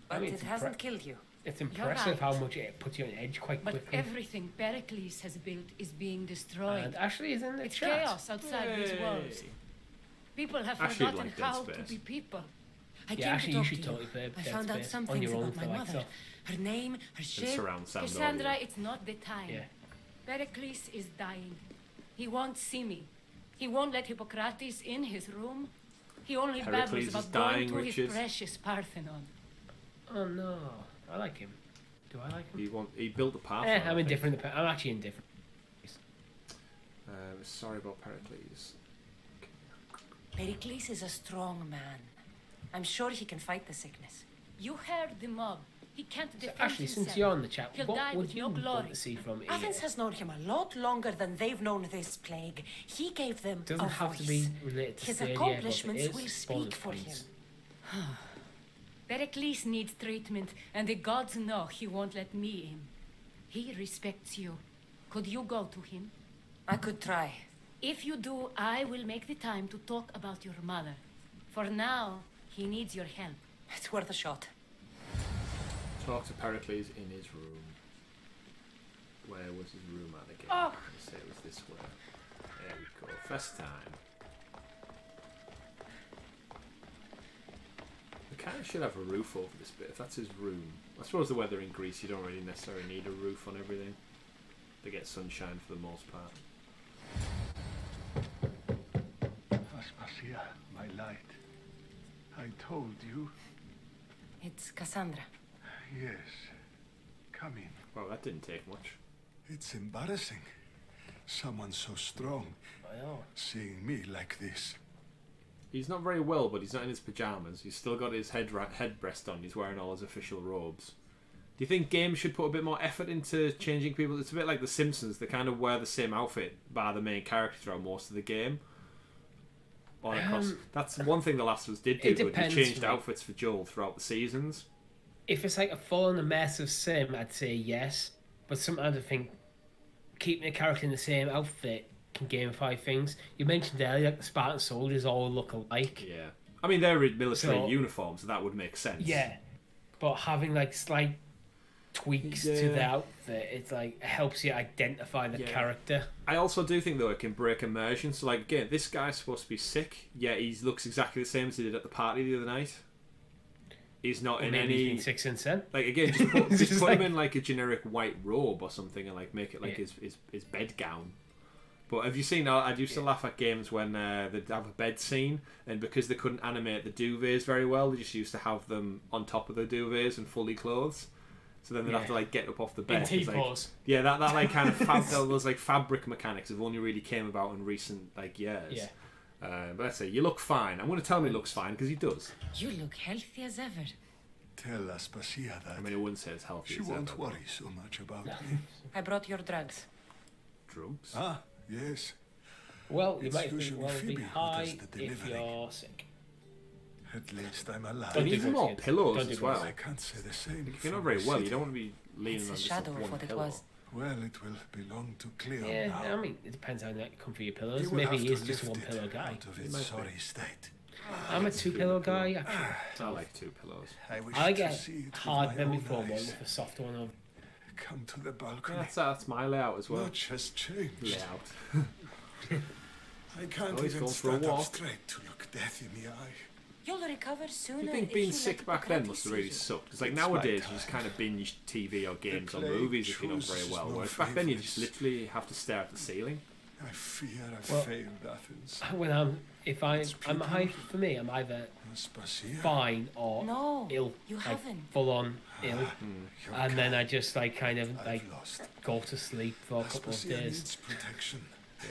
but I mean, it hasn't killed you. It's impressive how much it puts you on edge quite But quickly. everything Pericles has built is being destroyed. And Ashley is in the It's chat. chaos outside these walls. People have Ashley would forgotten like Dead how Space. to be people. I Yeah, came actually, to you talk should to totally play I Dead found out Space some on things your own about my for, like, mother. stuff. Her name, her And shape. surround sound Cassandra, audio. it's not the time. Yeah. Pericles is dying. He won't see me. He won't let Hippocrates in his room. He only Pericles babbles is about dying, going to Richard. his precious Parthenon. Oh no, I like him. Do I like him? He built the path. I'm indifferent. I'm actually indifferent. Sorry about Pericles. Pericles is a strong man. I'm sure he can fight the sickness. You heard the mob. He can't defend Actually, himself. since you're on the chat, He'll what die would with you no want glory. to see from Athens has known him a lot longer than they've known this plague. He gave them Doesn't a have to voice. be related to His Stadia, accomplishments but it will is speak bonus for points. him. Pericles needs treatment, and the gods know he won't let me in. He respects you. Could you go to him? I could try. If you do, I will make the time to talk about your mother. For now, he needs your help. It's worth a shot. Talk to Pericles in his room. Where was his room at again? Oh. Let's say it was this way. There we go. First time. We kind of should have a roof over this bit. If that's his room. I suppose the weather in Greece, you don't really necessarily need a roof on everything. They get sunshine for the most part. Aspasia, my light. I told you. It's Cassandra. Yes. Come in. Well, that didn't take much. It's embarrassing. Someone so strong I know. seeing me like this. He's not very well, but he's not in his pyjamas. He's still got his headrest on. He's wearing all his official robes. Do you think games should put a bit more effort into changing people? It's a bit like The Simpsons. They kind of wear the same outfit by the main character throughout most of the game. On across. That's one thing The Last of Us did do. It They depends, changed right? outfits for Joel throughout the seasons. If it's like a full-on immersive sim, I'd say yes. But sometimes I think keeping a character in the same outfit can gamify things. You mentioned earlier, like the Spartan soldiers all look alike. Yeah. I mean, they're in military So- uniforms, so that would make sense. Yeah, but having like slight tweaks to the Yeah. outfit, it's like it helps you identify the Yeah. character. I also do think, though, it can break immersion. So, like, again, this guy's supposed to be sick, yet he looks exactly the same as he did at the party the other night. He's not in Maybe he's any... been 6 and 10. Like, again, just put, It's just just put him like- in, like, a generic white robe or something and, like, make it, like, Yeah. his bed gown. But have you seen... I used to laugh at games when they'd have a bed scene, and because they couldn't animate the duvets very well, they just used to have them on top of the duvets and fully clothes. So then they'd have to, like, get up off the bed. In It's like- T-pose. yeah, that like, kind of... those, like, fabric mechanics have only really came about in recent, like, years. Yeah. But let's say, you look fine. I'm going to tell him he looks fine, because he does. You look healthy as ever. Tell Aspasia that. I mean, I wouldn't say it's healthy. She as won't ever, worry so much about me. I brought your drugs. but Drugs? Ah, yes. Well, you It's might think, usually well, be Phoebe who high does the if delivering. you're sick. At least I'm alive. Don't And do even drugs more yet. pillows Don't do as drugs. well. I can't say the same. If you're not for very the well, you city. don't want to be leaning It's on a just shadow one of what it pillow. was. Well, it will belong to Cleo Yeah, now. I mean, it depends how comfy your pillows. You will Maybe have he to is just a lift one pillow it guy. out of He its might be. sorry state. I'm a 2-pillow guy, actually. I like 2 pillows. I wish I to get see it with hard my then own before one eyes. with a soft one on. Come to the balcony. That's my layout as well. Much has changed. Layout. I can't Oh, he's even going for a stand up walk. straight to look death in the eye. You'll recover sooner. Do you think if being you sick let back then Hippocrates must have really see you. sucked? Because like It's nowadays my you just time. kind of binge TV or games or plague movies if you're not very chooses well. no Whereas back then you just favourites. literally have to stare at the ceiling. I fear I Well- failed Athens. When I'm high for me, I'm either Aspasia. fine or No, ill, you like haven't. full on ill, Your and then cat I just like kind of I've like lost. go to sleep for a couple of Aspasia days. needs protection,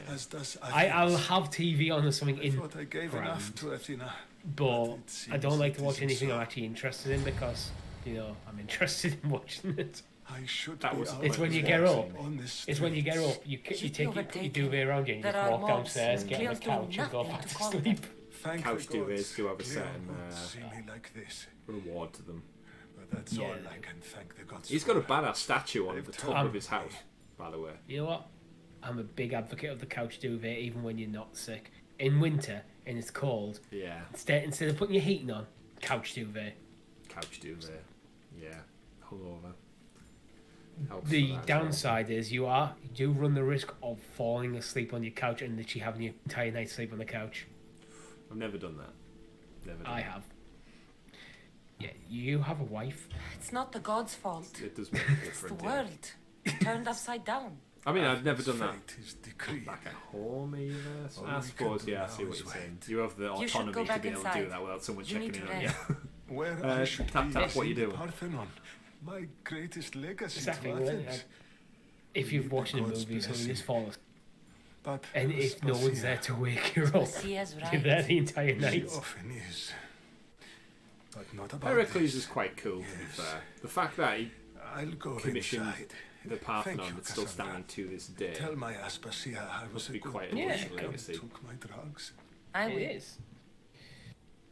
as does I'll Athens. have TV on or something I in, thought I gave enough to Athena. but it I seems don't like it to watch isn't anything so. I'm actually interested in because I'm interested in watching it. I should That be was- out It's when you of get the up. on the It's when you get streets. up, you Keep take you your overtaken. duvet around you and you There just are walk mobs downstairs, and get on the Cleo's doing couch and go nothing back to to calm them. sleep. Thank Couch the gods, duvets do have a Cleo certain, won't see me like this. Reward to them. But that's Yeah. all I can thank the gods He's for. got a badass statue on They've the top told of his house, by the way. You know what? I'm a big advocate of the couch duvet even when you're not sick. In winter, and it's cold. Yeah. Instead of putting your heating on, couch duvet. Couch duvet. Yeah. Hungover. Helps The for that as downside is you do run the risk of falling asleep on your couch and literally having your entire night sleep on the couch. I've never done that. Never done I have. Yeah, you have a wife. It's not the gods' fault. It does make a It's the difference. Yeah. world. Turned upside down. I mean, I've never done that Fate is decreed. back at home either. So All I we suppose, can do yeah, I now see what is you're saying. wait. You have the You should go autonomy to back be able to do inside. that without someone You need checking to in on you. rest. Where Uh, I should tap, be tap, is what you in the doing? Parthenon, my greatest legacy Exactly. to Athens. If you've watched a God's movie, so you blessing. just fall asleep. But And if no one's there to wake you up, Sasia's you're right. there the entire She night. often is. But not about Heracles this. is quite cool, to be Yes. fair. The fact that he I'll go commissioned inside. the Parthenon Thank you, that's still Kassandra. standing to this day Tell my Aspasia I was must a be good quite boy an Yeah, emotional and legacy. took my drugs. I It will. is.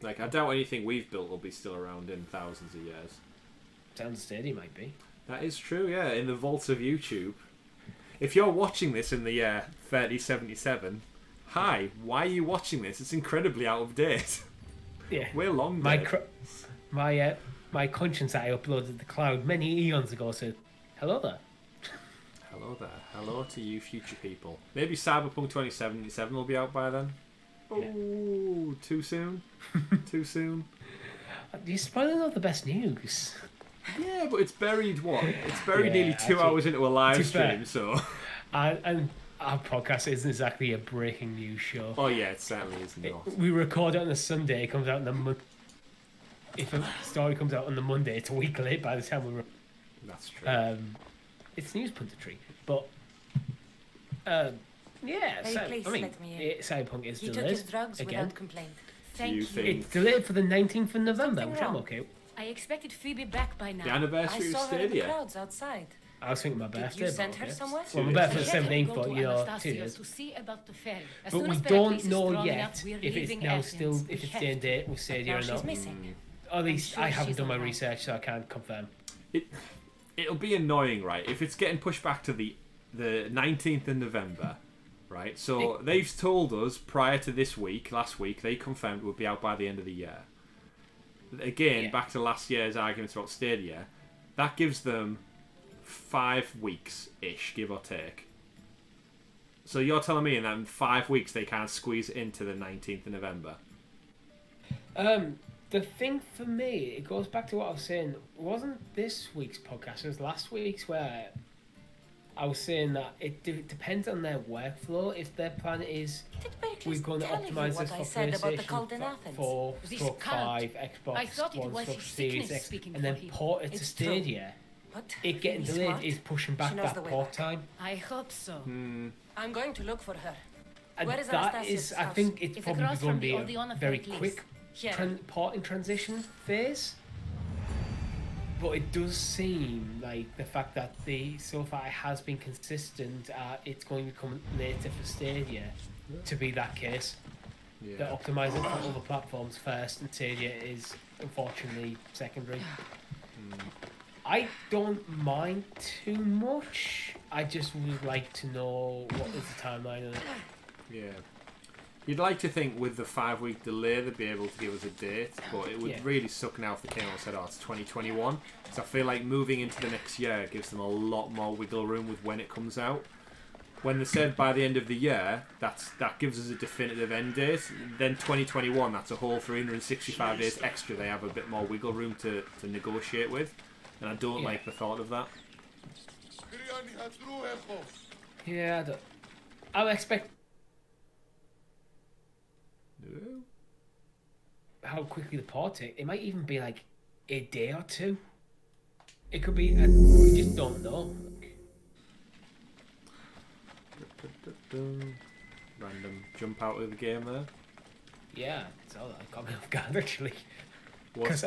Like, I doubt anything we've built will be still around in thousands of years. Sounds steady, might be. That is true, yeah, in the vaults of YouTube. If you're watching this in the year 3077, hi, why are you watching this? It's incredibly out of date. Yeah. We're long My dead. my conscience that I uploaded to the cloud many eons ago said, "Hello there." Hello there. Hello to you future people. Maybe Cyberpunk 2077 will be out by then. Oh, too soon? Too soon? You're spoiling all the best news. Yeah, but it's buried what? It's buried Yeah, nearly 2 actually, hours into a live to be fair. stream, so... And our podcast isn't exactly a breaking news show. Oh yeah, it certainly is not. We record it on a Sunday. It comes out on the if a story comes out on the Monday, it's a week late by the time we. That's true. It's news punterry, but yeah. Hey, please I mean, let me in. Cyberpunk is He took delayed his drugs again. without complaint. Thank you you. think- It's delayed for the 19th of November, Something which I'm wrong. okay with. I expected Phoebe back by now. The I anniversary of saw her in the Stadia. crowds outside. I was thinking my Did birthday. you but send her okay. somewhere? Well, my Two birthday's I the said I'm 17th, going but to you know, 2 Anastasia's years. to see about the ferry. As But soon we as don't Pericles is know strong yet enough, we're if it's leaving now Athens. still We if it's have the to. date with Stadia Now or she's not. missing. Or at least sure I haven't she's done my alright. research, so I can't confirm. It'll be annoying, right? If it's getting pushed back to the 19th of November, right? So they've told us prior to this week, last week, they confirmed it would be out by the end of the year. Again, Yeah. back to last year's arguments about Stadia, that gives them 5 weeks-ish, give or take. So you're telling me in that in 5 weeks they can't squeeze it into the 19th of November? The thing for me, it goes back to what I was saying. It wasn't this week's podcast, it was last week's where I was saying that it depends on their workflow. If their plan is Did Pericles we're going to tell you optimize what this I for said about the cult in PlayStation Athens? 4, This Stroke cult. 5, I Xbox thought it One, was Stroke his Series sickness X, speaking and for then him. port it to It's true. Stadia. What? It getting Really delayed smart. is pushing She back knows that the way port back. time. I hope so. I'm going to look for her. And Where is that Anastasia's is, I house? think it's It's probably across going from to the be Odeon a of very Heracles. quick Here. porting transition phase. But it does seem like the fact that so far it has been consistent, it's going to come later for Stadia to be that case. They're Yeah. optimising for other platforms first, and Stadia is unfortunately secondary. I don't mind too much. I just would like to know what is the timeline on it. Yeah. You'd like to think with the 5-week delay they'd be able to give us a date, but it would Yeah. really suck now if they came out and said, oh, it's 2021. So I feel like moving into the next year gives them a lot more wiggle room with when it comes out. When they said by the end of the year, that gives us a definitive end date. Then 2021, that's a whole 365 days extra they have a bit more wiggle room to negotiate with. And I don't like the thought of that. Yeah, I expect No. how quickly the port take. It might even be like a day or two. It could be. We just don't know. Random jump out of the game there. Yeah, so that got me off guard actually. What? Because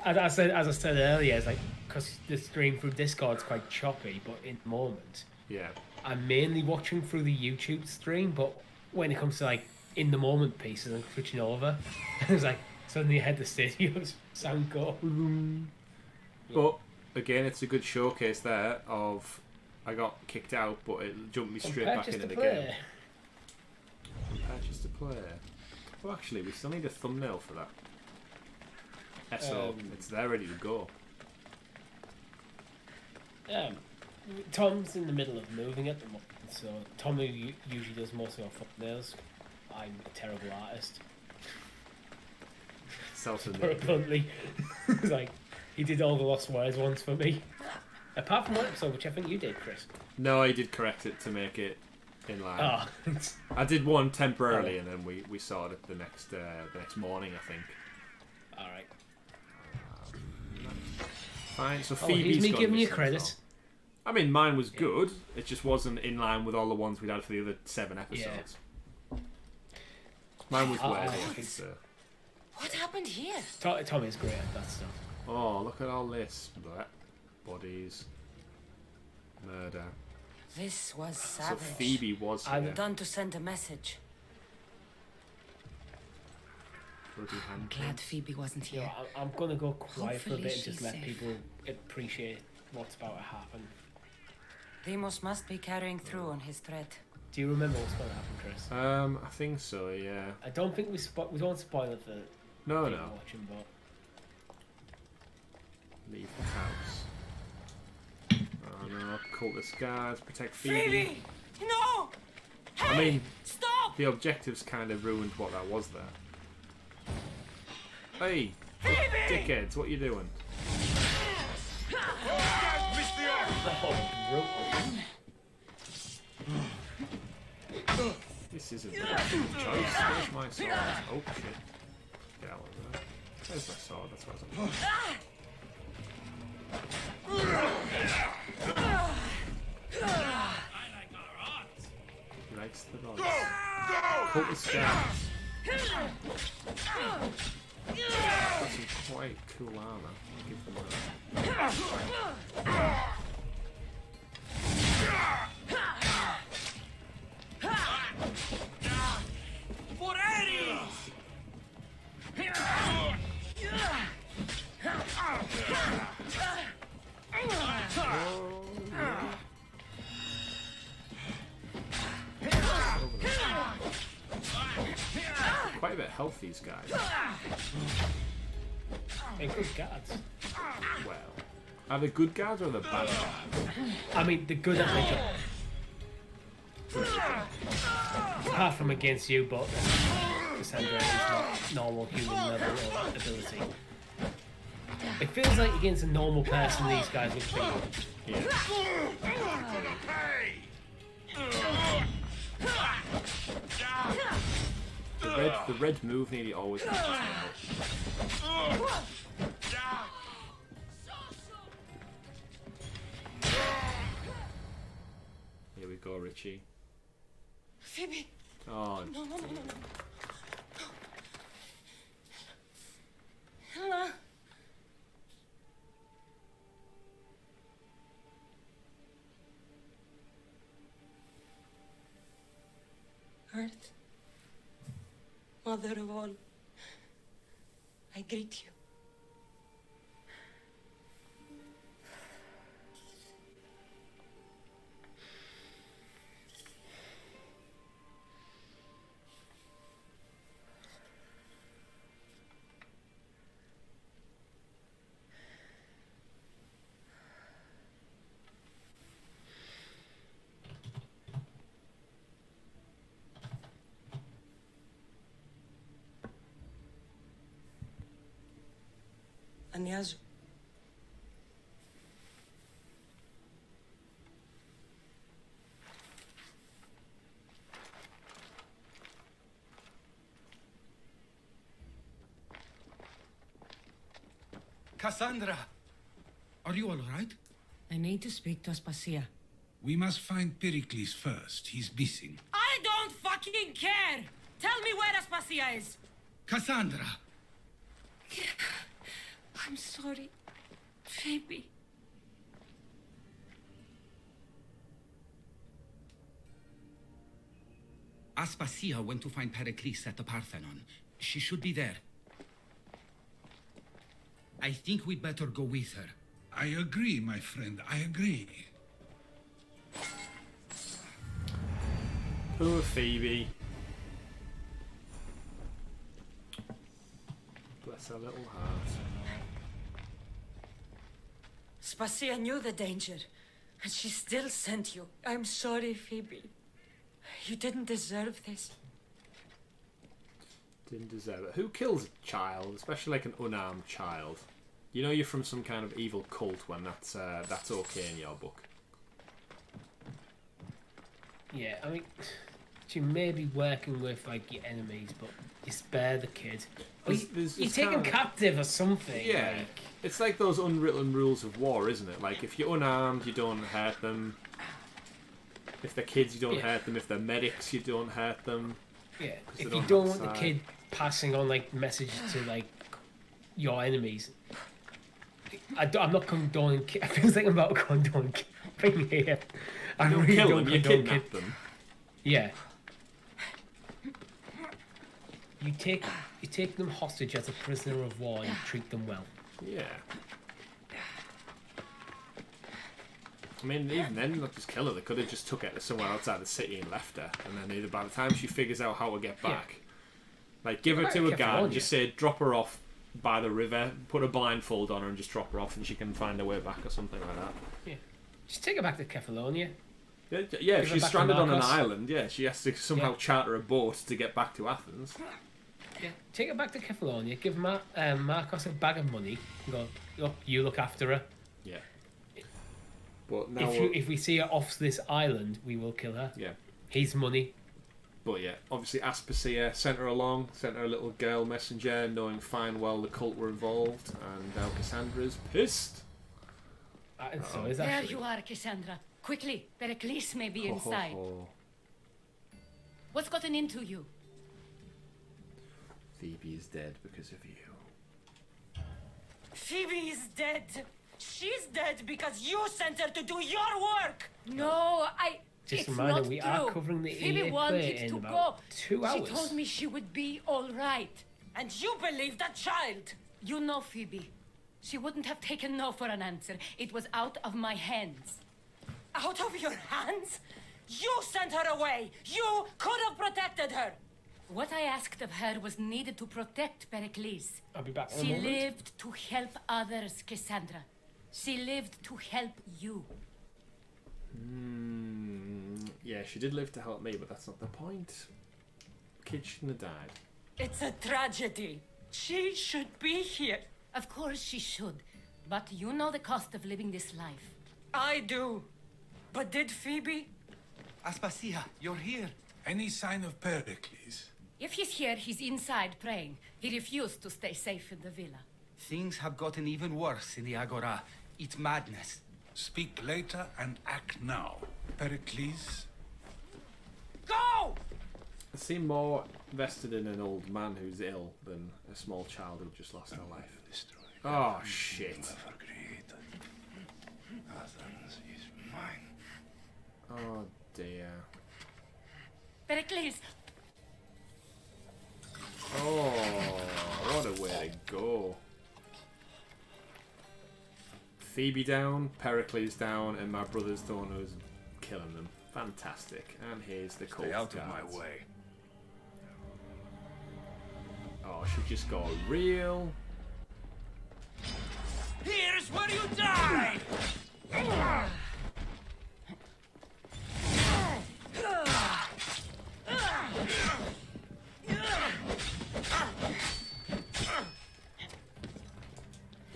as I said earlier, it's like because the stream through Discord's quite choppy, but in the moment, Yeah. I'm mainly watching through the YouTube stream. But when it comes to like in the moment pieces, I'm switching over. It's like suddenly I heard the stadium's sound go. But again, it's a good showcase there of I got kicked out, but it jumped me straight back Purchase into to the play. game. Purchase to play. Well, actually, we still need a thumbnail for that. So it's there ready to go. Tom's in the middle of moving at the moment, so Tom who usually does most of our thumbnails. I'm a terrible artist. Self-admitted. Bluntly. It's like, he did all the Lost Words ones for me. Apart from one episode, which I think you did, Chris. No, I did correct it to make it in line. Oh. I did one temporarily, and then we saw it the next morning, I think. Alright. Fine, so Phoebe's Phoebe's me giving you well. credit. I mean, mine was good. It just wasn't in line with all the ones we'd had for the other 7 episodes. Yeah. Mine was worthy, I think so. What happened here? Tommy's great at that stuff. Oh, look at all this. Bodies. Murder. This was So savage. Phoebe was here. I'm done to send a message. Bloody I'm hand. glad Phoebe wasn't here. Yeah, I'm gonna go quiet for a Hopefully bit and just she's let safe. people appreciate what's about to happen. Demos must be carrying through on his threat. Do you remember what's going to happen, Chris? I think so, yeah. I don't think we don't spoil it for No, people no. watching, but Leave the house. Oh no, cultist guards, protect Phoebe. No! I mean, Stop! the objectives kind of ruined what that was there. Hey, dickheads, what you doing? This isn't the best choice. Where's my sword? Oh shit. Get out of there. Where's my sword? That's what I was looking for. He likes the dogs. Cultist guards. Got some quite cool armor. I'll give them that. For Ares! Quite a bit of health, these guys. they're good guards. Well, are they good guards or the bad guards? I mean, they're good at their job. Apart from against you, but Kassandra is not normal human level of ability. It feels like against a normal person, these guys would be. Yeah. The red move nearly always catches me out. Here we go, Richie. Phoebe! Oh, No, no, no, no, no. Hello? Earth, Mother of all, I greet you. Ανιάζω. Kassandra! Are you all right? I need to speak to Aspasia. We must find Pericles first. He's missing. I don't fucking care! Tell me where Aspasia is! Kassandra! I'm sorry, Phoebe. Aspasia went to find Pericles at the Parthenon. She should be there. I think we'd better go with her. I agree, my friend. I agree. poor Phoebe. Bless her little heart. Spasia knew the danger, and she still sent you. I'm sorry, Phoebe. You didn't deserve this. Didn't deserve it. Who kills a child, especially like an unarmed child? You know you're from some kind of evil cult when that's okay in your book. Yeah, I mean, you may be working with like your enemies, but you spare the kid. You take him captive or something. Yeah, like. It's like those unwritten rules of war, isn't it? Like if you're unarmed, you don't hurt them. If they're kids, you don't hurt them. If they're medics, you don't hurt them. Yeah, if you don't want the kid passing on like messages to like your enemies, I'm not condoning. I feel like I'm about to condone kidnapping here. I don't really kill don't them. You condone kidnap them. Yeah. You take them hostage as a prisoner of war and you treat them well. Yeah. I mean, even then, not just kill her. They could have just took her to somewhere outside the city and left her. And then either by the time she figures out how to get back, like give her to a guard and just say, drop her off by the river, put a blindfold on her and just drop her off and she can find her way back or something like that. Yeah. Just take her back to Kefalonia. Yeah, if she's stranded on an island, she has to somehow charter a boat to get back to Athens. Yeah, take her back to Kefalonia, give Marcos a bag of money, and go, look, you look after her. Yeah. But now if we see her off this island, we will kill her. Yeah. His money. But yeah, obviously Aspasia sent her along, sent her a little girl messenger, knowing fine well the cult were involved, and now Kassandra's pissed. So is there you are, Kassandra. Quickly, Pericles may be inside. What's gotten into you? Phoebe is dead because of you. Phoebe is dead. She's dead because you sent her to do your work. No, Just it's a reminder, not we true. are covering the Phoebe EA wanted in to about go. 2 hours. She told me she would be all right. And you believe that child? You know Phoebe. She wouldn't have taken no for an answer. It was out of my hands. Out of your hands? You sent her away. You could have protected her. What I asked of her was needed to protect Pericles. I'll be back in a She moment. lived to help others, Kassandra. She lived to help you. Yeah, she did live to help me, but that's not the point. Kid shouldn't have died. It's a tragedy. She should be here. Of course she should. But you know the cost of living this life. I do. But did Phoebe? Aspasia, you're here. Any sign of Pericles? If he's here, he's inside praying. He refused to stay safe in the villa. Things have gotten even worse in the Agora. It's madness. Speak later and act now. Pericles? Go! I seem more invested in an old man who's ill than a small child who just lost her life. Oh, shit. Athens is mine. Oh, dear. Pericles! Oh, what a way to go. Phoebe down, Pericles down, and my brother's the one who's killing them. Fantastic. And here's the cult. Stay out of my way. Oh, she'll just go real. Here's where you die!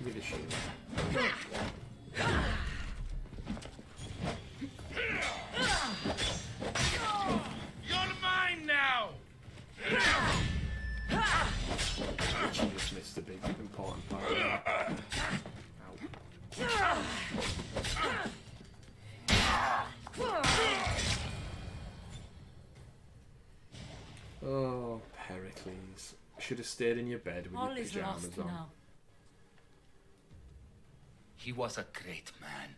Give me the shield. You're mine now! She just missed a big important part of that. Oh, Pericles. Should have stayed in your bed with All your is pajamas lost on. now. He was a great man.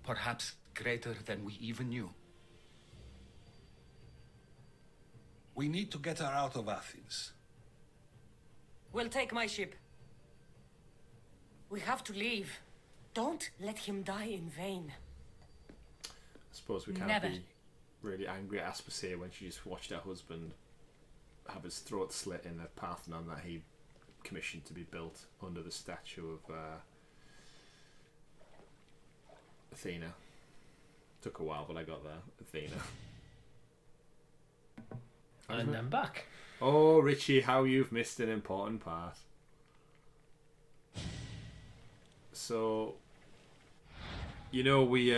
Perhaps greater than we even knew. We need to get her out of Athens. We'll take my ship. We have to leave. Don't let him die in vain. I suppose we can't Never. be really angry at Aspasia when she just watched her husband have his throat slit in a Parthenon that he commissioned to be built under the statue of Athena. Took a while, but I got there. Athena. And I'm back. Oh, Richie, how you've missed an important part. So, you know, we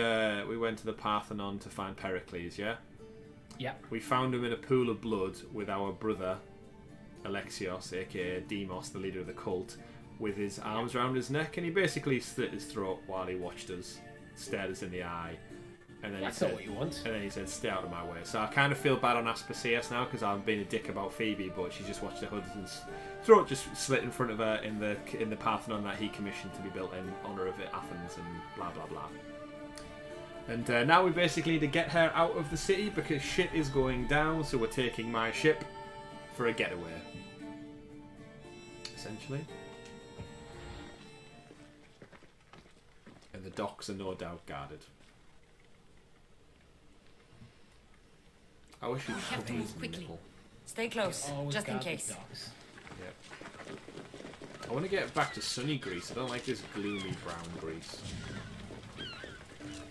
went to the Parthenon to find Pericles, yeah? Yeah. We found him in a pool of blood with our brother, Alexios, aka Demos, the leader of the cult, with his arms around his neck, and he basically slit his throat while he watched us, stared us in the eye, and then That's he said, not what you want. And then he said, "Stay out of my way." So I kind of feel bad on Aspasia now because I'm being a dick about Phoebe, but she just watched her husband's throat just slit in front of her in the Parthenon that he commissioned to be built in honour of Athens and blah blah blah. And now we basically need to get her out of the city because shit is going down. So we're taking my ship for a getaway, essentially. And the docks are no doubt guarded. I wish We have to move quickly. Stay close, Always just in guard the case. docks. Yep. I want to get back to sunny Greece. I don't like this gloomy brown Greece.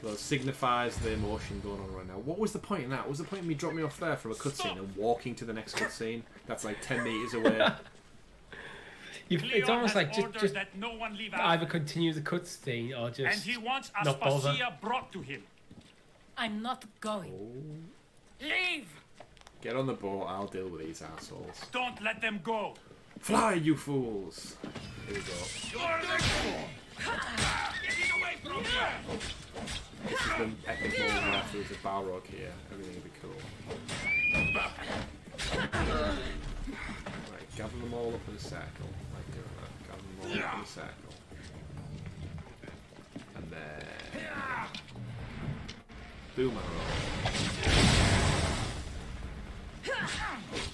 Well, it signifies the emotion going on right now. What was the point in that? What was the point of me dropping me off there from a cutscene and walking to the next cutscene? That's like 10 meters away. It's almost like just that no one leave either continue the cutscene or just and he wants not bother. Aspasia brought to him. I'm not going. Leave! Get on the boat. I'll deal with these assholes. Don't let them go. Fly, you fools! Here we go. You're the fool. Get away from here! This is the epic moment after there's a Balrog here. Everything will be cool. Right, gather them all up in a circle. Like doing that. Gather them all up in a circle. And then... Boomerang.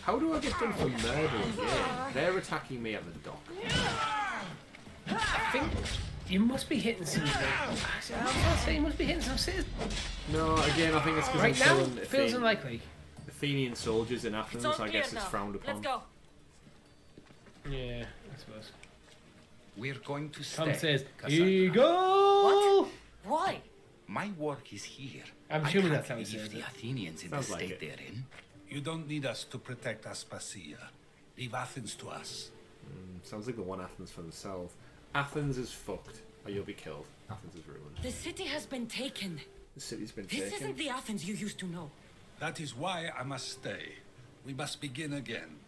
How do I get done for murder again? They're attacking me at the dock. I think you must be hitting some. I was gonna say you must be hitting some citizens. No, again, I think it's because Right I'm now, killing feels unlikely. Athenian soldiers in Athens. I guess it's frowned upon. Let's go. Yeah, I suppose. We're going to Tom stay. says, Cassandra. "Eagle." Why? My work is here. I'm I assuming can't that's how he leave says the it. Athenians in Sounds the like state it. they're in. You don't need us to protect Aspasia. Leave Athens to us. Sounds like they want Athens for themselves. Athens is fucked, or you'll be killed. Athens is ruined. The city has been taken. The city's been This taken. isn't the Athens you used to know. That is why I must stay. We must begin again.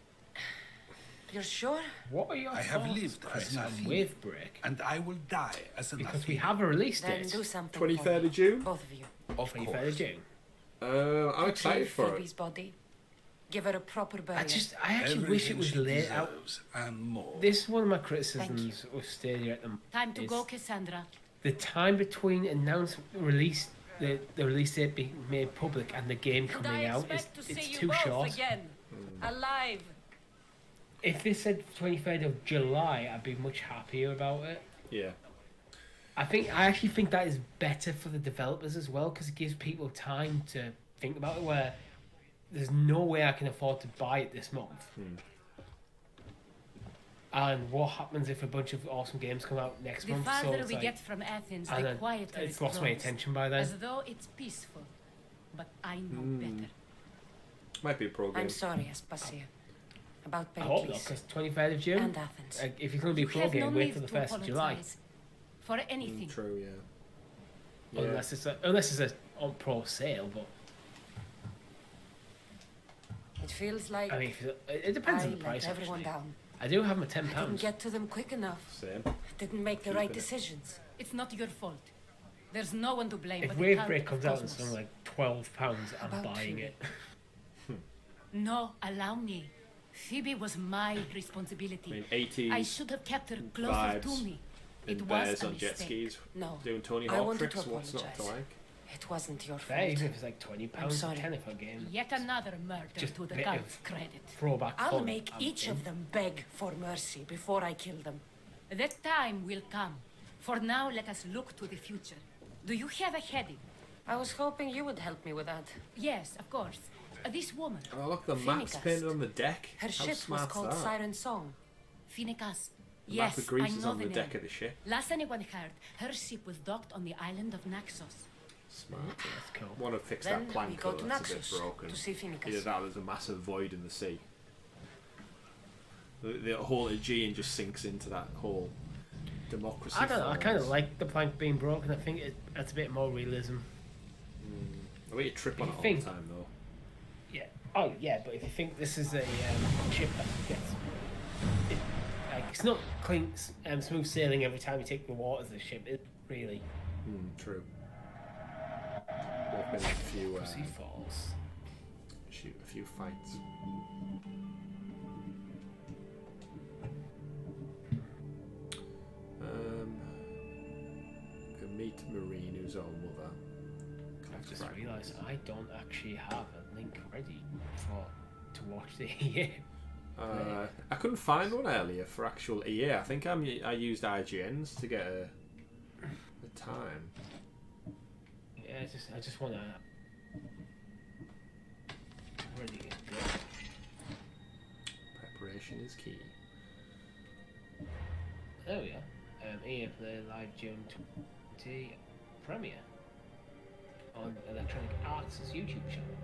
You're sure? What are your I have thoughts, lived Chris, as an on Athenian, Wave Break? and I will die as an Because we Athenian. have a release Then date. do something. 23rd for of June? me, both of you. Of 23rd of course. June. I'm excited Retrieve for Phoebe's it. body. Give her a proper burial. I actually wish it Everything was she laid out. deserves and more. This is one of my criticisms of Stadia at the Time to is go, Cassandra. the time between the release date being made public and the game Could coming I out is expect to see it's you too both short. again? Alive. If they said 23rd of July, I'd be much happier about it. Yeah. I actually think that is better for the developers as well because it gives people time to think about it. Where there's no way I can afford to buy it this month. And what happens if a bunch of awesome games come out next The month? farther it's we like- get from Athens, and the then quieter it's it lost my grows. attention by then. As though it's peaceful. But I know better. Might be a pro game. I'm sorry, Aspasia. About I hope not, Pericles. because 23rd of June. And Athens. If it's going to be a You pro have game, no wait need till the to 1st of July. apologize for anything. True, yeah. Unless it's a on pro sale, but It feels like I mean, it depends on the I price. let everyone actually. down. I do have my £10. I didn't get to them quick enough. Same. Didn't make the right decisions. It's not your fault. There's no one to blame If but the Wave cult Break of comes out and Cosmos. something like £12, I'm About buying you. it. No, allow me. Phoebe was my responsibility. I mean, 80s I should have kept her closer vibes to me. in It was bears a on jet mistake. skis, No. doing Tony I Hawk wanted tricks. to What's not to apologize. like? It wasn't your Fair, fault. even if it's like £20 I'm for sorry. tenner for a game. Yet another murder Just to the bit cult's of credit. Throwback I'll fun. make each of them beg for mercy before I kill them. That time will come. For now, let us look to the future. Do you have a heading? I was hoping you would help me with that. Yes, of course. This woman. Oh, look, the maps Phoenicast. painted on the deck. Her How ship was smart's called that? Siren Song. Finicas. The map Yes, of Greece I is know on the name. deck of the ship. Last anyone heard, her ship was docked on the island of Naxos. Smart. That's cool. Want to fix Then that plank we go though, to that's a bit Naxos broken. to see Finicus. Either that or there's a massive void in the sea. The whole Aegean just sinks into that whole democracy. I don't know. I kind of falls. like the plank being broken. I think it's a bit more realism. I bet you trip on it all think- the time though. Yeah. Oh yeah, but if you think this is a ship that gets, it's not clean, smooth sailing every time you take the waters of the ship. It really. True. There've been a few. Sea falls. Shoot, a few fights. Can meet Marine, who's our mother. I've just realised I don't actually have a link ready to watch the EA. I couldn't find one earlier for actual EA. I think I used IGN's to get a time. Yeah, I just want to. Ready to go. Preparation is key. There we are. EA Play Live June 20 premiere on Electronic Arts' YouTube channel.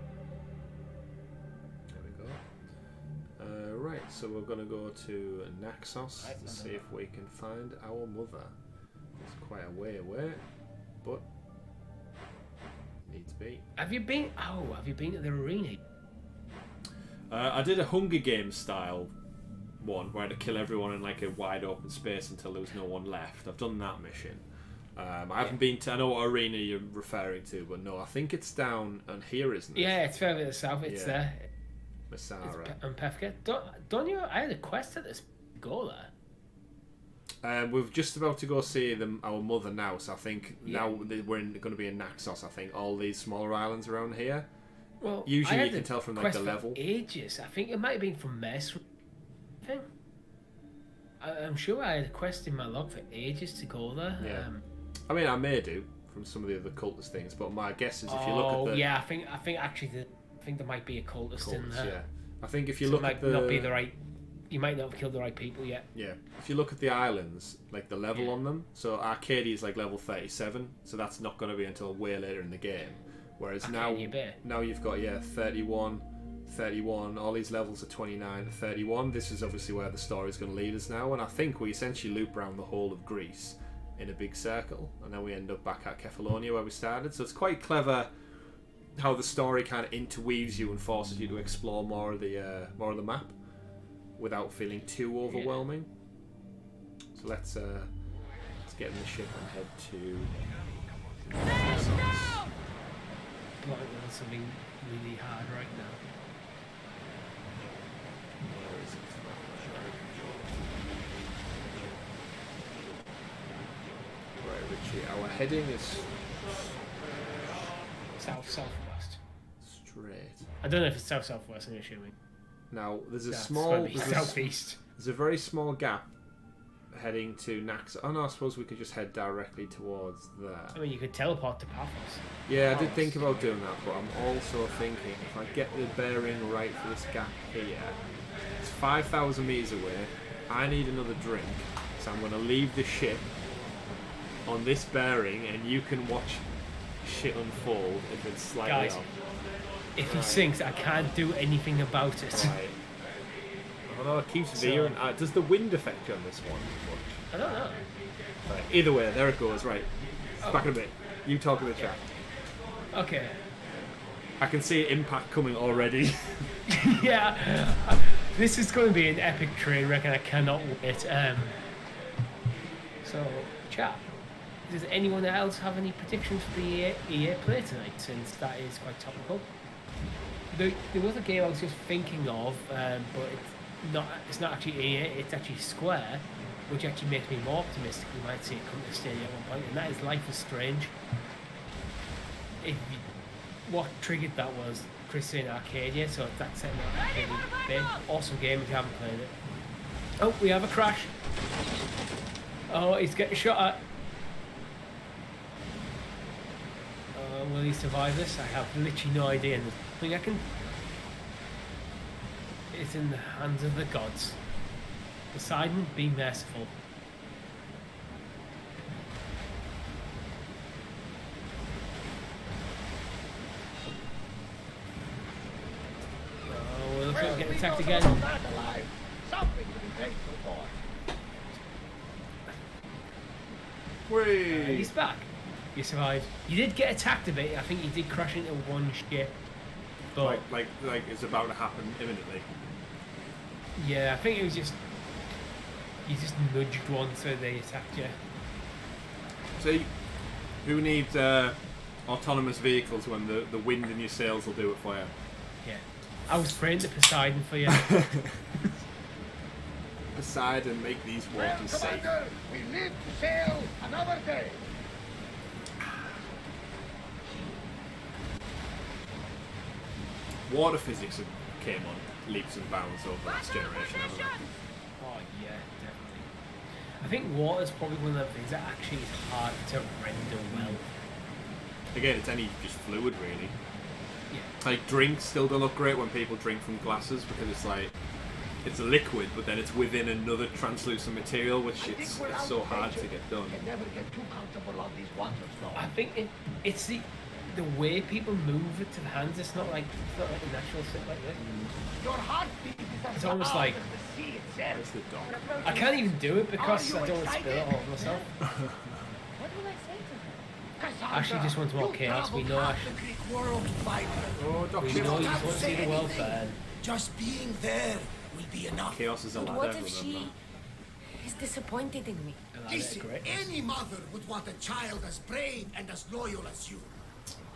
There we go. Right, so we're going to go to Naxos to see if we can find our mother. It's quite a way away, but needs be. Have you been at the arena? I did a Hunger Games style one where I had to kill everyone in like a wide open space until there was no one left. I've done that mission. I haven't been to. I know what arena you're referring to, but no, I think it's down on here, isn't it? Yeah, it's further to the south. It's there. Masara. And Pefka. Don't you? I had a quest at this. Go there. We're just about to go see our mother now, so I think now we're going to be in Naxos. I think all these smaller islands around here. Well, usually you can tell from like the level. Ages. I think it might have been from Mess. I'm sure I had a quest in my log for ages to go there. Yeah. I mean, I may do from some of the other cultist things, but my guess is if you look at the yeah, I think actually there might be a cultist in there. Yeah, I think if you so look it might at the not be the right. You might not have killed the right people yet. Yeah, if you look at the islands, like the level on them, so Arcadia is like level 37, so that's not going to be until way later in the game. Whereas now you've got 31, all these levels are 29 to 31. This is obviously where the story is going to lead us now, and I think we essentially loop around the whole of Greece in a big circle, and then we end up back at Kefalonia where we started. So it's quite clever how the story kind of interweaves you and forces you to explore more of the map without feeling too overwhelming. So let's get in the ship and head to something really hard right now. Where is it? Right, Richie, our heading is southwest. Straight. I don't know if it's southwest. I'm assuming. Now there's a southeast. There's a very small gap heading to Naxos. Oh no, I suppose we could just head directly towards there. I mean, you could teleport to Paphos. Yeah, I did think about doing that, but I'm also thinking if I get the bearing right for this gap here, it's 5,000 meters away. I need another drink, so I'm going to leave the ship on this bearing, and you can watch shit unfold if it's slightly off. If he sinks, I can't do anything about it. Right. Oh no, it keeps veering. Does the wind affect you on this one much? I don't know. Right. Either way, there it goes. Right. Back in a bit. You talk in the chat. Okay. I can see impact coming already. Yeah. This is going to be an epic train wreck, and I cannot wait. So, chat. Does anyone else have any predictions for the EA Play tonight, since that is quite topical? There was a game I was just thinking of, but it's not actually EA, it's actually Square, which actually makes me more optimistic we might see it come to Stadia at one point, and that is Life is Strange. What triggered that was Chris saying Arcadia, so that's setting up Arcadia. Awesome game if you haven't played it. Oh, we have a crash. Oh, he's getting shot at. Will he survive this? I have literally no idea. I think it's in the hands of the gods. Poseidon, be merciful. Oh, we're looking at getting attacked again. Something to be thankful for. Whee! He's back. You survived. You did get attacked a bit. I think you did crash into one ship. But Like it's about to happen imminently. yeah, I think it was just you just nudged one so they attacked you. See, who needs autonomous vehicles when the wind in your sails will do it for you? Yeah. I was praying to Poseidon for you. Poseidon, make these waters safe. Commander, we live to sail another day. Water physics came on leaps and bounds over this generation, haven't they? Oh yeah, definitely. I think water's probably one of the things that actually is hard to render well. Again, it's any just fluid really. Yeah. Like drinks still don't look great when people drink from glasses because it's like it's a liquid, but then it's within another translucent material, which it's so hard to get done. You never get too comfortable on these waters, though. I think it's the way people move it to the hands. It's not like a natural sit like this. Your heartbeat is It's almost like the sea itself. It's the dog. I can't even do it because I don't want to spill it all over myself. What will I say to her? I actually just want more chaos. We know actually. Oh, Doc We know you just want to see the world burn. Just being there will be enough. Chaos is a But ladder, what if she remember? is disappointed in me? Listen, any mother would want a child as brave and as loyal as you.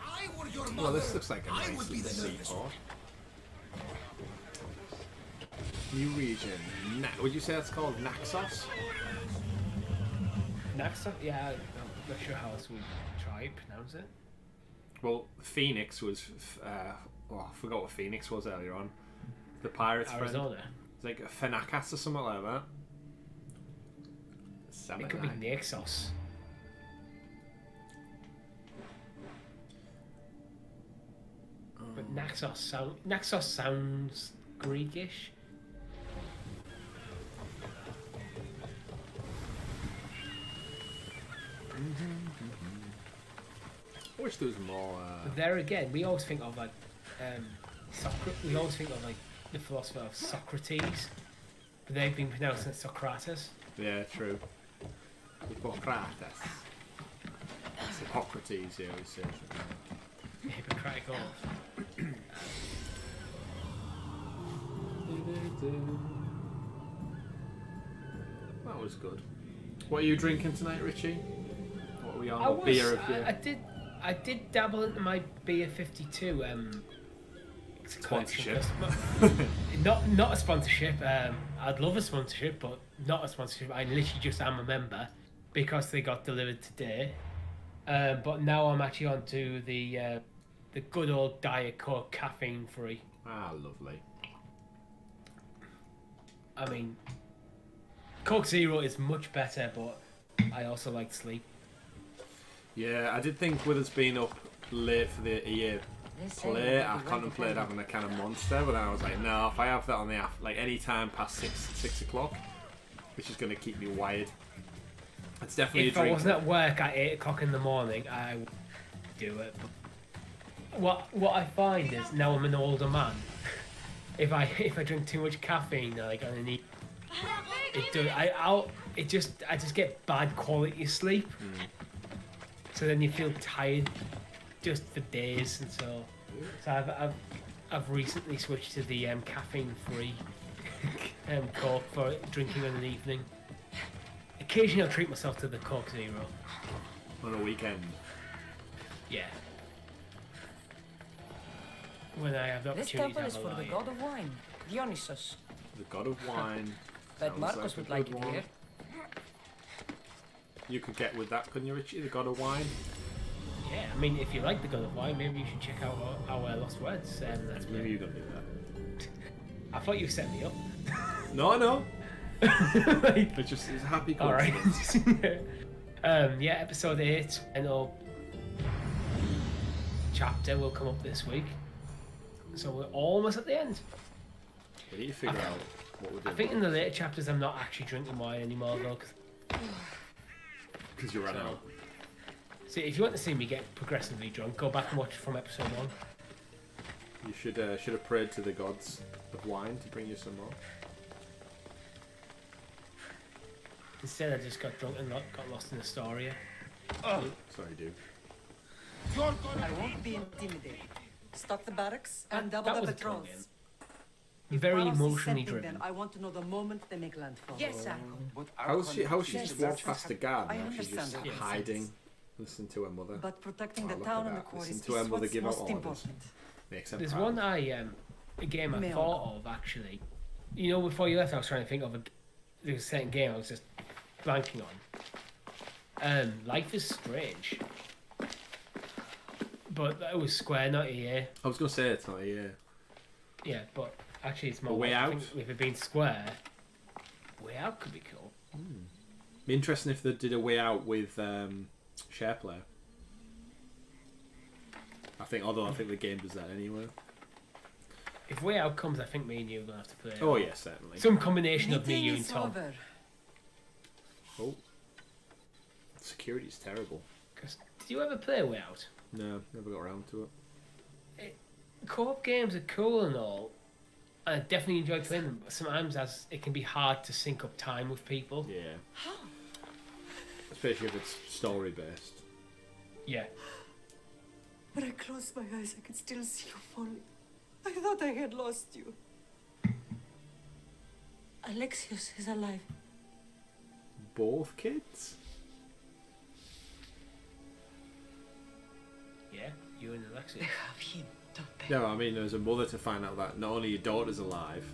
I were your mother. Well, this looks like a I nice would be the little nervous seaport. New region. Would you say that's called Naxos? Next up, yeah, I'm not sure how else we try to pronounce it. Well, Phoenix was. I forgot what Phoenix was earlier on. The pirate's friend. Arizona. It's like a Fenakas or something like that. It could be Naxos. But Naxos sounds Greekish. I wish there was more. But there again, we always think of like we always think of like the philosopher of Socrates, but they've been pronounced as Socrates. Yeah, true. Hippocrates. It's Hippocrates, yeah, we say. Hippocratic oath. That was good. What are you drinking tonight, Richie? What are we on? I What beer have you? I did dabble into my beer 52. Sponsorship. Not a sponsorship. I'd love a sponsorship, but not a sponsorship. I literally just am a member because they got delivered today. But now I'm actually on to the good old Diet Coke, caffeine free. Ah, lovely. I mean, Coke Zero is much better, but I also like sleep. Yeah, I did think with us being up late for the EA play, I contemplated having a kind of Monster, but then I was like, no, if I have that on the like any time past 6 o'clock, which is going to keep me wired. It's definitely If a drink. I wasn't at work at 8 o'clock in the morning, I would do it. But what I find is now I'm an older man. if I drink too much caffeine, like I need I just get bad quality sleep. So then you feel tired just for days, and so I've recently switched to the caffeine-free Coke for drinking in an evening. Occasionally I'll treat myself to the Coke Zero. On a weekend. Yeah. When I have the This opportunity temple to is have for a the lie. god of wine, Dionysus. The god of wine. Bet Sounds Marcos like a would like good it one. here. You could get with that, couldn't you, Richie? The god of wine. Yeah, I mean, if you like the God of Wine, maybe you should check out our Lost Words. That's Maybe you don't do that. I thought you set me up. No. It's just it's a happy coincidence. Alright. Yeah, episode 8 and chapter will come up this week. So we're almost at the end. We need to figure out what we're I doing. think in the later chapters I'm not actually drinking wine anymore though. Because you ran out. See, if you want to see me get progressively drunk, go back and watch it from episode 1. You should have prayed to the gods of wine to bring you some more. Instead, I just got drunk and got lost in Astoria. Sorry, dude. I won't be intimidated. Stock the barracks and double that the was a troll patrols. game. You're very Paros is emotionally sending driven. them. I want to know the moment they make landfall. Yes, sir. How she just walked past the guard I now? She's just understand that. hiding, listening to her mother. But protecting the look town at and the that. quarries Listen is to her mother what's give out most orders. important. Makes them There's proud. one a game I thought of actually. You know, before you left, I was trying to think of there was a certain game I was just blanking on. Life is Strange. But that was Square, not EA. I was gonna say it's not EA. Yeah, but actually it's more. A Way I Out? think if it being Square, Way Out could be cool. Be interesting if they did a Way Out with SharePlay. I think the game does that anyway. If Way Out comes, I think me and you are gonna have to play it. Oh yeah, certainly. Some combination of me, Meeting you, and is Tom. over. Oh, security's terrible. Did you ever play Way Out? No, never got around to it. Co-op games are cool and all, and I definitely enjoy playing them. But sometimes it can be hard to sync up time with people. Yeah. Especially if it's story based. Yeah. When I closed my eyes, I could still see you falling. I thought I had lost you. Alexios is alive. Both kids? Yeah, you and Alexia. They have him, don't they? No, I mean, as a mother to find out that not only your daughter's alive,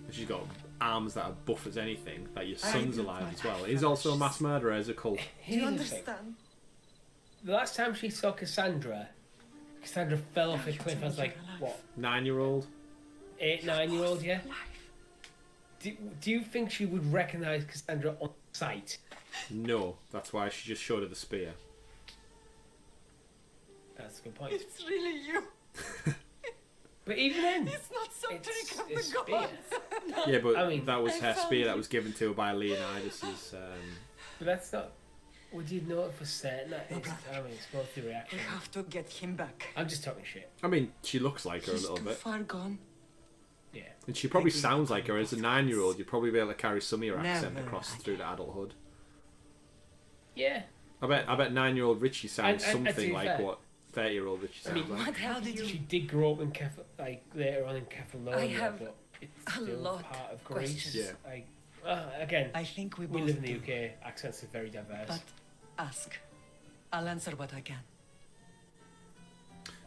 but she's got arms that are buff as anything, that your son's alive as well. He's also a mass murderer as a cult. Do you understand? The last time she saw Cassandra fell off a cliff as like, what? 9-year-old? 9-year-old, yeah? Do you think she would recognise Cassandra on sight? No, that's why she just showed her the spear. That's a good point. It's really you. But even then, It's not some trick of a the spear. gods. Yeah, but I mean, that was I her found spear you. that was given to her by Leonidas's. But that's not. Would you know it for certain? That is, I mean, it's both the We reaction. have to get him back. I'm just talking shit. I mean, she looks like her a He's little too bit. far gone. Yeah. And she probably sounds like her. As a 9-year-old, you'd probably be able to carry some of your accent Never across through to adulthood. Yeah. I bet 9-year-old Richie sounds And to something be like fair, what 30-year-old Richie I sounds mean, like. How did she you... did grow up in later on in Kefalonia, I have but it's a still lot part of of Greece. questions. Yeah. Like, again, I think we we both live in the do. UK. Accents are very diverse. But ask. I'll answer what I can.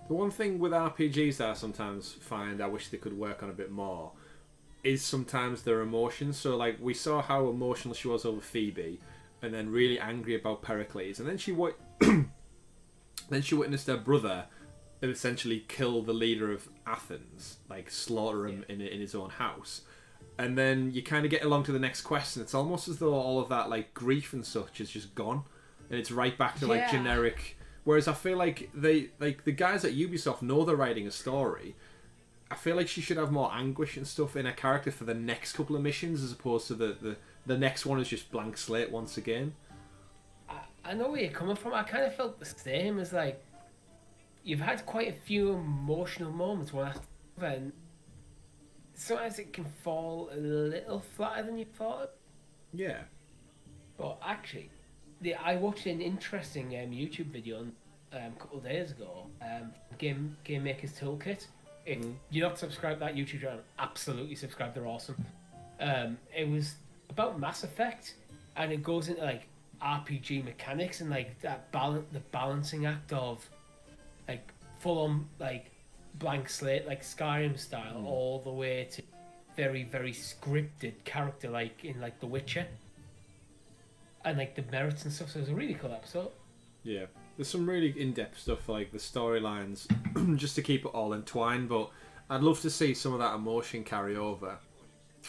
The one thing with RPGs that I sometimes find I wish they could work on a bit more is sometimes their emotions. So, like, we saw how emotional she was over Phoebe, and then really angry about Pericles, and then she witnessed her brother essentially kill the leader of Athens, like slaughter him in his own house. And then you kind of get along to the next quest, and it's almost as though all of that like grief and such is just gone, and it's right back to like Yeah. generic. Whereas I feel like the guys at Ubisoft know they're writing a story. I feel like she should have more anguish and stuff in her character for the next couple of missions, as opposed to the next one is just blank slate once again. I know where you're coming from. I kind of felt the same as like you've had quite a few emotional moments one after another, and sometimes it can fall a little flatter than you thought. Yeah. But actually, I watched an interesting YouTube video a couple of days ago. Game Maker's Toolkit. If you're not subscribed to that YouTube channel, absolutely subscribe. They're awesome. It was about Mass Effect, and it goes into like RPG mechanics and like the balancing act of like full on like blank slate, like Skyrim style, all the way to very very scripted character like in like The Witcher, and like the merits and stuff. So it was a really cool episode. Yeah, there's some really in-depth stuff like the storylines, just to keep it all entwined. But I'd love to see some of that emotion carry over.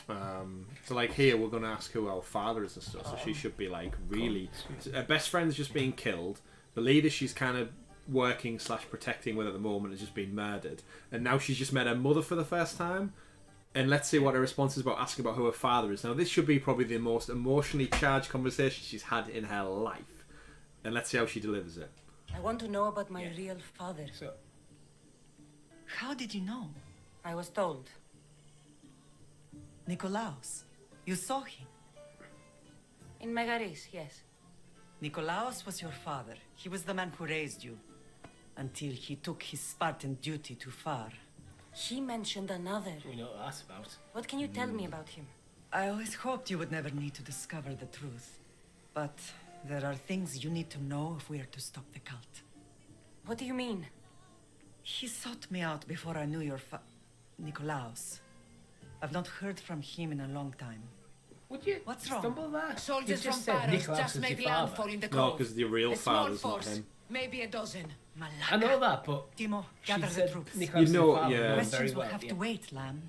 So like here, we're gonna ask who our father is and stuff. So she should be like really. Her best friend's just being killed. The leader she's kind of working / protecting with at the moment has just been murdered, and now she's just met her mother for the first time. And let's see what her response is about asking about who her father is. Now, this should be probably the most emotionally charged conversation she's had in her life. And let's see how she delivers it. I want to know about my real father. So, how did you know? I was told. Nikolaos. You saw him. In Megaris, yes. Nikolaos was your father. He was the man who raised you. Until he took his Spartan duty too far. She mentioned another. we know what that's about. What can you tell me about him? I always hoped you would never need to discover the truth. But there are things you need to know if we are to stop the cult. What do you mean? He sought me out before I knew your Nikolaos. I've not heard from him in a long time. Would you What's wrong? stumble there? Soldiers You just from said Paris Nikolaos just was made your landfall father. in the No, cove. because the real A small father's not force, him. maybe a dozen. I know that, but Timo, she gather the said troops. Nikolaos You know, was your father. yeah. Very Questions will well, have to wait, Lamb.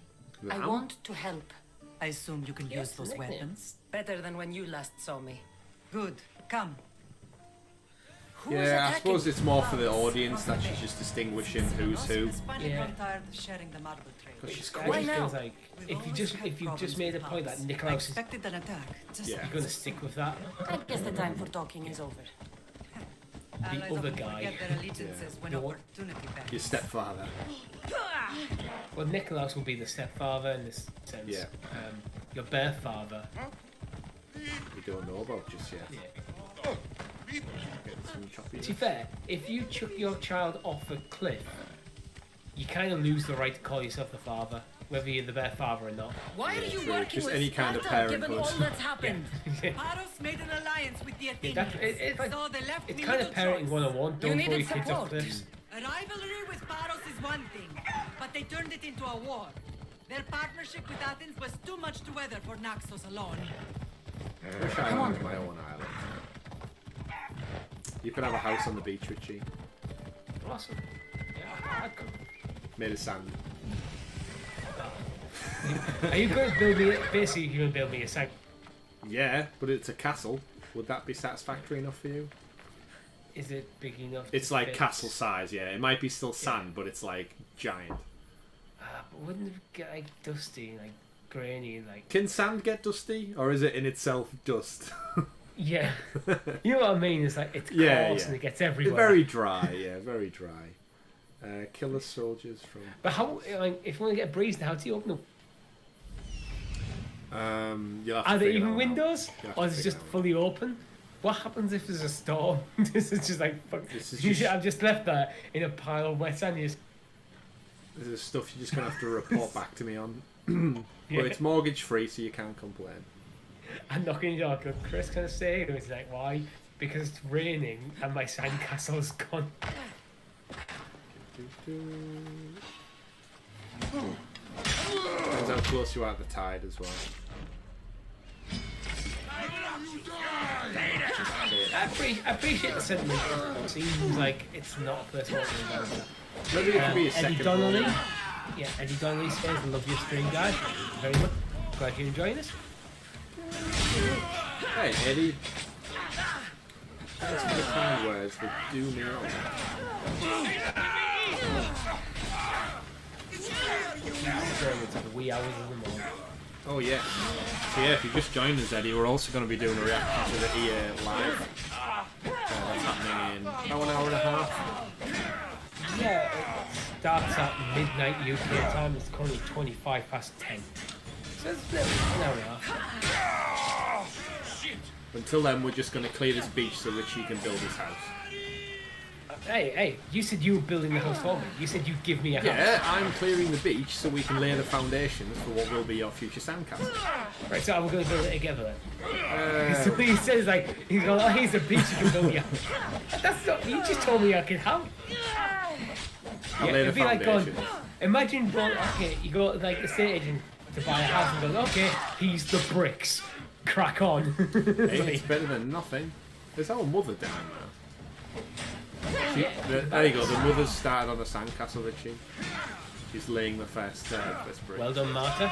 I want to help. I assume you can Yes, use those nickname. weapons. Better than when you last saw me. Good. Come. Who was Yeah, I attacking? suppose it's more for the audience that she's just distinguishing who's who. Has finally Yeah. grown tired of sharing the marble trail. Because she's It cool. just now? feels like if you just made a point that I Nikolaos is expected an attack. Just Yeah. you're gonna stick with that. I guess the time for talking is over. Allies other often guy. forget their allegiances when The what? opportunity beckons. Your stepfather. Well, Nikolaos will be the stepfather in this sense. Yeah. Your birth father. We don't know about just yet. Yeah. Getting some choppy. To be fair, if you chuck your child off a cliff, you kind of lose the right to call yourself the father, whether you're the birth father or not. Why are you True, working just with any kind of Sparta, given all parenthood. that's happened? Paros made an alliance with the Yeah, Athenians. it's like, So they left it's me kind of little parenting choice. 101. Don't throw needed your kids off support. cliffs. A rivalry with Paros is one thing, but they turned it into a war. Their partnership with Athens was too much to weather for Naxos alone. I wish I had my own island. You could have a house on the beach, Richie. Awesome. Yeah, I'd come. Made of sand. Are you going to build me? Basically, you're going to build me a site. Yeah, but it's a castle. Would that be satisfactory enough for you? Is it big enough? It's to like fit? castle size, yeah. It might be still sand, but it's like giant. But wouldn't it get like dusty, like grainy, like? Can sand get dusty, or is it in itself dust? Yeah. You know what I mean? It's like it's coarse Yeah, and yeah. it gets everywhere. It's very dry, yeah, very dry. Kill the soldiers from. But how? Like, if you want to get a breeze, how do you open them? You'll have to Are there figure even that out. windows, You'll have or to is it figure just that out. fully open? What happens if there's a storm? This is just like fuck. This is just- I've just left that in a pile of wet sand. You just This is stuff you're just gonna have to report back to me on. Yeah. But it's mortgage free, so you can't complain. I'm knocking your door. Chris can say, and it's like, why? Because it's raining and my sandcastle's gone. Depends how close you are to the tide as well. I appreciate the sentiment. It seems like it's not a place what we're going to. Maybe it could be a Eddie second Donnelly. one. Yeah, Eddie Donnelly says, love your stream, guys. Thank you very much. Glad you're enjoying this. Hey, Eddie. Thanks for the kind words that do me on. It's like the wee hours of the morning. Oh yeah. So yeah, if you just joined us, Eddie, we're also going to be doing a reaction to the EA Live. That's happening in about an hour and a half. Yeah, it starts at midnight UK time. It's currently 10:25. So it's an hour and a half. Until then, we're just going to clear this beach so Richie can build his house. Hey, you said you were building the house for me. You said you'd give me a house. Yeah, I'm clearing the beach so we can lay the foundations for what will be your future sandcastle. Right, so we're going to build it together then. Uh, So he says like, he's going, oh, here's a beach you can build your house. That's not, you just told me I could help. I'll lay the it'd be like going, foundations. imagine going, okay, you go to like the estate agent to buy a house and go, okay, he's the bricks. Crack on. Hey, it's better than nothing. There's our mother down there. There you go, the mother's started on a sandcastle, Richie. She's laying the first brick. Well done, Martha.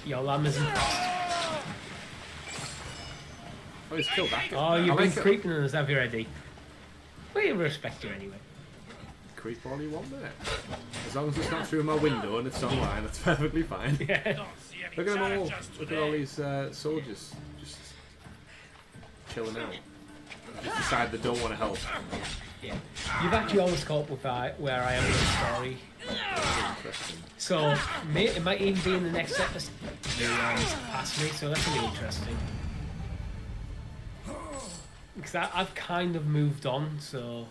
Your lamb is impressed. Oh, he's killed that guy. Oh, you've I been like it. creeping on us, have you, Eddie? We respect you anyway. creep all you want, mate. As long as it's not through my window and it's online, that's perfectly fine. Yeah. Look at them all. Look at all these soldiers just chilling out. Just decide they don't want to help. Yeah. You've actually almost caught up with where I am in the story. Interesting. So it might even be in the next episode. Past me, so that's gonna be interesting. Because I've kind of moved on, so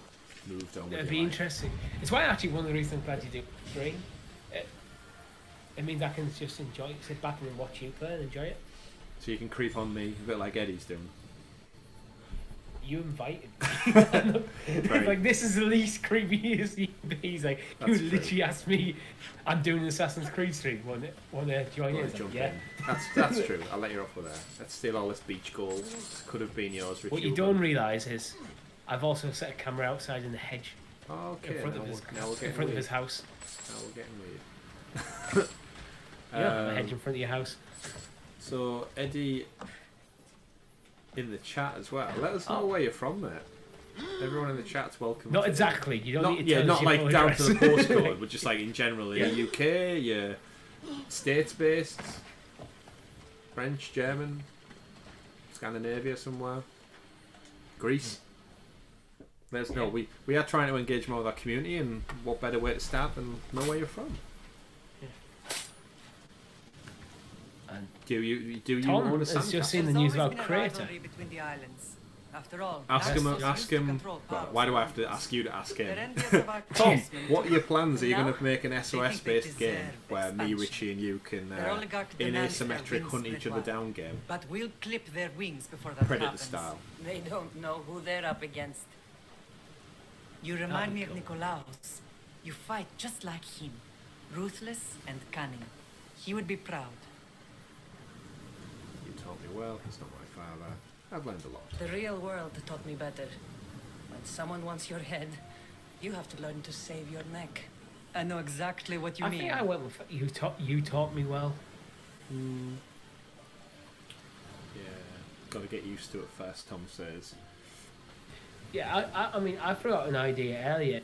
it'll be interesting. It's why actually one of the reasons I'm glad you do stream. It means I can just sit back and watch you play and enjoy it. So you can creep on me a bit like Eddie's doing. You invited me. It's like, this is the least creepy as he be. He's like, you literally asked me, I'm doing an Assassin's Creed stream, want to join in? Jump yeah. in. That's true. I'll let you off with that. Let's steal all this beach gold. This could have been yours, Richie. What you don't realise is, I've also set a camera outside in the hedge. Okay, in front of his house. Now we're getting weird. A hedge in front of your house. So, Eddie, in the chat as well, let us know where you're from, mate. Everyone in the chat's welcome. Not exactly. You don't need to tell not us like your down address. to the postcode, but just like in general, in the UK, you're States-based, French, German, Scandinavia somewhere, Greece. Let us know. We are trying to engage more with our community, and what better way to start than know where you're from? And do you Tom own a has sandcastle? just seen the news about Crater. Between the islands. After all, Ask him. Why do I have to ask you to ask him? Tom, what are your plans? Are you going to make an SOS-based game where me, Richie, and you can, in asymmetric, hunt each other down game? But we'll clip their wings before that Predator happens. style. They don't know who they're up against. You remind me of Nikolaos. You fight just like him. Ruthless and cunning. He would be proud. You taught me well. It's not my father. I've learned a lot. The real world taught me better. When someone wants your head, you have to learn to save your neck. I know exactly what you I mean. think I went with you taught me well. Yeah, got to get used to it first, Tom says. Yeah, I mean, I forgot an idea earlier.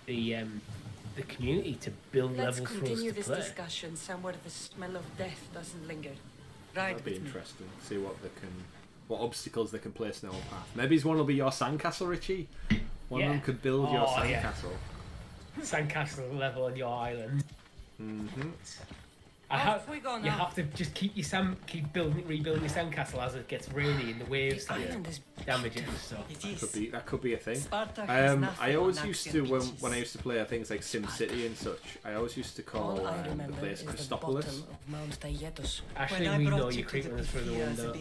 The community to build Let's levels for us continue to this play. discussion somewhere the smell of death doesn't linger. That'd be interesting. See what obstacles they can place in our path. Maybe one will be your sandcastle, Richie. One of them could build your sandcastle. Sandcastle level on your island. Mm-hmm. You have to just keep rebuilding your sandcastle as it gets rainy and the waves damage it and stuff. That could be a thing. I always used to when I used to play things like SimCity and such. I always used to call the place Christopolis. Actually, we know you're creeping us through the window.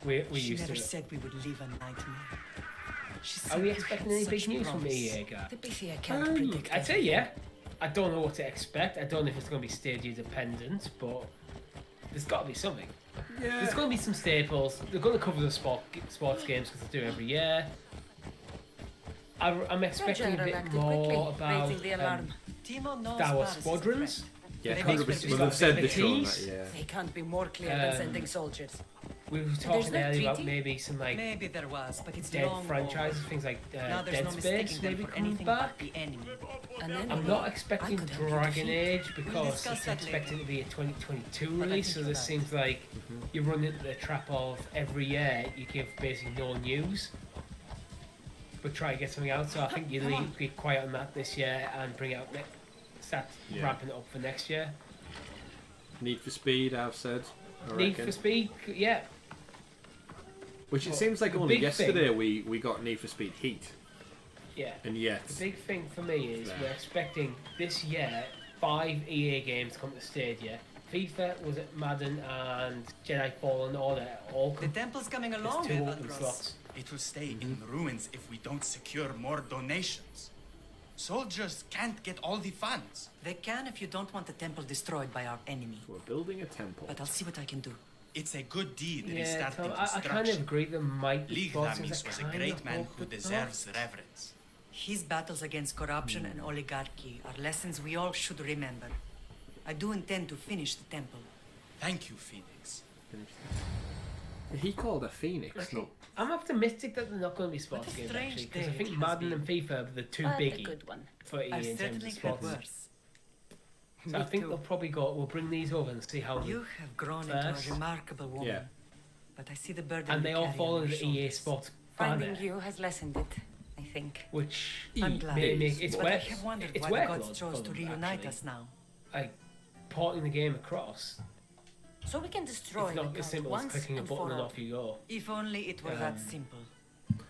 We used to. said we would live a nightmare. Are we expecting any big news from EA, guy? I'd say yeah. I don't know what to expect. I don't know if it's going to be Stadia dependent, but there's got to be something. Yeah. There's going to be some staples. They're going to cover the sports games because they do every year. I'm expecting a bit more about Star Wars Squadrons. Yeah, 100%. They've said this show that, yeah. They can't be more clear than sending soldiers. We were talking earlier about maybe some Maybe there was, but it's dead long franchises, over. things like Now there's Dead no Space mistaking them maybe for coming anything back. but the enemy. I'm not expecting Dragon Age because it's expected to be a 2022 release, so this seems like you run into the trap of every year you give basically no news, but try to get something out. So I think you be quiet on that this year and bring out start wrapping it up for next year. Need for Speed, I've said. Need for Speed, yeah. Which it seems like only yesterday we got Need for Speed Heat. Yeah. And yet... The big thing for me is we're expecting this year 5 EA games to come to Stadia. FIFA, was it Madden and Jedi Fallen Order all come. The temple's coming along, two open slots. It will stay in ruins if we don't secure more donations. Soldiers can't get all the funds. They can if you don't want the temple destroyed by our enemy. We're building a temple. But I'll see what I can do. It's a good deed Yeah, restarting Tom, I construction. kind of agree there might be Ligdamis was a great man who deserves reverence. His battles against corruption and oligarchy are lessons we all should remember. I do intend to finish the temple. Thank you, Phoenix. He called a phoenix. No. I'm optimistic that they're not going to be sports What a games strange actually, because I day think it Madden has and FIFA are the two But a biggie good one. for EA I've in terms of certainly heard sports. worse. So I Me think too. they'll probably go. We'll bring these over and see how You have grown first. into a remarkable woman. Yeah. But I see the burden And you they all carry fall on under your the EA shoulders. Sports Finding banner, you has lessened it, I think. which I'm glad. it's But I work. have wondered It's why the gods workload chose for to them, reunite actually. us now. Like porting the game across. So we can destroy It's not the as cult simple as once clicking a and button for and all. off you go. If only it were that simple.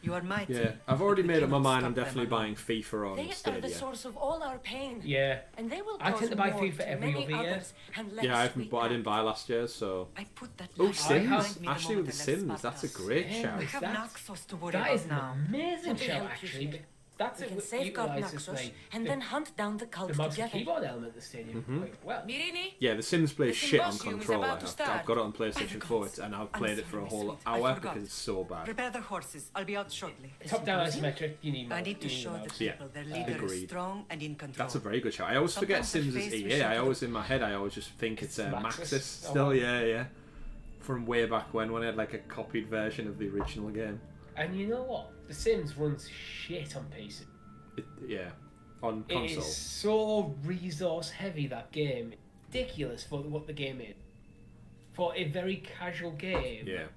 You are mighty. Yeah, I've already but we made up my cannot mind. stop I'm them definitely alone. buying FIFA on They are the Stadia. source of all our pain. Yeah. And they will I cause tend to buy more FIFA to every many other year. others, unless Yeah, I haven't, we but I didn't act. buy last year, so. I put that Oh, light Sims! behind me the Actually, moment with The I left Sims, that's a Sparta's. great Yeah, shout. I have That's- Naxos to worry That about is an now. amazing Let me show, help you, actually. Sinead. That's We it. can safeguard utilises, Naxos like, and then hunt down the cult the mouse and together. keyboard element of the stadium. Quite well. Mirini? Yeah, The Sims plays The shit on symposium is controller. about to I've start. got it on PlayStation 4, and I've played it for a whole hour because it's so bad. Prepare the horses. I'll be out shortly. Top down isometric, you need more. I need to you show more. the Yeah, people their leader is agreed. strong and in control. That's a very good show. I always forget Sometimes Sims is the face we EA. show I to always, in my head, I always just think it's Maxis. Maxis Oh, still. wow. Yeah. From way back when I had like a copied version of the original game. And you know what? The Sims runs shit on PC. Yeah, on It console. is so resource heavy, that game. Ridiculous for what the game is. For a very casual game, Yeah.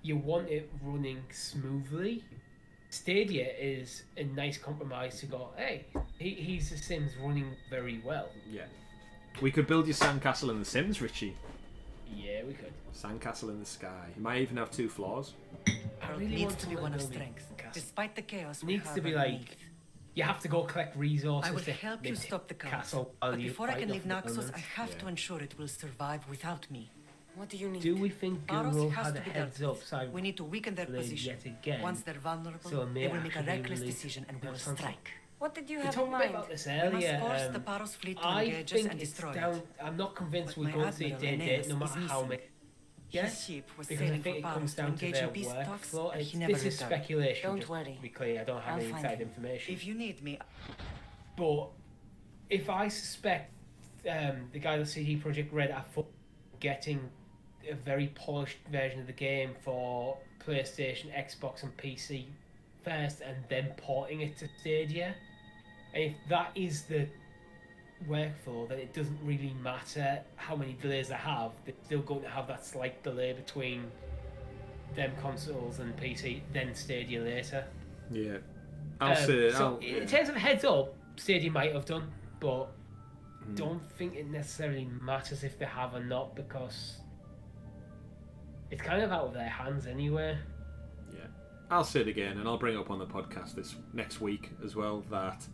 you want it running smoothly. Stadia is a nice compromise to go, hey, he's the Sims running very well. Yeah. We could build your sandcastle in The Sims, Richie. Yeah, we could. Sandcastle in the sky. You might even have 2 floors. I World really needs want to be let one of go me strength, cast. despite the chaos It we needs to have be underneath. like, you have to go collect resources I will to help you maintain stop the cult. castle while But you before I fight can off leave the Naxos, elements. I have to ensure it will survive without me. What do you need? Do we think Baros Guru has had to a be heads dealt up with. side? We need to weaken their Blade position. yet again, Once they're vulnerable, so it may they will make a actually reckless release decision and we their will console. strike. What did you We have talked in a bit mind? about this We must earlier. force the Paros fleet to I engage us think and it's destroy down. it. I'm not convinced But we're my going to see admiral, day Aeneas, no is matter how missing. many. His ship was Because I sailing think for it comes Paros to down to engage their in peace talks, workflow. and he never This is returned. speculation. Don't just worry. to be clear, I don't have I'll any find inside him. information. If you need me, But if I suspect the guy at CD Projekt Red are getting a very polished version of the game for PlayStation, Xbox, and PC first, and then porting it to Stadia, and if that is the workflow, then it doesn't really matter how many delays they have. They're still going to have that slight delay between them consoles and PC, then Stadia later. Yeah. I'll say. So in terms of heads up, Stadia might have done, but don't think it necessarily matters if they have or not, because it's kind of out of their hands anyway. Yeah. I'll say it again, and I'll bring it up on the podcast this next week as well, that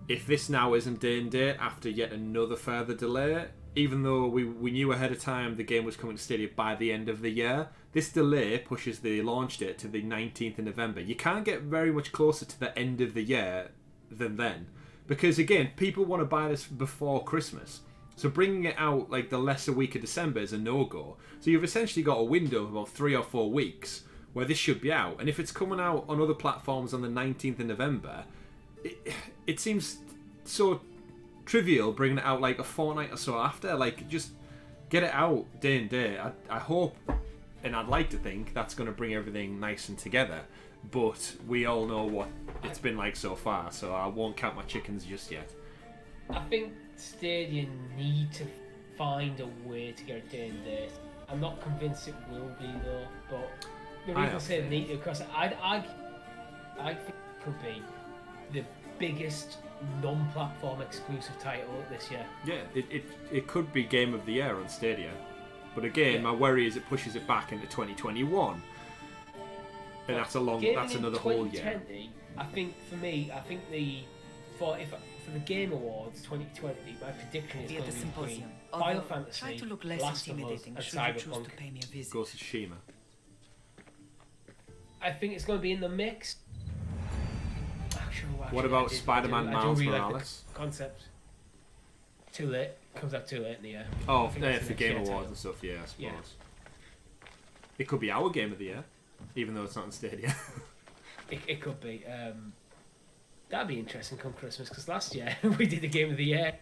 if this now isn't day and date after yet another further delay, even though we knew ahead of time the game was coming to Stadia by the end of the year, this delay pushes the launch date to the 19th of November. You can't get very much closer to the end of the year than then. Because again, people want to buy this before Christmas. So bringing it out like the lesser week of December is a no-go. So you've essentially got a window of about 3 or 4 weeks where this should be out. And if it's coming out on other platforms on the 19th of November, it seems so trivial bringing it out like a fortnight or so after. Like, just get it out day and day. I hope, and I'd like to think, that's going to bring everything nice and together. But we all know what it's been like so far, so I won't count my chickens just yet. I think Stadia need to find a way to get a day and date. I'm not convinced it will be though, but the reason I say need to, because I think it could be the biggest non-platform exclusive title this year. Yeah, it could be Game of the Year on Stadia. But again, my worry is it pushes it back into 2021. And that's another whole year. 2020, I think for me, for the Game Awards 2020, my prediction is be going at to the be between symposium. Final Although, Fantasy, try to look less Last of Us, intimidating and should you choose Cyberpunk. to pay me a visit. Ghost of Tsushima. I think it's going to be in the mix. Actually, What about I do Spider-Man Miles really Morales? like the concept. Too late. Comes out too late in the year. Oh, I think yeah, it's for the next Game year Awards title. and stuff, yeah, I suppose. Yeah. It could be our Game of the Year, even though it's not on Stadia. It could be. That'd be interesting come Christmas, because last year we did the Game of the Year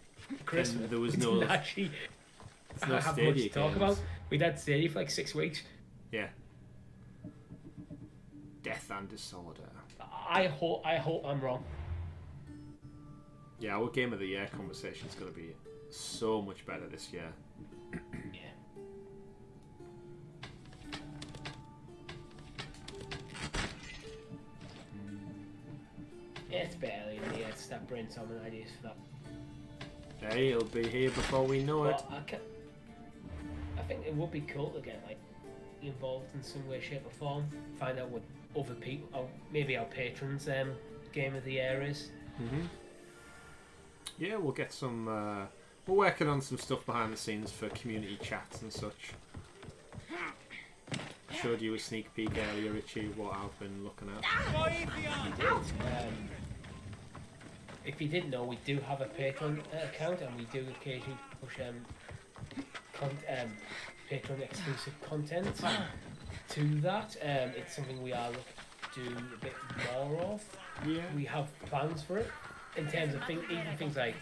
Christmas. And there was we no- didn't actually no have much Stadia to talk games. about. We'd had Stadia for like 6 weeks. Yeah. Death and Disorder. I hope I'm wrong. Yeah, our Game of the Year conversation is going to be so much better this year. Yeah. It's barely in the air to start brainstorming ideas for that. Hey, it'll be here before we know it. I think it would be cool to get like involved in some way, shape, or form. Find out what other people, or maybe our patrons' Game of the Year is. Yeah, we'll get some. We're working on some stuff behind the scenes for community chats and such. I showed you a sneak peek earlier, Richie, what I've been looking at. You did. If you didn't know, we do have a Patreon account, and we do occasionally push Patreon exclusive content to that. It's something we are looking to do a bit more of. Yeah. We have plans for it in terms of even things like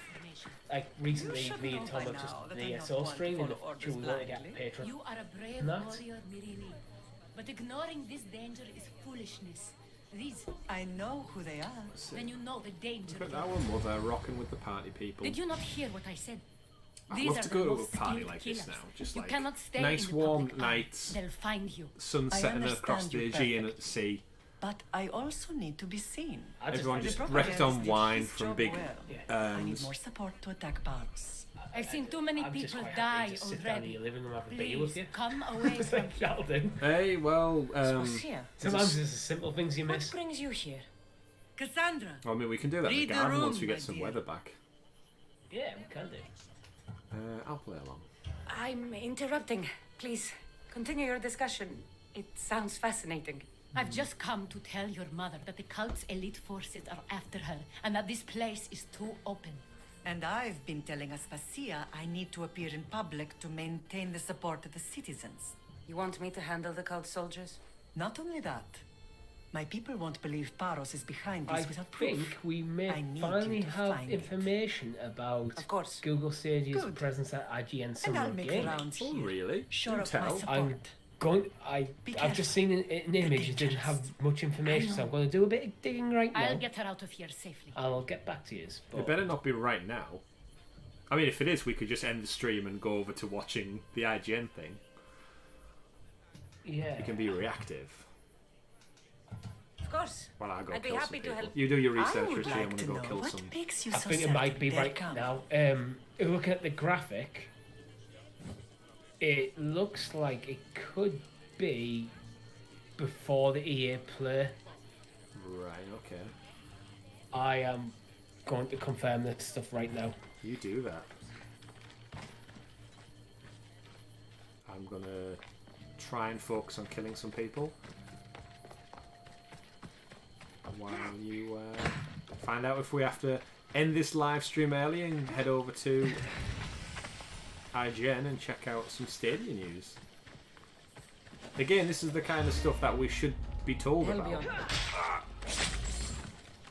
recently me and Tom have just done the ESO stream. In the future, we want to get Patreon. You are a brave warrior, Mirini. But ignoring this danger is foolishness. These... I know who they are. Then you know the danger. Look at our mother rocking with the party people. Did you not hear what I said? I'd love to go to a party like this now. Just like nice warm nights, they'll find you. sun setting across the Aegean Sea. But I also need to be seen. Everyone just wrecked on wine from big I need more support to attack bards. I've seen too many people die already. Please come away from Sheldon. Hey, well, sometimes there's the simple things you miss. What brings you here? Cassandra. Well, I mean, we can do that in the Read the garden room, once we get some dear. weather back. Yeah, we can do. I'll play along. I'm interrupting. Please, continue your discussion. It sounds fascinating. I've just come to tell your mother that the cult's elite forces are after her, and that this place is too open. And I've been telling Aspasia I need to appear in public to maintain the support of the citizens. You want me to handle the cult soldiers? Not only that, my people won't believe Paros is behind this I without proof. think we may I need finally you to have find it. information about Google Stadia's Good. presence at IGN And Summer I'll make Gaming. rounds Oh, here. really? Sure Do of my tell. support. I've just seen an image. It didn't have much information, so I'm going to do a bit of digging right now. I'll get her out of here safely. I'll get back to you. It better not be right now. I mean, if it is, we could just end the stream and go over to watching the IGN thing. Yeah. You can be reactive. Of course. Well, I'll go I'd be kill happy some to people. help. You do your I research, would Richie. like I'm going to to go know kill what some. makes you I so think it might be certain right they're now. Looking at the graphic, it looks like it could be before the EA Play. Right, okay. I am going to confirm this stuff right now. You do that. I'm going to try and focus on killing some people. While you find out if we have to end this live stream early and head over to IGN and check out some Stadia news. Again, this is the kind of stuff that we should be told about.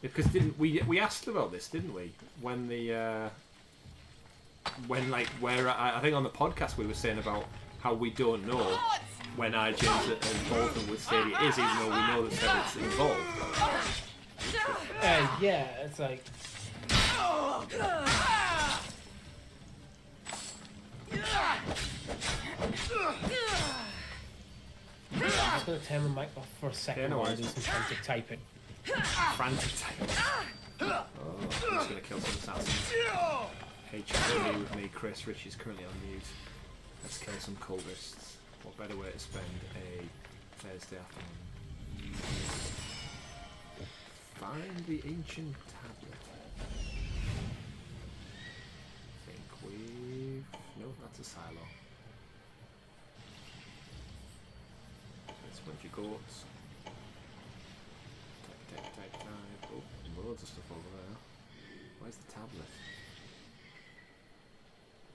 Because didn't we asked about this, didn't we? When the I think on the podcast we were saying about how we don't know when IGN's involvement with Stadia is, even though we know that Seven's involved. Yeah, it's like. I'm just going to turn my mic off for a second while I do some frantic typing. Frantic typing. Oh, I'm just going to kill some assassins. Hey, chat with me, Chris. Richie's currently on mute. Let's kill some cultists. What better way to spend a Thursday afternoon? Find the ancient tablet. I think we've... No, that's a silo. That's a bunch of goats. Type. Oh, loads of stuff over there. Where's the tablet?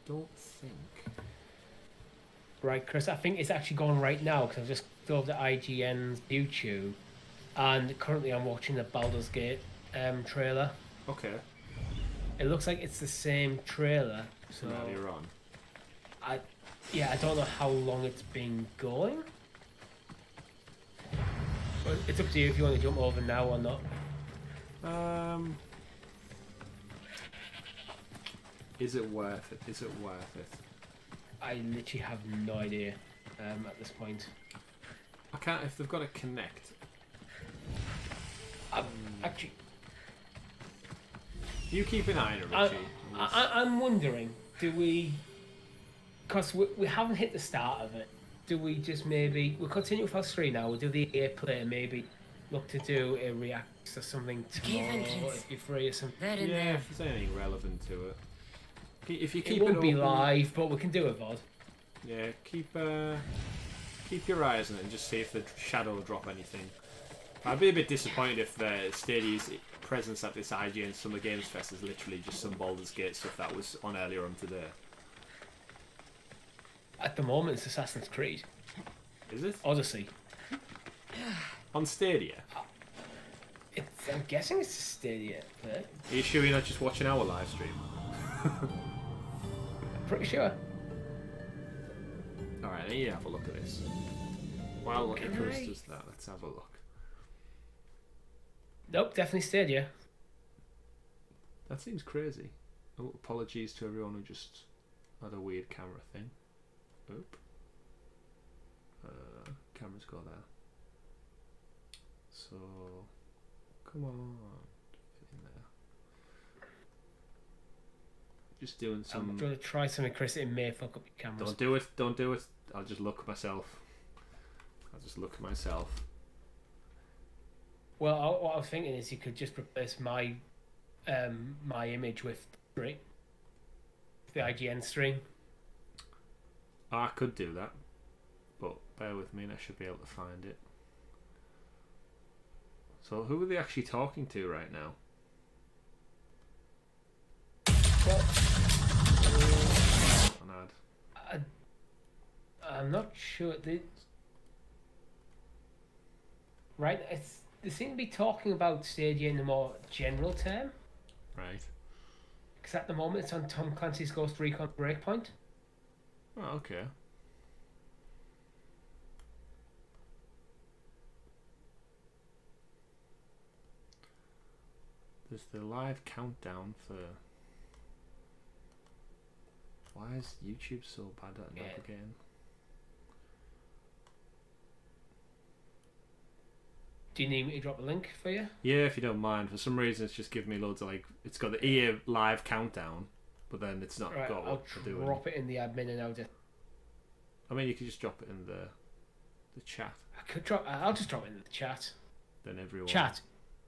Don't think. Right, Chris, I think it's actually going right now because I've just dove to IGN's YouTube and currently I'm watching the Baldur's Gate trailer. Okay. It looks like it's the same trailer. So earlier on. I don't know how long it's been going. Well, it's up to you if you want to jump over now or not. Is it worth it? Is it worth it? I literally have no idea at this point. I can't, if they've got to connect. Actually, you keep an eye on it, Richie. I'm wondering, do we, because we haven't hit the start of it, do we just maybe, we'll continue with our stream now, we'll do the airplay, maybe look to do a react or something tomorrow if you're free or something. Yeah, if there's anything relevant to it. If you keep it won't be open, live, but we can do a VOD. Yeah, keep your eyes on it and just see if the shadow will drop anything. I'd be a bit disappointed if Stadia's presence at this IGN Summer Games Fest is literally just some Baldur's Gate stuff that was on earlier on today. At the moment, it's Assassin's Creed. Is it? Odyssey. On Stadia? I'm guessing it's Stadia. Are you sure you're not just watching our live stream? Pretty sure. Alright, let me have a look at this. While Chris does that, let's have a look. Nope, definitely Stadia. That seems crazy. Oh, apologies to everyone who just had a weird camera thing. Oop. Camera's got there. So, come on. Get in there. Just doing some... I'm going to try something, Chris. It may fuck up your cameras. Don't do it. Don't do it. I'll just look myself. Well, what I was thinking is you could just replace my my image with the IGN stream. I could do that, but bear with me and I should be able to find it. So who are they actually talking to right now? Well, I'm not sure. Right, they seem to be talking about Stadia in a more general term. Right. Because at the moment it's on Tom Clancy's Ghost Recon Breakpoint. Oh, okay. There's the live countdown for... Why is YouTube so bad at navigating? Do you need me to drop a link for you? Yeah, if you don't mind. For some reason, it's just giving me loads of like... It's got the EA live countdown, but then it's not got what to do. I'll drop it in the admin and I'll just... I mean, you could just drop it in the chat. I'll just drop it in the chat. Then everyone... Chat.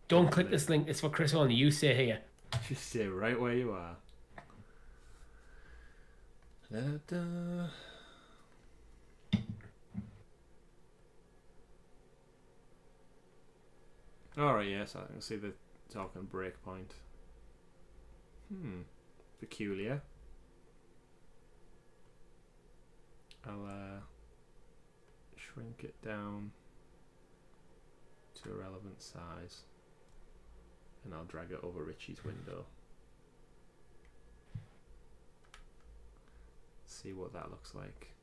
Don't click this link. It's for Chris only. You stay here. Just stay right where you are. Da-da. Alright, yes, I can see the talking breakpoint. Peculiar. I'll shrink it down to a relevant size and I'll drag it over Richie's window. See what that looks like.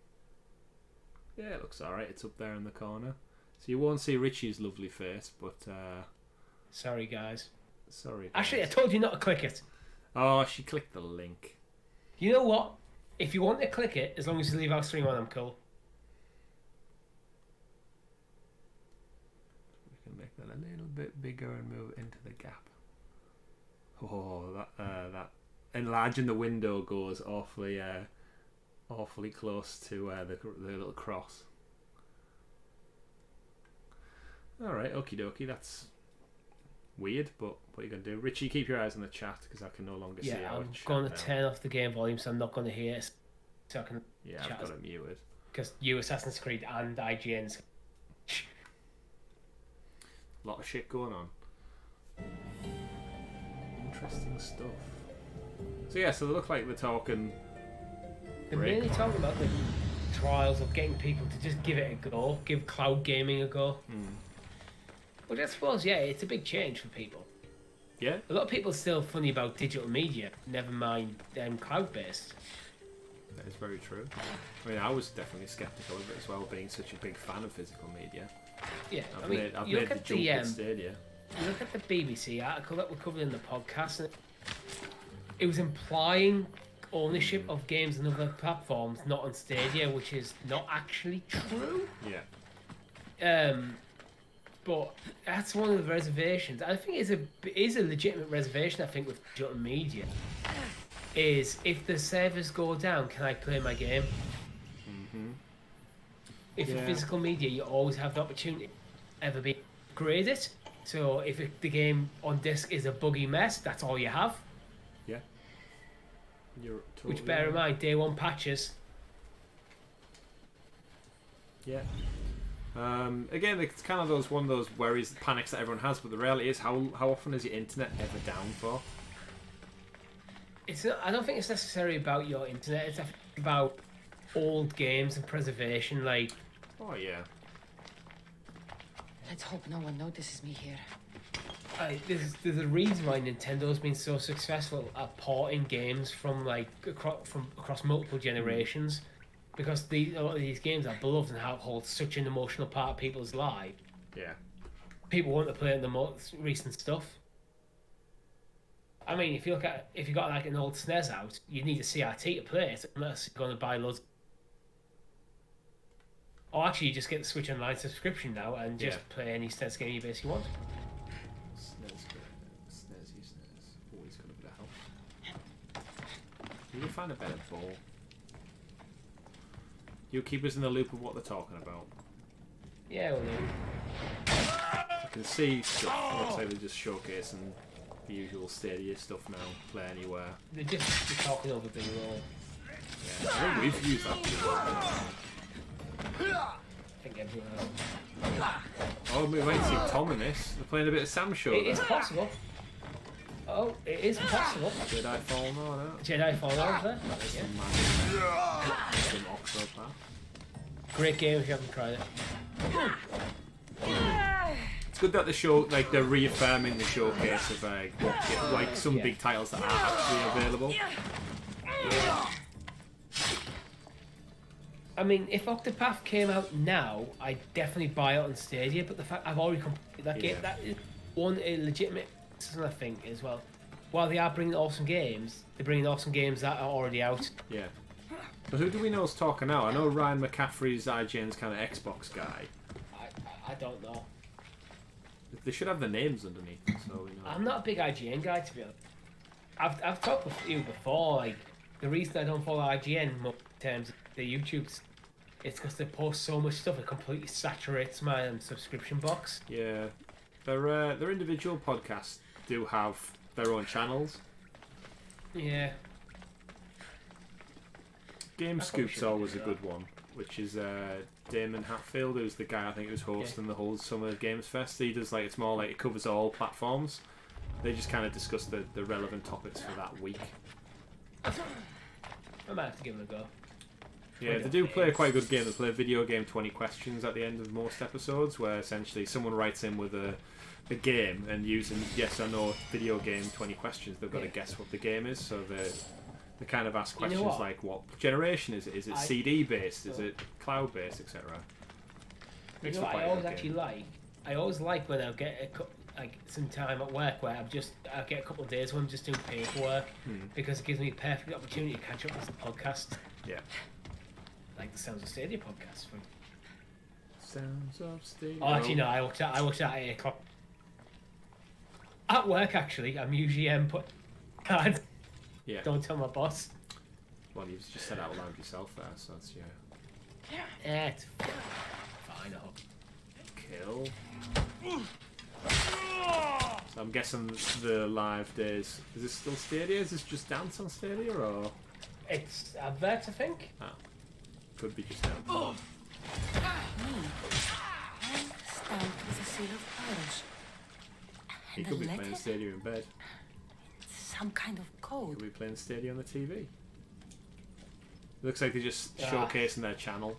Yeah, it looks alright. It's up there in the corner. So you won't see Richie's lovely face, but sorry guys. Sorry guys. Actually, I told you not to click it. Oh, she clicked the link. You know what? If you want to click it, as long as you leave our stream on, I'm cool. We can make that a little bit bigger and move it into the gap. Oh, that enlarging the window goes awfully close to the little cross. Alright, okie dokie, that's weird, but what are you going to do? Richie, keep your eyes on the chat, because I can no longer see our chat. I'm going to turn off the game volume, so I'm not going to hear it. So I can chat. I've got it muted. Because you, Assassin's Creed, and IGN's... A lot of shit going on. Interesting stuff. So yeah, so they look like they're talking... They're mainly talking about the trials of getting people to just give it a go, give cloud gaming a go. But I suppose, yeah, it's a big change for people. Yeah. A lot of people are still funny about digital media, never mind cloud-based. That is very true. I mean, I was definitely sceptical of it as well, being such a big fan of physical media. Yeah, I've made the jump with Stadia. You look at the BBC article that we covered in the podcast, and it was implying ownership of games on other platforms, not on Stadia, which is not actually true. Yeah. But that's one of the reservations. I think it is a legitimate reservation. I think with digital media, is if the servers go down, can I play my game? Mm-hmm. If a physical media, you always have the opportunity to ever be upgraded. So if the game on disc is a buggy mess, that's all you have. Yeah. You're totally Which, bear in mind, day one patches. Yeah. Again, it's kind of one of those worries, panics that everyone has, but the reality is, how often is your internet ever down for? It's not, I don't think it's necessarily about your internet. It's about old games and preservation. Like, oh yeah. Let's hope no one notices me here. There's a reason why Nintendo's been so successful at porting games from across multiple generations, because a lot of these games are beloved and hold such an emotional part of people's lives. Yeah. People want to play the most recent stuff. I mean, if you got like an old SNES out, you need a CRT to play it, unless you're going to buy loads. Or actually, you just get the Switch Online subscription now and just play any SNES game you basically want. SNES. Always got a bit of help. You can find a better ball. You'll keep us in the loop of what they're talking about. Yeah, we'll do. I can see stuff. Looks like they're just showcasing the usual Stadia stuff now. Play anywhere. They're just talking over Big Roll. Yeah, I think we've used that before. I think everyone else. Oh, we might see Tom in this. They're playing a bit of Sam Show. It is possible. Oh, it is possible. Jedi Fallen Order. Jedi Fallen Order. Some Oxford Path. Great game if you haven't tried it. It's good that they're reaffirming the showcase of some big titles that are actually available. I mean, if Octopath came out now, I'd definitely buy it on Stadia. But the fact I've already completed that game, that is a legitimate system, I think, as well. While they are bringing awesome games, they're bringing awesome games that are already out. Yeah. But who do we know is talking now? I know Ryan McCaffrey's IGN's kind of Xbox guy. I don't know. They should have the names underneath, so we know. I'm not a big IGN guy, to be honest. I've talked with you before. Like, the reason I don't follow IGN in terms of the YouTubes, it's because they post so much stuff it completely saturates my subscription box. Yeah, their individual podcasts do have their own channels. Yeah. Game Scoop's always a good one, which is Damon Hatfield, who's the guy I think who's hosting the whole Summer Games Fest. He does it's more like it covers all platforms. They just kind of discuss the relevant topics for that week. I might have to give it a go. Yeah, they do play a quite good game. They play a video game 20 questions at the end of most episodes, where essentially someone writes in with a game and using yes or no video game 20 questions, they've got to guess what the game is. So they kind of ask questions like, what generation is it? Is it CD based? Is it cloud based, etc. You know what I always like when I get some time at work where I get a couple of days when I'm just doing paperwork, because it gives me a perfect opportunity to catch up with the podcast. Yeah. Like the Sounds of Stadia podcast. Sounds of Stadia. Oh, actually no, I watched that at 8 o'clock. At work, actually, I'm usually put card. Yeah. Don't tell my boss. Well, you've just said out loud yourself there, so that's Yeah, it's fine. I hope. Kill. So I'm guessing the live days. Is this still Stadia? Is this just Dance on Stadia, or? It's adverts, I think. Ah, could be just Dance. Stamped with a seal of Irish. He could be playing Stadia in bed. Some kind of code. Could be playing Stadia on the TV. It looks like they're just showcasing their channel.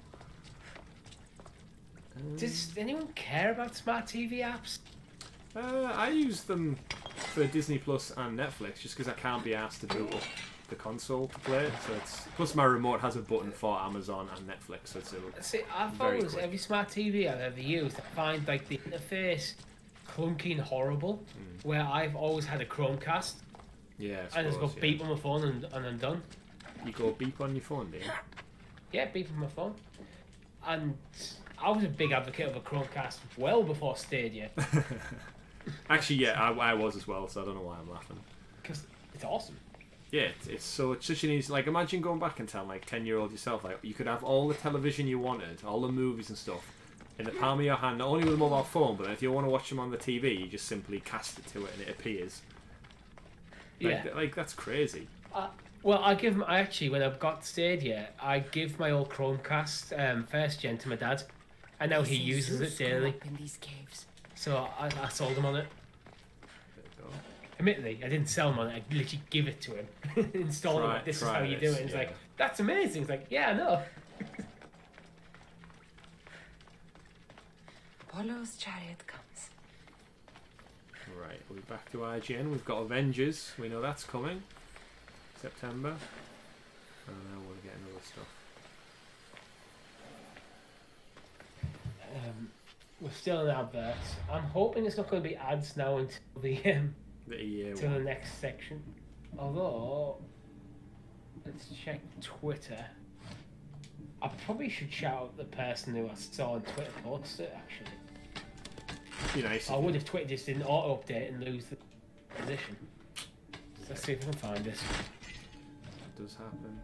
Does anyone care about smart TV apps? I use them for Disney Plus and Netflix just because I can't be asked to boot up the console to play it. So it's plus my remote has a button for Amazon and Netflix. So it's I've very always quick. every smart TV I've ever used, I find like the interface clunky and horrible. Where I've always had a Chromecast. Yeah, I just go beep on my phone and I'm done. You go beep on your phone, do you? Yeah, beep on my phone. And I was a big advocate of a Chromecast well before Stadia. Actually, yeah, I was as well, so I don't know why I'm laughing. Because it's awesome. Yeah, it's such an easy... Like, imagine going back and telling, like, 10-year-old yourself, like, you could have all the television you wanted, all the movies and stuff, in the palm of your hand, not only with a mobile phone, but if you want to watch them on the TV, you just simply cast it to it and it appears. Like, Yeah. Like, that's crazy. Well, I actually, when I got Stadia, I give my old Chromecast first gen to my dad, and now he uses it daily. In these caves. So I sold him on it. There you go. Admittedly, I didn't sell him on it. I literally give it to him, install him. Like, this is how you do it. And he's like, "That's amazing." He's like, "Yeah, I know." Apollo's chariot comes. Right, we'll be back to IGN. We've got Avengers. We know that's coming. September. And now we'll get another stuff. We're still in adverts. I'm hoping it's not going to be ads now until the next section. Although, let's check Twitter. I probably should shout out the person who I saw on Twitter posted it, actually. Be nice. I would if Twitter just didn't auto-update and lose the position. So let's see if we can find this. That does happen.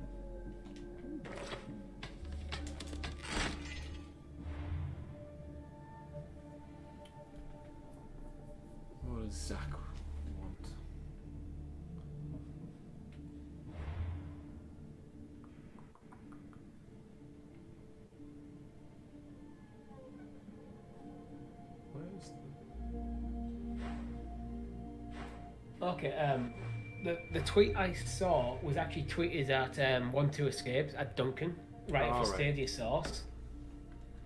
What does Zach want? Where's Okay, the tweet I saw was actually tweeted at One Two Escapes at Duncan, right for Stadia Source,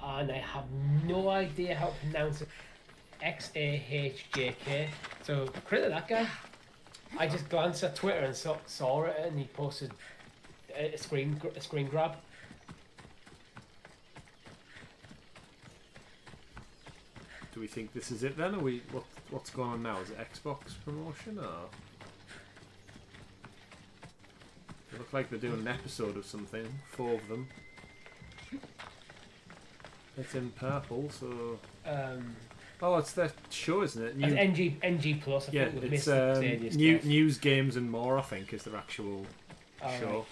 and I have no idea how to pronounce it. XAHJK. So credit that guy. I just glanced at Twitter and saw it, and he posted a screen grab. Do we think this is it then? Or what's going on now? Is it Xbox promotion or? They look like they're doing an episode of something. 4 of them. It's in purple, so. Oh, it's their show, isn't it? NG Plus. I think it's Stadia's news, games, and more. I think is their actual show.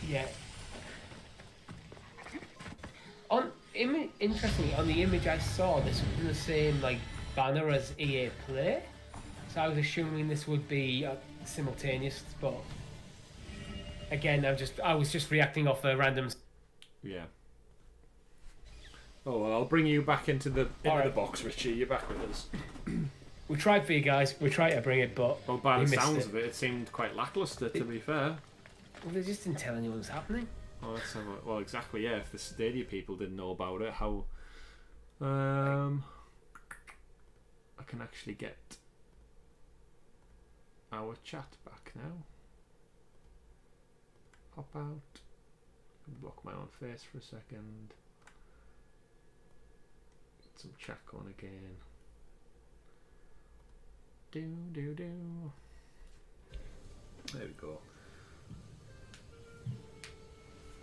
Right. Yeah. Interestingly, on the image I saw, this was in the same banner as EA Play, so I was assuming this would be simultaneous. But again, I was just reacting off a random. Yeah. Oh well, I'll bring you back into the box, Richie. You're back with us. We tried for you guys. We tried to bring it, but by the sounds of it, it seemed quite lackluster. To be fair. Well, they just didn't tell anyone what was happening. Oh, let's have well, exactly. Yeah, if the Stadia people didn't know about it, how? I can actually get our chat back now. Pop out. Block my own face for a second. Get some chat going again. Do. There we go.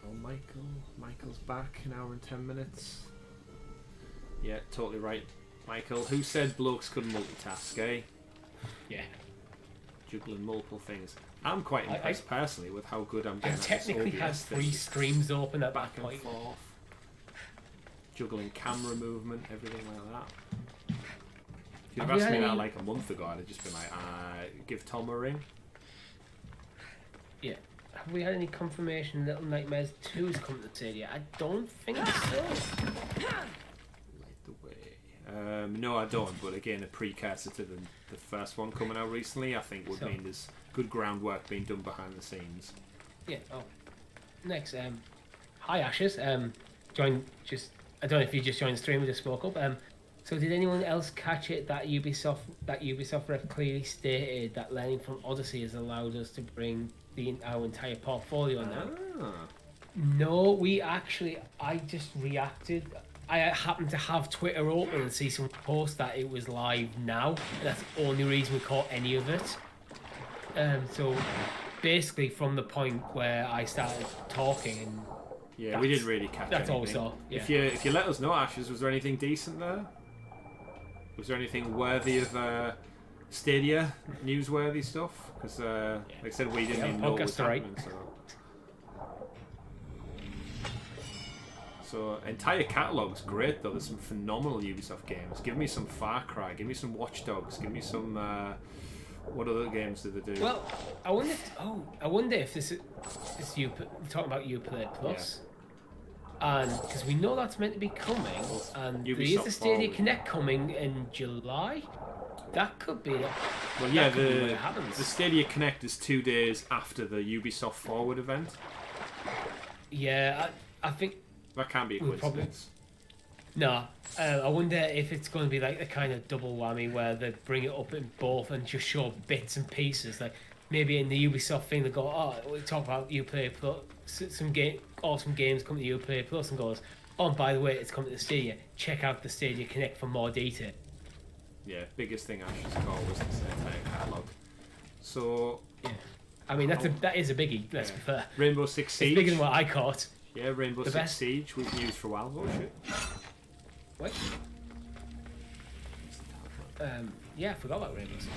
Oh, Michael's back. An hour and 10 minutes. Yeah, totally right, Michael. Who said blokes couldn't multitask, eh? Yeah. Juggling multiple things. I'm quite impressed personally with how good I'm getting. I technically had 3 streams open at back that point. and forth. Juggling camera movement, everything like that. If you'd have asked me that a month ago, I'd have just been like, give Tom a ring. Yeah. Have we had any confirmation Little Nightmares 2 is coming to Stadia? I don't think so. Light the way. No, I don't. But again, a precursor to the first one coming out recently, I think would mean there's good groundwork being done behind the scenes. Yeah. Oh. Next. Hi Ashes. I don't know if you just joined the stream. We just spoke up. So did anyone else catch it that Ubisoft rep clearly stated that learning from Odyssey has allowed us to bring our entire portfolio now? No, I just reacted. I happened to have Twitter open and see some post that it was live now. And that's the only reason we caught any of it. So basically from the point where I started talking and yeah, we didn't really catch that's anything. all we saw. Yeah. If you let us know, Ashes, was there anything decent there? Was there anything worthy of Stadia, newsworthy stuff? Because like I said, we didn't even know what was happening. So entire catalogue's great though. There's some phenomenal Ubisoft games. Give me some Far Cry. Give me some Watch Dogs. Give me some. What other games did they do? Well, I wonder if this is you talking about Uplay Plus, and because we know that's meant to be coming, and there is a Stadia Connect coming in July. That could be. Well, yeah, the Stadia Connect is 2 days after the Ubisoft Forward event. Yeah, I think that can't be a coincidence. No, I wonder if it's going to be like a kind of double whammy where they bring it up in both and just show bits and pieces. Like maybe in the Ubisoft thing they go, oh, we talk about Uplay Plus, some awesome games coming to Uplay Plus, and goes, oh, and by the way, it's coming to Stadia. Check out the Stadia Connect for more detail. Yeah, biggest thing Ash's call was this entire catalogue. So yeah, I mean that is a biggie. Let's be fair. Rainbow Six Siege. It's bigger than what I caught. Yeah, Rainbow Six Siege was used for a while. Oh shit. What? Yeah, I forgot about Rainbow Six.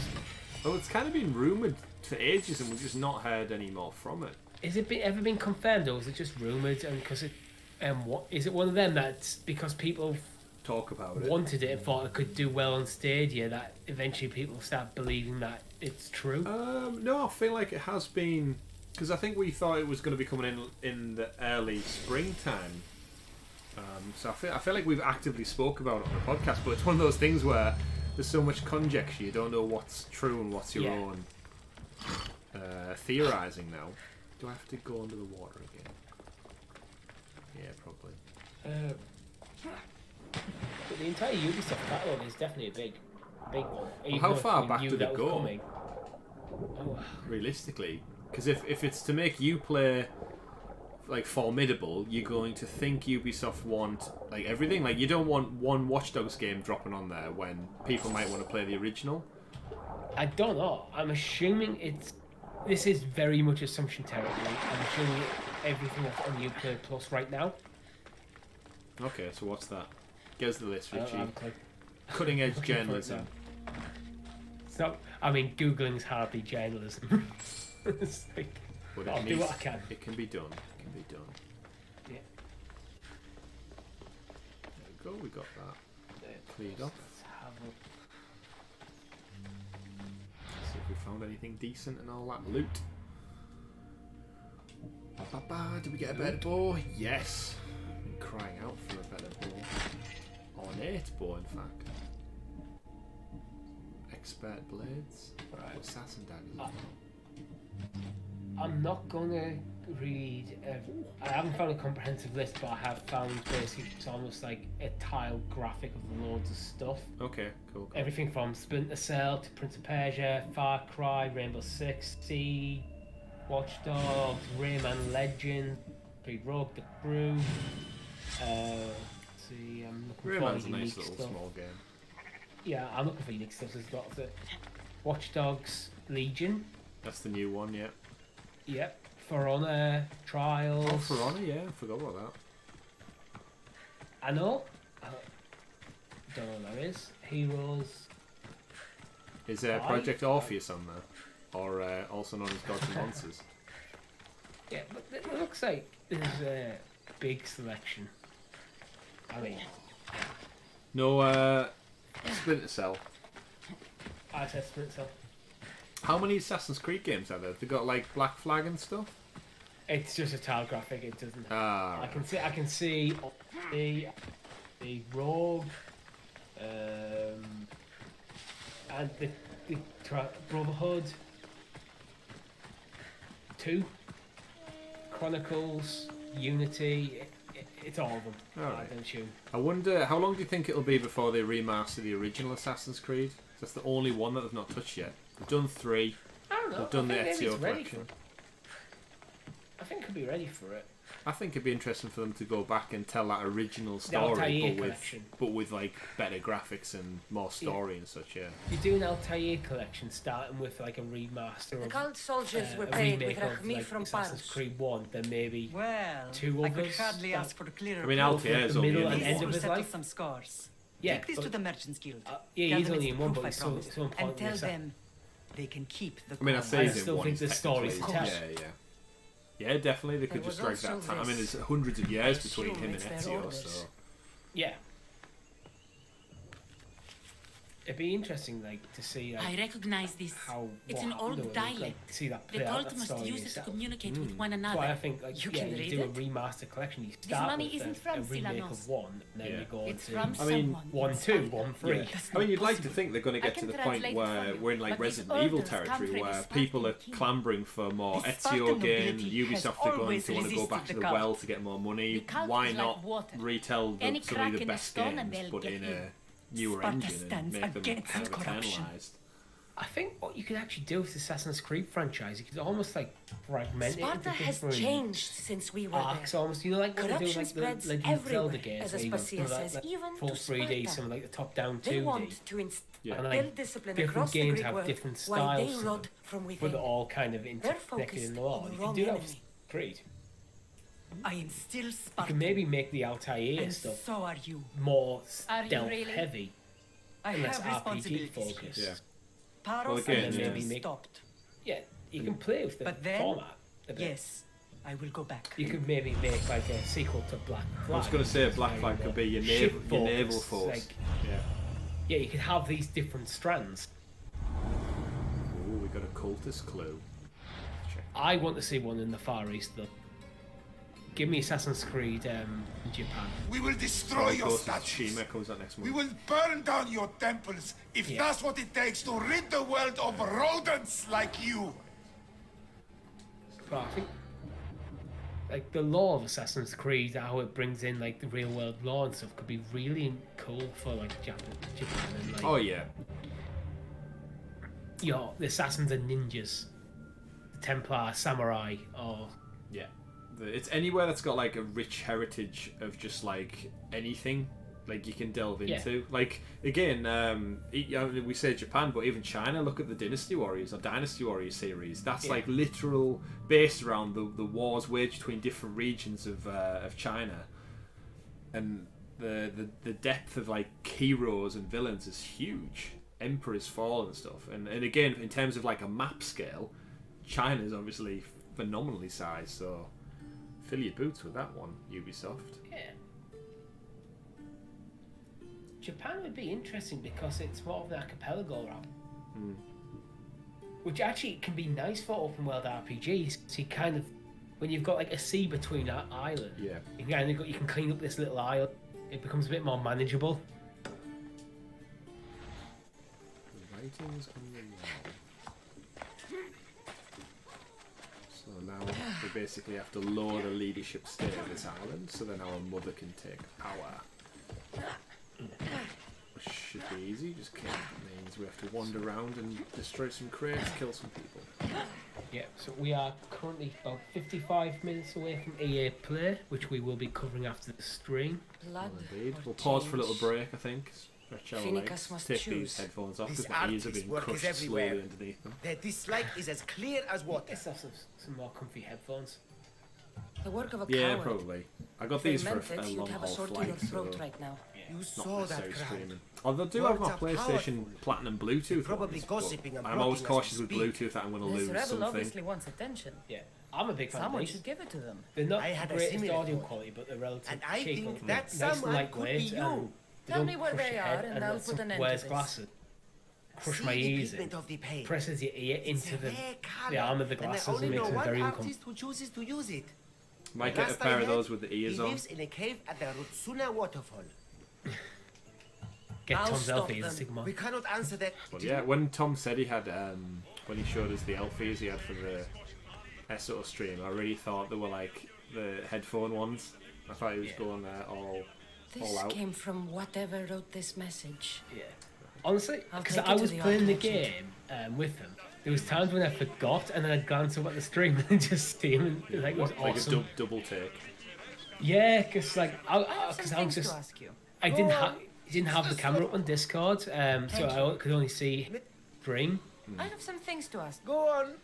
Well, it's kind of been rumoured for ages, and we've just not heard any more from it. Is it ever been confirmed, or is it just rumoured? And because it, what is it? One of them that's because people talk about it, wanted it, and thought it could do well on Stadia. That eventually people start believing that it's true. No, I feel like it has been, because I think we thought it was going to be coming in the early springtime. So I feel like we've actively spoke about it on the podcast, but it's one of those things where there's so much conjecture, you don't know what's true and what's your own theorising now. Do I have to go under the water again? Yeah, probably. But the entire Ubisoft catalogue is definitely a big one. Well, how far back did it go? Oh. Realistically, because if it's to make you play like formidable, you're going to think Ubisoft want like everything. Like you don't want one Watch Dogs game dropping on there when people might want to play the original. I don't know. I'm assuming this is very much assumption territory. I'm assuming everything that's on Uplay Plus right now. Okay, so what's that? Give us the list, Richie. Cutting edge journalism. So I mean, Googling's hardly journalism. It's like, but I'll do what I can. It can be done. It can be done. Yeah. There we go. We got that cleared up. See if we found anything decent and all that loot. Did we get a better bow? Yes. I've been crying out for a better bow. Ornate bow, in fact. Expert blades. Right. Assassin daggers. I'm not gonna read. I haven't found a comprehensive list, but I have found basically it's almost like a tile graphic of loads of stuff. Okay, cool. Everything from Splinter Cell to Prince of Persia, Far Cry, Rainbow Six Siege, Watch Dogs, Rayman Legend, Rogue the Crew. Let's see, I'm looking Rayman's for a nice unique little stuff. small game. Yeah, I'm looking for unique stuff. There's lots of it. Watch Dogs Legion. That's the new one, yeah. Yep. For Honor, Trials. Oh, For Honor, yeah. I forgot about that. I know. Don't know what that is. Heroes. Is Project Orpheus on there? Or also known as Gods and Monsters? Yeah, but it looks like there's a big selection. I mean... No, Splinter Cell. I said Splinter Cell. How many Assassin's Creed games are there? They got like Black Flag and stuff? It's just a tile graphic, it doesn't... Ah, I can see the Rogue, and the Brotherhood, 2, Chronicles, Unity. It's all of them. Alright. Don't you? I wonder, how long do you think it'll be before they remaster the original Assassin's Creed? That's the only one that they've not touched yet. They've done 3. I don't know. They've done the I think maybe Ezio it's ready collection. I think it'll be ready for it. I think it'd be interesting for them to go back and tell that original The story, Altair but collection. with like better graphics and more story and such. Yeah. You do an Altair collection starting with like a remaster The of cult soldiers were a paid with remake of Rahmi like from Assassin's Paris. Creed 1, then maybe Well, 2 I could others. hardly that- ask for clearer. I mean, proof. Altair's the only middle in and one. end of Will his settle life. some scores. Yeah, Take this but- to the Merchants Guild. yeah, Gather he's only its in one, proof, but I it's still promised. some And point in tell the them they can keep the I mean, I coin. say I he's in still one think there's stories to technically. tell. Yeah, definitely. They could There just was drag that also time. I mean, this. there's hundreds of years I between assume him and it's their Ezio, orders. so Yeah. It'd be interesting, like, to see like I recognize this. how It's what an happened old to it, dialect. like, to see that The play out, cult that must story use it to itself. communicate with one That's another. why I think like You yeah, can you read do a it. remaster collection. You start money with isn't from a remake Silanos. of 1, and then Yeah. you go It's to from I mean, someone. 1, 2, 1, 3. Yeah. I mean, you'd like to think they're going to I get to can the point translate it where for you, we're in like but these Resident Evil orders come territory, from where a people are Spartan king. clambering for more The Ezio Spartan again. nobility Ubisoft has are going always to want to go back resisted to the the cult. well to get more money. The cult Why is not like water. retell Any some of crack the in a best stone and games, they'll but get in in. a newer Sparta engine and stands make them against kind of corruption. eternalized? I think what you could actually do with the Assassin's Creed franchise, you could almost like fragment it Sparta into has different changed since we were arcs, there. almost. You know, like what they do Corruption like the spreads Legend of Zelda everywhere, games, as where you go Aspasia through says, that, even full to 3D, Sparta. some like the top-down 2D. They want to and build like discipline different across the games Greek have world, different while they styles to rot them, from but within. they're all kind of They're interconnected focused in the law. on the You could wrong do that enemy. with Creed. I am still You Spartan. can maybe make the Altair And stuff so are you. more Are you stealth really? heavy I and less have RPG responsibilities here. focused. Yeah. Paros Well, again, needs to yeah. be Maybe make- stopped. Yeah, you can play with the But then, format a bit. yes, I will go back. You could maybe make like a sequel to Black Flag. I was going to say It's Black very Flag more could be your ship naval focused, force. like- Yeah. yeah, you could have these different strands. Ooh, we got a cultist clue. I want to see one in the Far East though. Give me Assassin's Creed in Japan. We will destroy your Ghost of statues. Tsushima comes out next We month. will burn down your temples if Yeah. that's what it takes to rid the world of rodents like you. But I think like the lore of Assassin's Creed, how it brings in like the real world lore and stuff, could be really cool for like Japan and like Oh yeah. the assassins and ninjas, the Templar, samurai, or Yeah. It's anywhere that's got like a rich heritage of just like anything like you can delve Yeah. into. Like again, we say Japan, but even China. Look at the Dynasty Warriors or Dynasty Warriors series. That's Yeah. like literal based around the wars waged between different regions of China, and the depth of like heroes and villains is huge. Emperor's Fall and stuff, and again in terms of like a map scale, China's obviously phenomenally sized. So fill your boots with that one, Ubisoft. yeah. Japan would be interesting because it's more of an archipelago route. Which actually can be nice for open world RPGs. So you kind of, when you've got like a sea between that island, Yeah. you can clean up this little isle. It becomes a bit more manageable. The writings on the wall. So now we basically have to lower the leadership state of this island, so then our mother can take power. Which should be easy, just means we have to wander around and destroy some crates, kill some people. Yeah, so we are currently about 55 minutes away from EA Play, which we will be covering after the stream. Blood Indeed. or We'll pause for a little change. break, I think. Stretch our Finicus legs. must Take choose. these headphones off This because my ears have artist's been work is crushed slowly everywhere. underneath them. The dislike is as clear as water. Let's have some more comfy headphones. The work of a Yeah, coward. probably. I got If they these for meant a it, you'd long have a haul sword to your flight, so throat right now. You not saw that necessarily crowd. streaming. Although I do have my Words are PlayStation powerful. Platinum Bluetooth Probably ones, but gossiping and I'm always blocking us cautious from with speed. Bluetooth that I'm going to This lose rebel something. obviously wants attention. Yeah, I'm a big fan Someone of these. should give it to them. They're not I the had a greatest similar audio thought. quality, but they're relatively And I cheap think and that nice someone and could be lightweight, you. and they Tell don't me where crush they your are head, and I'll lets put them an end wears to this. glasses. Crush See my the ears pigment in, of the paint. presses your ear It's into a the rare colour, arm of the and I glasses only and makes know them one very artist uncomfortable. who chooses to use it. Might The get a last I pair of heard, those with the ears he on. lives in a cave at the Rutsuna waterfall. Get I'll Tom's stop Elfies, them. Sigma. We cannot answer that. But yeah, when Tom said he had, when he showed us the Elfies he had for the SO stream, I really thought they were like the headphone ones. I thought he was going all This out. came from whatever wrote this message. Yeah. Honestly, I'll because take I it to was the playing the art merchant. game with them. There was times when I forgot, and then I'd glance up at the stream and just see him, and like, it was Like awesome. a double take. Yeah, because like I have because some I was things just to ask you. I didn't have the camera up on Discord, so I could only see Bring. I have some things to ask. Go on.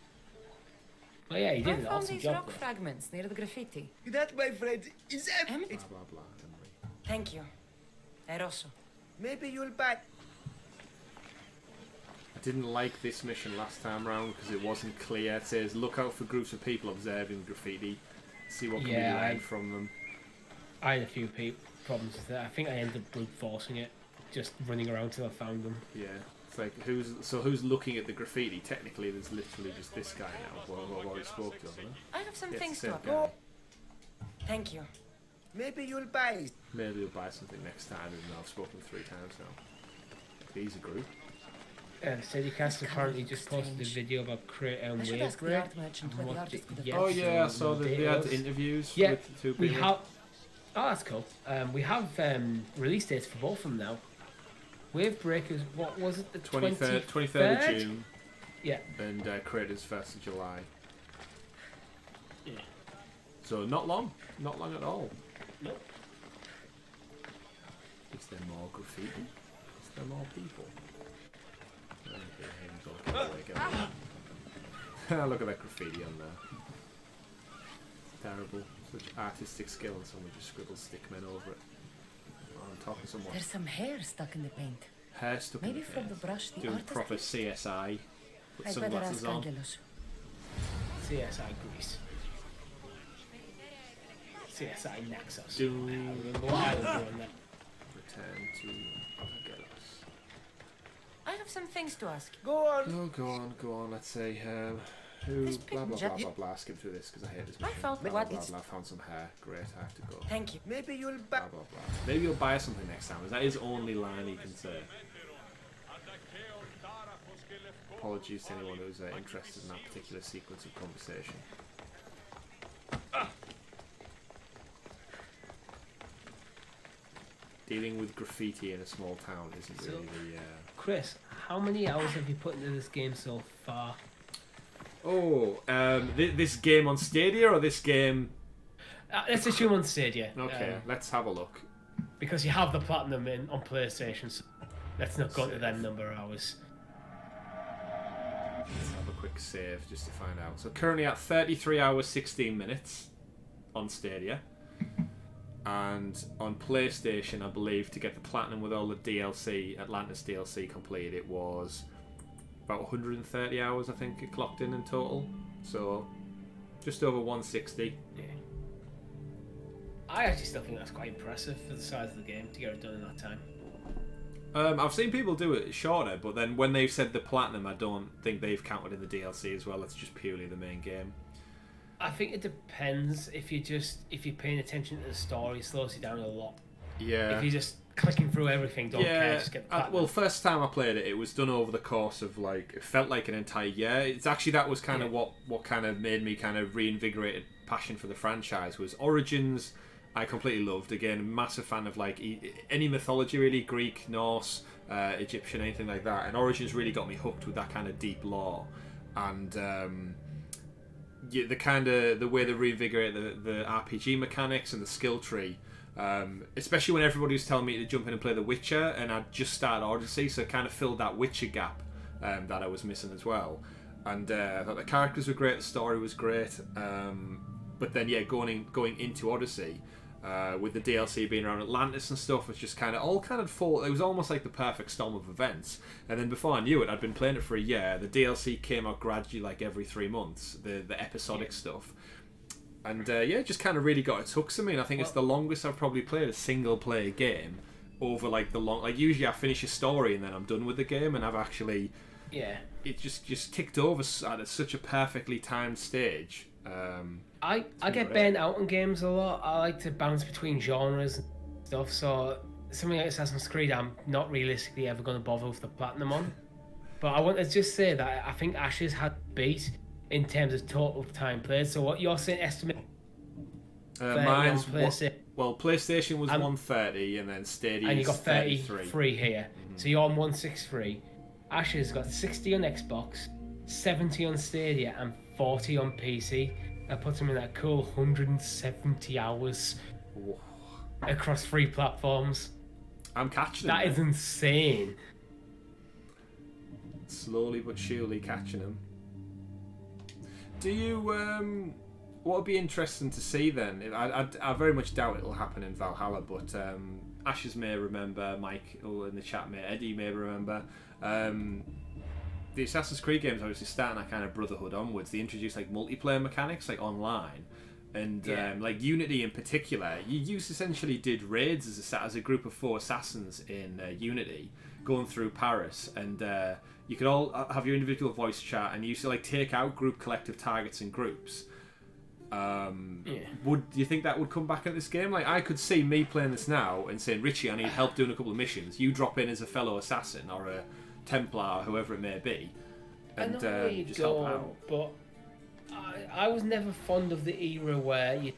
Oh yeah, he did I an found awesome these job. rock fragments near the graffiti. That, my friend, is empty. Blah, blah, blah. Thank you. Eroso. Maybe you'll buy. I didn't like this mission last time round because it wasn't clear. It says, look out for groups of people observing graffiti. See what can be learned from them. I had a few problems with that. I think I ended up brute forcing it, just running around till I found them. Yeah. It's like, who's looking at the graffiti? Technically, there's literally just this guy now. What we spoke to, haven't I have some Yes, things same to ask. guy. Thank you. Maybe you'll buy. Maybe you'll buy something next time, even though I've spoken 3 times now. He's a group. Steadycast apparently just posted a video about creating I should ask the Wavebreak. art merchant where the artist could have Oh yeah, I saw that they had interviews with the 2 people. we have. Oh, that's cool. We have release dates for both of them now. Wavebreakers, what was it? The 23rd of June. Yeah. And Creators 1st of July. Yeah. So not long at all. Nope. Is there more graffiti? Is there more people? Look at that graffiti on there. Terrible. Such artistic skill, and someone just scribbles stickmen over it. Oh, I'm talking to someone. There's some hair stuck in the paint. Hair stuck Maybe in the from paint. the brush the Doing artist proper did? CSI. Put I'd better sunglasses ask on. Angelos. CSI Greece. CSI Naxos. Doom. I remember what I was doing that. Return to Angelos. I have some things to ask. Go on. Oh, go on. Let's see. Who? This Blah blah picture- blah blah blah. Skip through this because I hate this mission. felt blah, what blah, it's- blah. Found some hair. Great. I have to go. Thank you. Maybe you'll buy. Blah blah blah. Maybe you'll buy something next time. That is only line he can say. Apologies to anyone who's interested in that particular sequence of conversation. Dealing with graffiti in a small town isn't really the... Chris, how many hours have you put into this game so far? Oh, this game on Stadia or this game... Let's assume on Stadia. Okay, let's have a look. Because you have the platinum on PlayStation, so let's not go into that number of hours. Let's have a quick save just to find out. So currently at 33 hours 16 minutes on Stadia. And on PlayStation, I believe, to get the platinum with all the DLC, Atlantis DLC completed, it was about 130 hours, I think, it clocked in total. So just over 160. Yeah. I actually still think that's quite impressive for the size of the game to get it done in that time. I've seen people do it shorter, but then when they've said the platinum, I don't think they've counted in the DLC as well. It's just purely the main game. I think it depends. If you're paying attention to the story, it slows you down a lot. Yeah. If you're just clicking through everything, don't care, just get the platinum. Well, first time I played it, it was done over the course of it felt like an entire year. It's actually that was kind of what kind of made me kind of reinvigorated passion for the franchise. Was Origins. I completely loved. Again, massive fan of any mythology really, Greek, Norse, Egyptian, anything like that. And Origins really got me hooked with that kind of deep lore, and the way they reinvigorate the RPG mechanics and the skill tree. Especially when everybody was telling me to jump in and play The Witcher, and I'd just started Odyssey, so it kind of filled that Witcher gap that I was missing as well. And I thought the characters were great, the story was great, but then going into Odyssey, with the DLC being around Atlantis and stuff, was just kind of full. It was almost like the perfect storm of events. And then before I knew it, I'd been playing it for a year. The DLC came out gradually, like every 3 months, the episodic stuff. And just kind of really got its hooks in me. And I think it's the longest I've probably played a single player game over usually I finish a story and then I'm done with the game, and I've actually it just ticked over at such a perfectly timed stage. I get burnt out on games a lot. I like to bounce between genres and stuff, so something like Assassin's Creed I'm not realistically ever going to bother with the platinum on. But I want to just say that I think Ashes had beat in terms of total time played. So what you're saying, estimate Mine's PlayStation. Well, PlayStation was 130, and then Stadia. And you got 33 free here. So you're on 163. Ash's got 60 on Xbox, 70 on Stadia, and 40 on PC. That puts him in that cool 170 hours across 3 platforms. I'm catching him. That is insane. Slowly but surely catching him. Do you what would be interesting to see then? I very much doubt it'll happen in Valhalla, but Ashes may remember, Mike in the chat may, Eddie may remember. The Assassin's Creed games obviously starting that kind of Brotherhood onwards. They introduced like multiplayer mechanics, like online, and like Unity in particular. You essentially did raids as a group of 4 assassins in Unity, going through Paris, and you could all have your individual voice chat, and you used to like take out group collective targets in groups. Do you think that would come back in this game? Like, I could see me playing this now and saying, Richie, I need help doing a couple of missions. You drop in as a fellow assassin or a Templar or whoever it may be, and just help out. But I was never fond of the era where you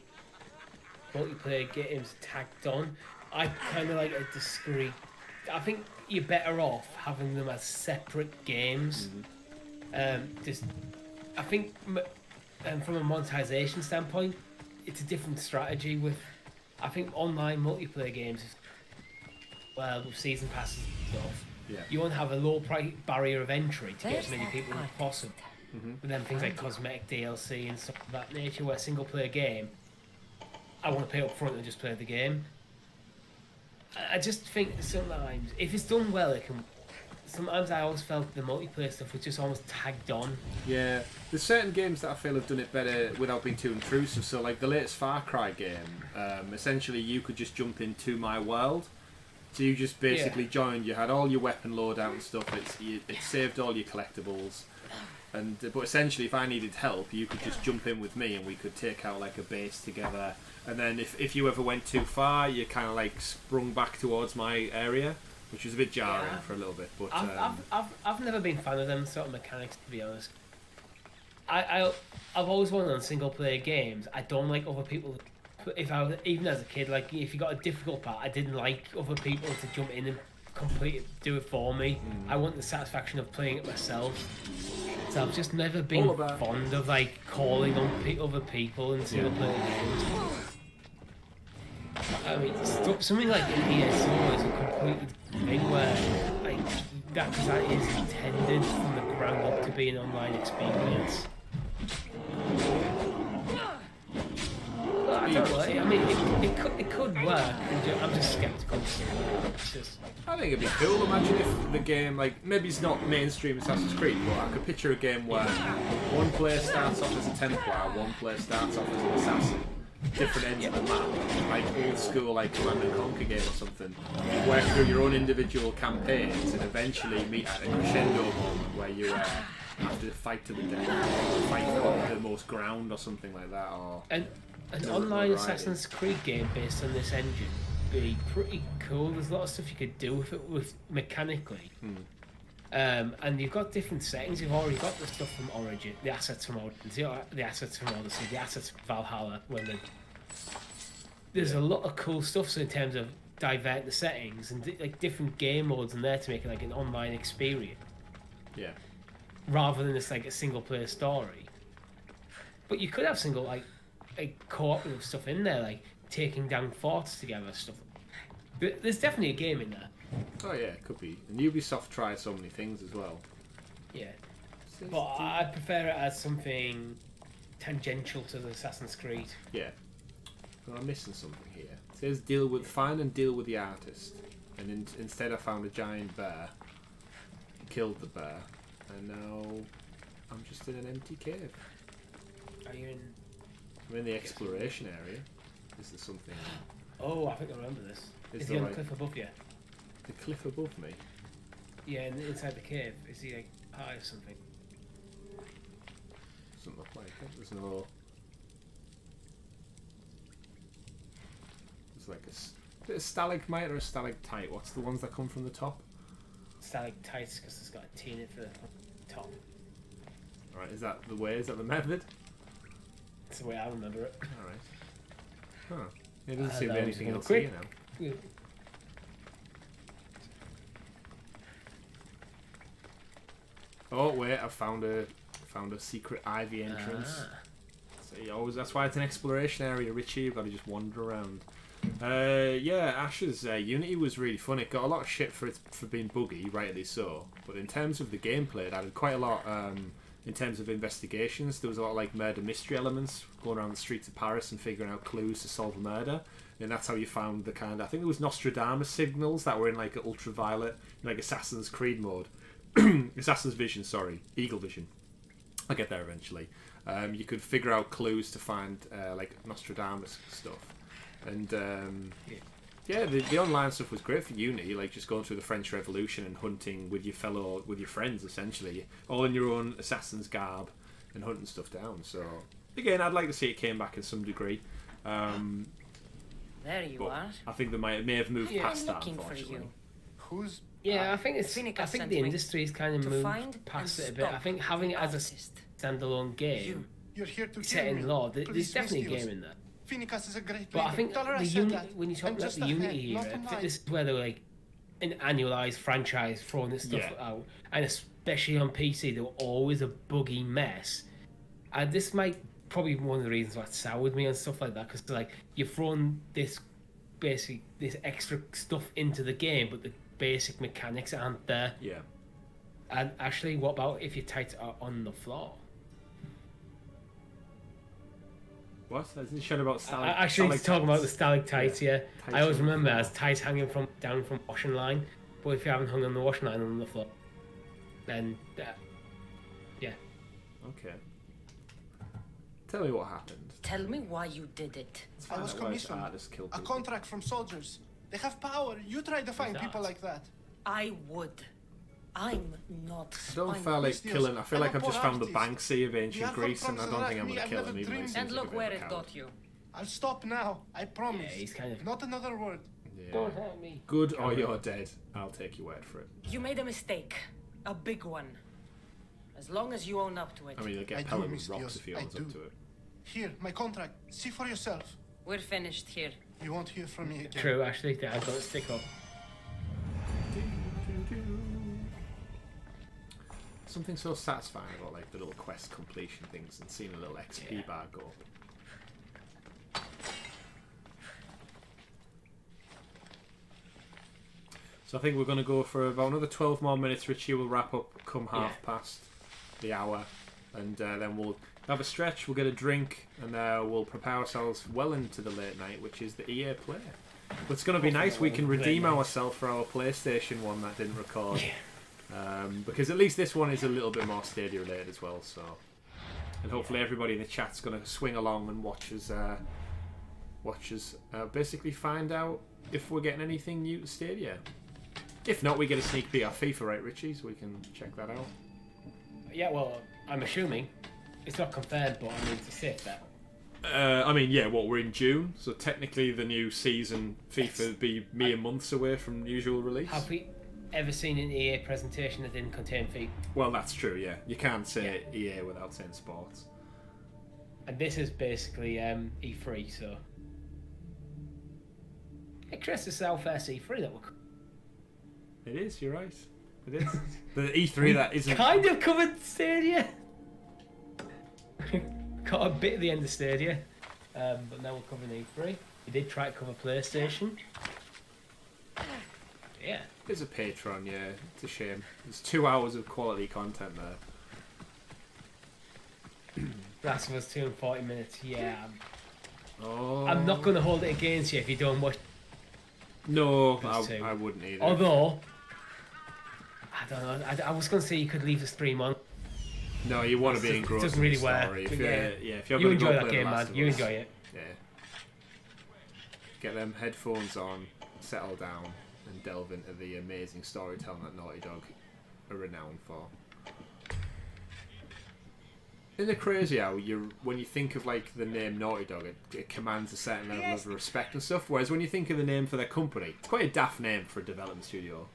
multiplayer games tagged on. I kind of like a discrete. I think you're better off having them as separate games. I think. From a monetization standpoint, it's a different strategy with, I think, online multiplayer games, well, with season passes and stuff, you want to have a low price barrier of entry to get as many people as possible. But then things like cosmetic DLC and stuff of that nature, where a single player game, I want to pay up front and just play the game. I just think sometimes, if it's done well, it can. Sometimes I always felt the multiplayer stuff was just almost tagged on. Yeah, there's certain games that I feel have done it better without being too intrusive. So like the latest Far Cry game, essentially you could just jump into my world. So you just basically joined, you had all your weapon loadout and stuff, it saved all your collectibles. But essentially if I needed help, you could just jump in with me and we could take out like a base together. And then if you ever went too far, you kind of like sprung back towards my area, which was a bit jarring for a little bit. But I've never been a fan of them sort of mechanics, to be honest. I've always wanted on single player games. I don't like other people. If I was, even as a kid, like if you got a difficult part, I didn't like other people to jump in and do it for me. I want the satisfaction of playing it myself. So I've just never been fond of like calling on other people in single player games. I mean, something like an ESO is a completely thing where like that is intended from the ground up to be an online experience. I don't know. I mean, it could work. I'm just skeptical. I think it'd be cool. Imagine if the game, like, maybe it's not mainstream Assassin's Creed, but I could picture a game where one player starts off as a Templar, one player starts off as an assassin. Different ends of the map, like old school, like Command and Conquer game or something. You work through your own individual campaigns and eventually meet at a crescendo moment where you have to fight to the death, fight for the most ground or something like that. Or an online Assassin's Creed game based on this engine would be pretty cool. There's a lot of stuff you could do with it mechanically. And you've got different settings. You've already got the stuff from Origin, the assets from Odyssey, the assets from Odyssey, the assets from Valhalla. There's a lot of cool stuff. So in terms of divert the settings and like different game modes in there to make it like an online experience. Yeah. Rather than just like a single player story. But you could have single like cooperative stuff in there, like taking down forts together stuff. But there's definitely a game in there. Oh yeah, it could be. And Ubisoft tries so many things as well. Yeah. But I prefer it as something tangential to the Assassin's Creed. Yeah. But I'm missing something here. It says find and deal with the artist. And instead I found a giant bear. Killed the bear. And now I'm just in an empty cave. Are you in... I'm in the exploration area. Is there something... Oh, I think I remember this. Is he on the cliff above you? The cliff above me? Yeah, inside the cave. Is he like high or something? Doesn't look like it. There's no... There's like a stalagmite or a stalactite. What's the ones that come from the top? Stalactites, because it's got a T in it for the top. Alright, is that the way? Is that the method? That's the way I remember it. Alright. Huh. It doesn't seem to be that was anything gonna else quick. here now. Yeah. Oh wait, I found a secret ivy entrance. So that's why it's an exploration area, Richie. You've got to just wander around. Yeah, Ash's Unity was really fun. It got a lot of shit for being buggy, rightly so. But in terms of the gameplay, it added quite a lot. In terms of investigations, there was a lot of like murder mystery elements, going around the streets of Paris and figuring out clues to solve a murder. And that's how you found the kind of, I think it was Nostradamus signals that were in like ultraviolet, like Assassin's Creed mode. Assassin's Vision, sorry, Eagle Vision. I'll get there eventually. You could figure out clues to find like Nostradamus stuff. And yeah, the online stuff was great for Unity, like just going through the French Revolution and hunting with your friends, essentially, all in your own assassin's garb and hunting stuff down. So again, I'd like to see it came back in some degree. There you are. I think they may have moved past that, looking for unfortunately. you. Who's... Yeah, I think the industry's kind of moved past it a bit. I think having it as a standalone game, You're here to set kill in me. law, there's Please definitely a excuse. game in there. Phoenicus is a great But I leader. think Tell her I the said Unity, that. when you talk I'm about just the a Unity fan, not era, a I think knight. this is where they're like an annualized franchise throwing this stuff out, and especially on PC, they were always a buggy mess. And this might probably be one of the reasons why it soured me and stuff like that, because like you've thrown this extra stuff into the game, but the basic mechanics aren't there. Yeah. And actually, what about if your tights are on the floor? What? Isn't it shown about Actually, talking about the stalactites, yeah. Tights I always on the remember floor. as tights hanging down from washing line, but if you haven't hung on the washing line on the floor, then yeah. Okay. Tell me what happened. Tell me why you did it. I was commissioned. A contract from soldiers. They have power. You try to find people like that. I would. I'm not. I don't feel like killing. I feel like I've just found the Banksy of ancient Greece, and I don't think I'm going to kill him even though he seems And like a look bit where of a it coward. got you. I'll stop now. I promise. Yeah, he's kind of... Not another word. Yeah. Don't hurt me. Good or you're dead. I'll take your word for it. You made a mistake. A big one. As long as you own up to it. I mean, you'll I get do, pelted with Miss rocks Dios, if he I owns up do. to it. Here, my contract. See for yourself. We're finished here. You won't hear from me again. True, actually, I've got to stick up. Something so satisfying about like the little quest completion things and seeing a little XP bar go up. So I think we're going to go for about another 12 more minutes. Richie will wrap up come half past the hour, and then we'll have a stretch, we'll get a drink, and we'll prepare ourselves well into the late night, which is the EA Play. But it's going to be nice, we can redeem ourselves for our PlayStation one that didn't record. Because at least this one is a little bit more Stadia related as well, so... And hopefully everybody in the chat's going to swing along and watch us basically find out if we're getting anything new to Stadia. If not, we get a sneak peek of FIFA, right, Richie? So we can check that out. Yeah, well, I'm assuming. It's not confirmed, but I mean to say that. I mean, yeah, we're in June, so technically the new season FIFA would be mere months away from usual release. Have we ever seen an EA presentation that didn't contain FIFA? Well, that's true, yeah. You can't say EA without saying sports. And this is basically E3, so... Hey, Chris, this is our first E3 that we're... It is, you're right. It is. The E3 that isn't... kind of covered Stadia! Got a bit at the end of Stadia, but now we're covering E3. We did try to cover PlayStation. Yeah. There's a Patreon, yeah. It's a shame. There's 2 hours of quality content there. Last of Us 2 and 40 minutes, yeah. Oh. I'm not going to hold it against you if you don't watch... No, I wouldn't either. Although, I don't know, I was going to say you could leave the stream on. No, you want to be engrossed. It doesn't really in the work. story. But If you're you going to enjoy go that play game, The man. Last of You Us, enjoy it. Yeah. Get them headphones on, settle down, and delve into the amazing storytelling that Naughty Dog are renowned for. Isn't it crazy how when you think of like the name Naughty Dog, it commands a certain level of respect and stuff, whereas when you think of the name for their company, it's quite a daft name for a development studio.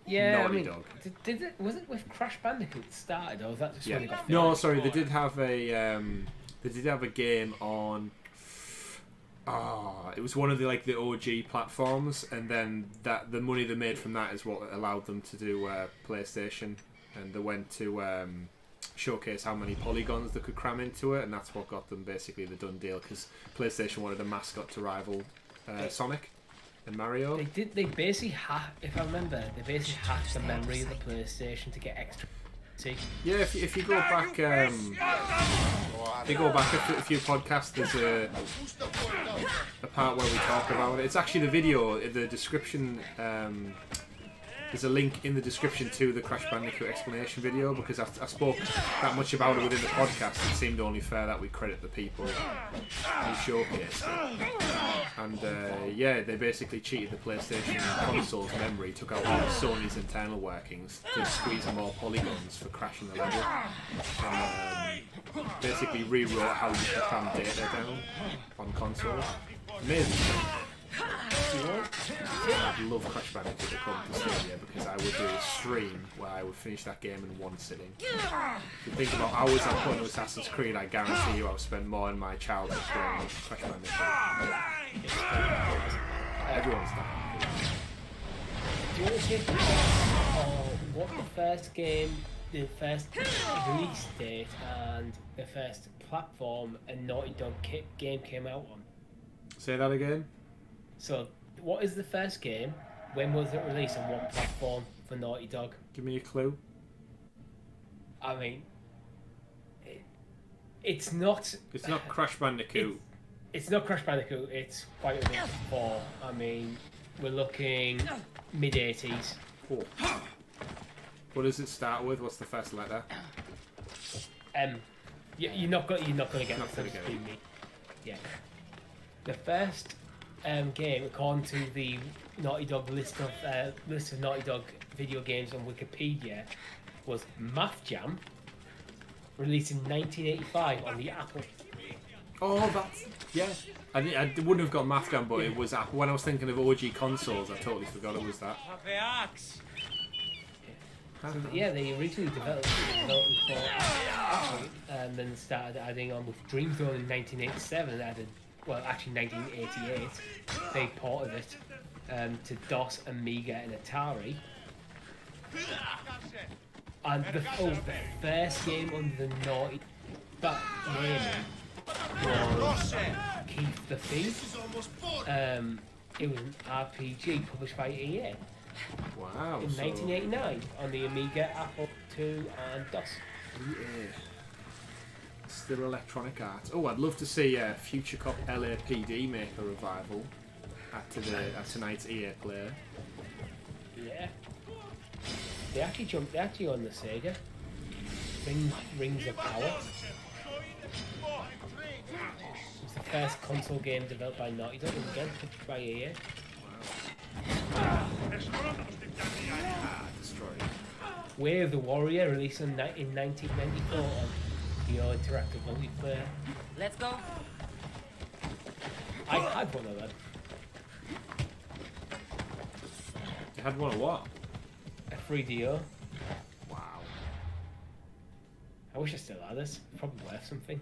Yeah, Naughty I mean, Dog. did it? Was it with Crash Bandicoot it started, or was that just when it got No, finished? sorry, they did have a game on it was one of the OG platforms, and then the money they made from that is what allowed them to do PlayStation, and they went to showcase how many polygons they could cram into it, and that's what got them basically the done deal, because PlayStation wanted a mascot to rival Sonic and Mario. They basically if I remember, they basically hacked the memory of the PlayStation to get extra. Yeah, if you go back, a few podcasts, there's a part where we talk about it. It's actually the video, the description. There's a link in the description to the Crash Bandicoot explanation video, because I spoke that much about it within the podcast. It seemed only fair that we credit the people who showcased it. And yeah, they basically cheated the PlayStation console's memory, took out all of Sony's internal workings to squeeze more polygons for crashing the level, and basically rewrote how you can cram data down on consoles. Amazing. I'd love Crash Bandicoot to come to Stadia, because I would do a stream where I would finish that game in one sitting. If you think about hours I put into Assassin's Creed, I guarantee you I've spent more in my childhood playing Crash Bandicoot. Everyone's done. Do you want to take what the first game, the first release date, and the first platform a Naughty Dog game came out on? Say that again? So, what is the first game? When was it released and what platform for Naughty Dog? Give me a clue. I mean, it's not... It's not Crash Bandicoot. It's not Crash Bandicoot, it's quite a bit before. I mean, we're looking mid-80s. Cool. What does it start with? What's the first letter? You're not going to get that. Yeah. The first game, according to the Naughty Dog list of Naughty Dog video games on Wikipedia, was Math Jam, released in 1985 on the Apple. Oh, that's... Yeah. I wouldn't have got Math Jam, but it was Apple. When I was thinking of OG consoles, I totally forgot it was that. So, yeah, they originally developed for Apple, and then started adding on with Dream Zone in 1987, and added... Well, actually 1988, they ported it to DOS, Amiga and Atari. And the first game under the Naughty Dog naming was Keith the Thief. It was an RPG published by EA. Wow. In 1989 on the Amiga, Apple II and DOS. EA. Still Electronic Arts. Oh, I'd love to see Future Cop LAPD make a revival at tonight's EA Play. Yeah. They actually on the Sega. Rings of Power. It's the first console game developed by Naughty Dog, and again picked by EA. Wow. Destroyed. Way of the Warrior, released in 1994 on your interactive multiplayer. Let's go. I had one of them. You had one of what? A 3DO. Wow. I wish I still had it. Probably worth something.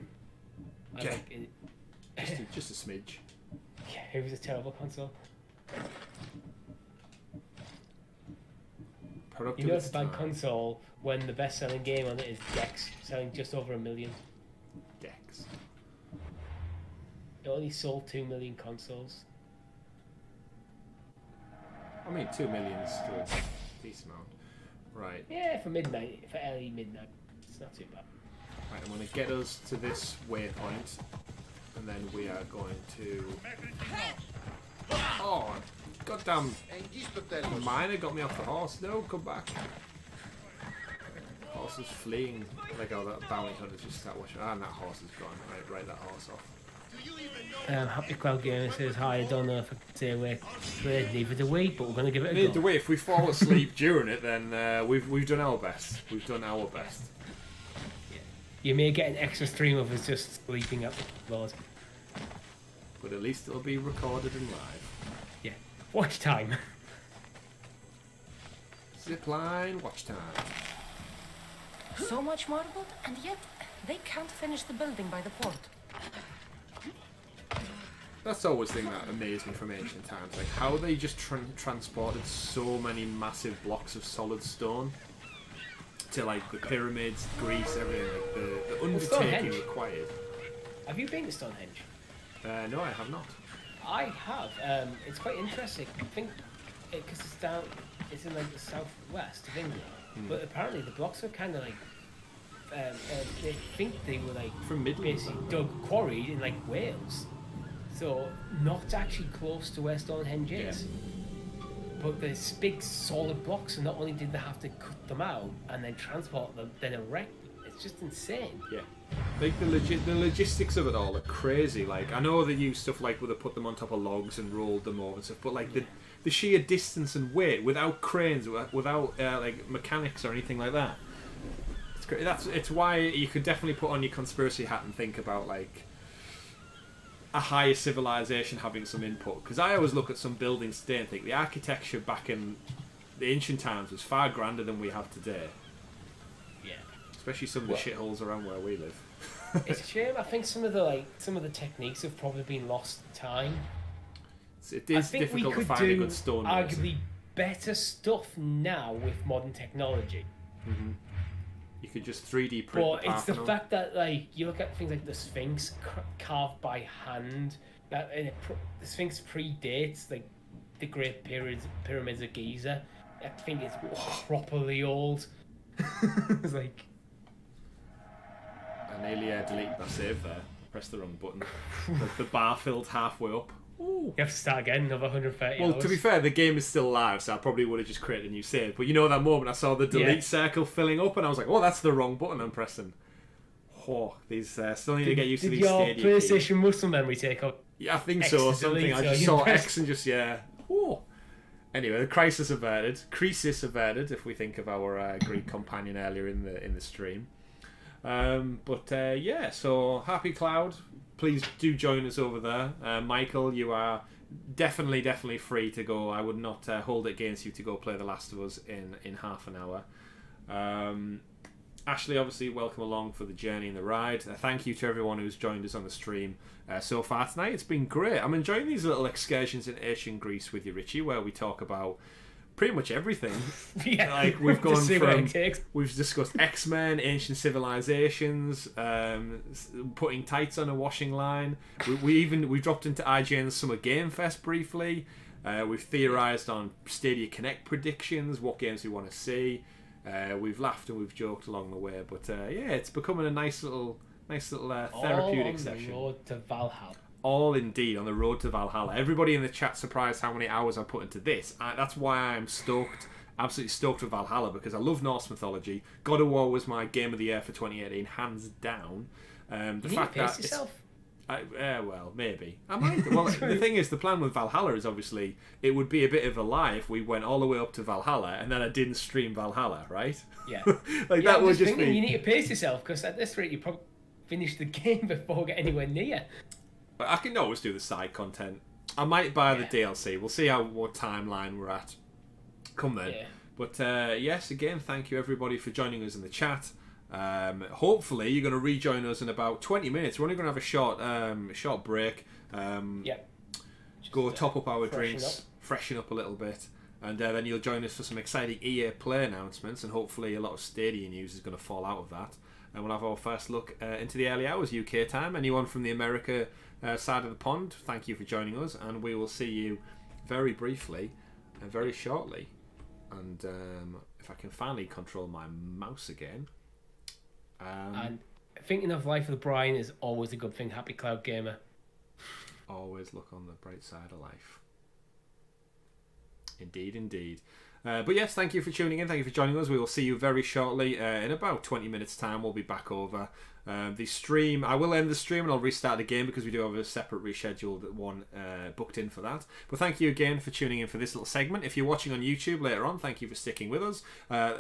Okay. Just a smidge. Yeah, it was a terrible console. You know it's a bad console when the best-selling game on it is Dex, selling just over 1 million. Dex. It only sold 2 million consoles. I mean, 2 million is still a decent amount. Right. Yeah, for early midnight, it's not too bad. Right, I'm going to get us to this waypoint, and then we are going to... Oh, goddamn miner got me off the horse. No, come back. Horse is fleeing. Like, oh, that bounty hunter just start watching. And that horse is gone. Right, write that horse off. Happy Cloud Gamer says, hi, I don't know if I can stay awake. Neither do we, but we're going to give it a go. Neither do we. If we fall asleep during it, then we've done our best. We've done our best. You may get an extra stream of us just sleeping at the keyboard. But at least it'll be recorded and live. Yeah. Watch time. Zipline, watch time. So much marble, and yet they can't finish the building by the port. That's always the thing that amazed me from ancient times, like how they just transported so many massive blocks of solid stone to like the pyramids, Greece, everything. Like the undertaking required. Have you been to Stonehenge? No, I have not. I have. It's quite interesting. I think because it's in like the southwest of England, but apparently the blocks are kind of like. They think they were like from basically quarried in like Wales, so not actually close to where Stonehenge is. But there's big solid blocks, and not only did they have to cut them out and then transport them, then erect them. It's just insane. Yeah, like the logistics of it all are crazy. Like I know they use stuff like where they put them on top of logs and rolled them over and stuff, but like the sheer distance and weight without cranes, without like mechanics or anything like that. It's why you could definitely put on your conspiracy hat and think about like a higher civilization having some input, because I always look at some buildings today and think the architecture back in the ancient times was far grander than we have today. Yeah, especially some of the shitholes around where we live. It's a shame. I think some of the techniques have probably been lost to time. It is difficult to find a good stone. Arguably better stuff now with modern technology. Mm-hmm. You could just 3D print. But it's the fact that like you look at things like the Sphinx carved by hand. That the Sphinx predates like the Great Pyramids of Giza. I think it's properly old. It's like I nearly deleted that save there. Pressed the wrong button. The bar filled halfway up. Ooh. You have to start again, another 130 Well, hours. to be fair, the game is still live, so I probably would have just created a new save. But you know that moment I saw the delete circle filling up, and I was like, oh, that's the wrong button I'm pressing. Oh, these still need to get used to these Stadia Did your PlayStation muscle memory take up? Yeah, I think X so. to Something delete, I just saw X and just, Oh. Anyway, the crisis averted. If we think of our Greek companion earlier in the stream. So Happy Cloud, please do join us over there. Michael, you are definitely free to go. I would not hold it against you to go play The Last of Us in half an hour. Ashley, obviously, welcome along for the journey and the ride. Thank you to everyone who's joined us on the stream so far tonight. It's been great. I'm enjoying these little excursions in ancient Greece with you, Richie, where we talk about pretty much everything. Yeah, like we've gone from we've discussed X-Men, ancient civilizations, putting tights on a washing line. We dropped into IGN's Summer Game Fest briefly. We've theorized on Stadia Connect predictions, what games we want to see. We've laughed and we've joked along the way, but it's becoming a nice little therapeutic session. All on the road to Valhalla. All indeed on the road to Valhalla. Everybody in the chat surprised how many hours I put into this. That's why I'm stoked, absolutely stoked with Valhalla, because I love Norse mythology. God of War was my game of the year for 2018, hands down. The fact that yourself? Well, maybe I might. Well, the thing is, the plan with Valhalla is obviously it would be a bit of a lie if we went all the way up to Valhalla and then I didn't stream Valhalla, right? Yeah, that would just be. You need to pace yourself, because at this rate you probably finish the game before get anywhere near. I can always do the side content. I might buy the DLC. We'll see what timeline we're at. Come then. Yeah. But yes, again, thank you everybody for joining us in the chat. Hopefully you're going to rejoin us in about 20 minutes. We're only going to have a short break. Go top up our drinks, freshen up a little bit, and then you'll join us for some exciting EA Play announcements, and hopefully a lot of Stadia news is going to fall out of that. And we'll have our first look into the early hours UK time. Anyone from the America side of the pond, thank you for joining us, and we will see you very briefly and very shortly. And if I can finally control my mouse again. And thinking of Life of the Brian is always a good thing, Happy Cloud Gamer. Always look on the bright side of life. Indeed. But yes, thank you for tuning in. Thank you for joining us. We will see you very shortly. In about 20 minutes' time, we'll be back over the stream. I will end the stream and I'll restart the game because we do have a separate rescheduled one booked in for that. But thank you again for tuning in for this little segment. If you're watching on YouTube later on, thank you for sticking with us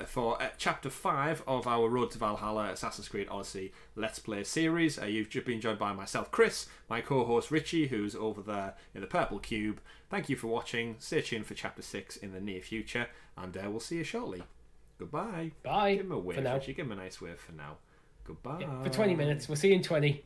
for Chapter 5 of our Road to Valhalla Assassin's Creed Odyssey Let's Play series. You've been joined by myself, Chris, my co-host Richie, who's over there in the purple cube. Thank you for watching. Stay tuned for Chapter 6 in the near future, and we'll see you shortly. Goodbye. Bye. Give him a wave, for now. Richie. Give him a nice wave for now. Goodbye. Yeah, for 20 minutes. We'll see you in 20.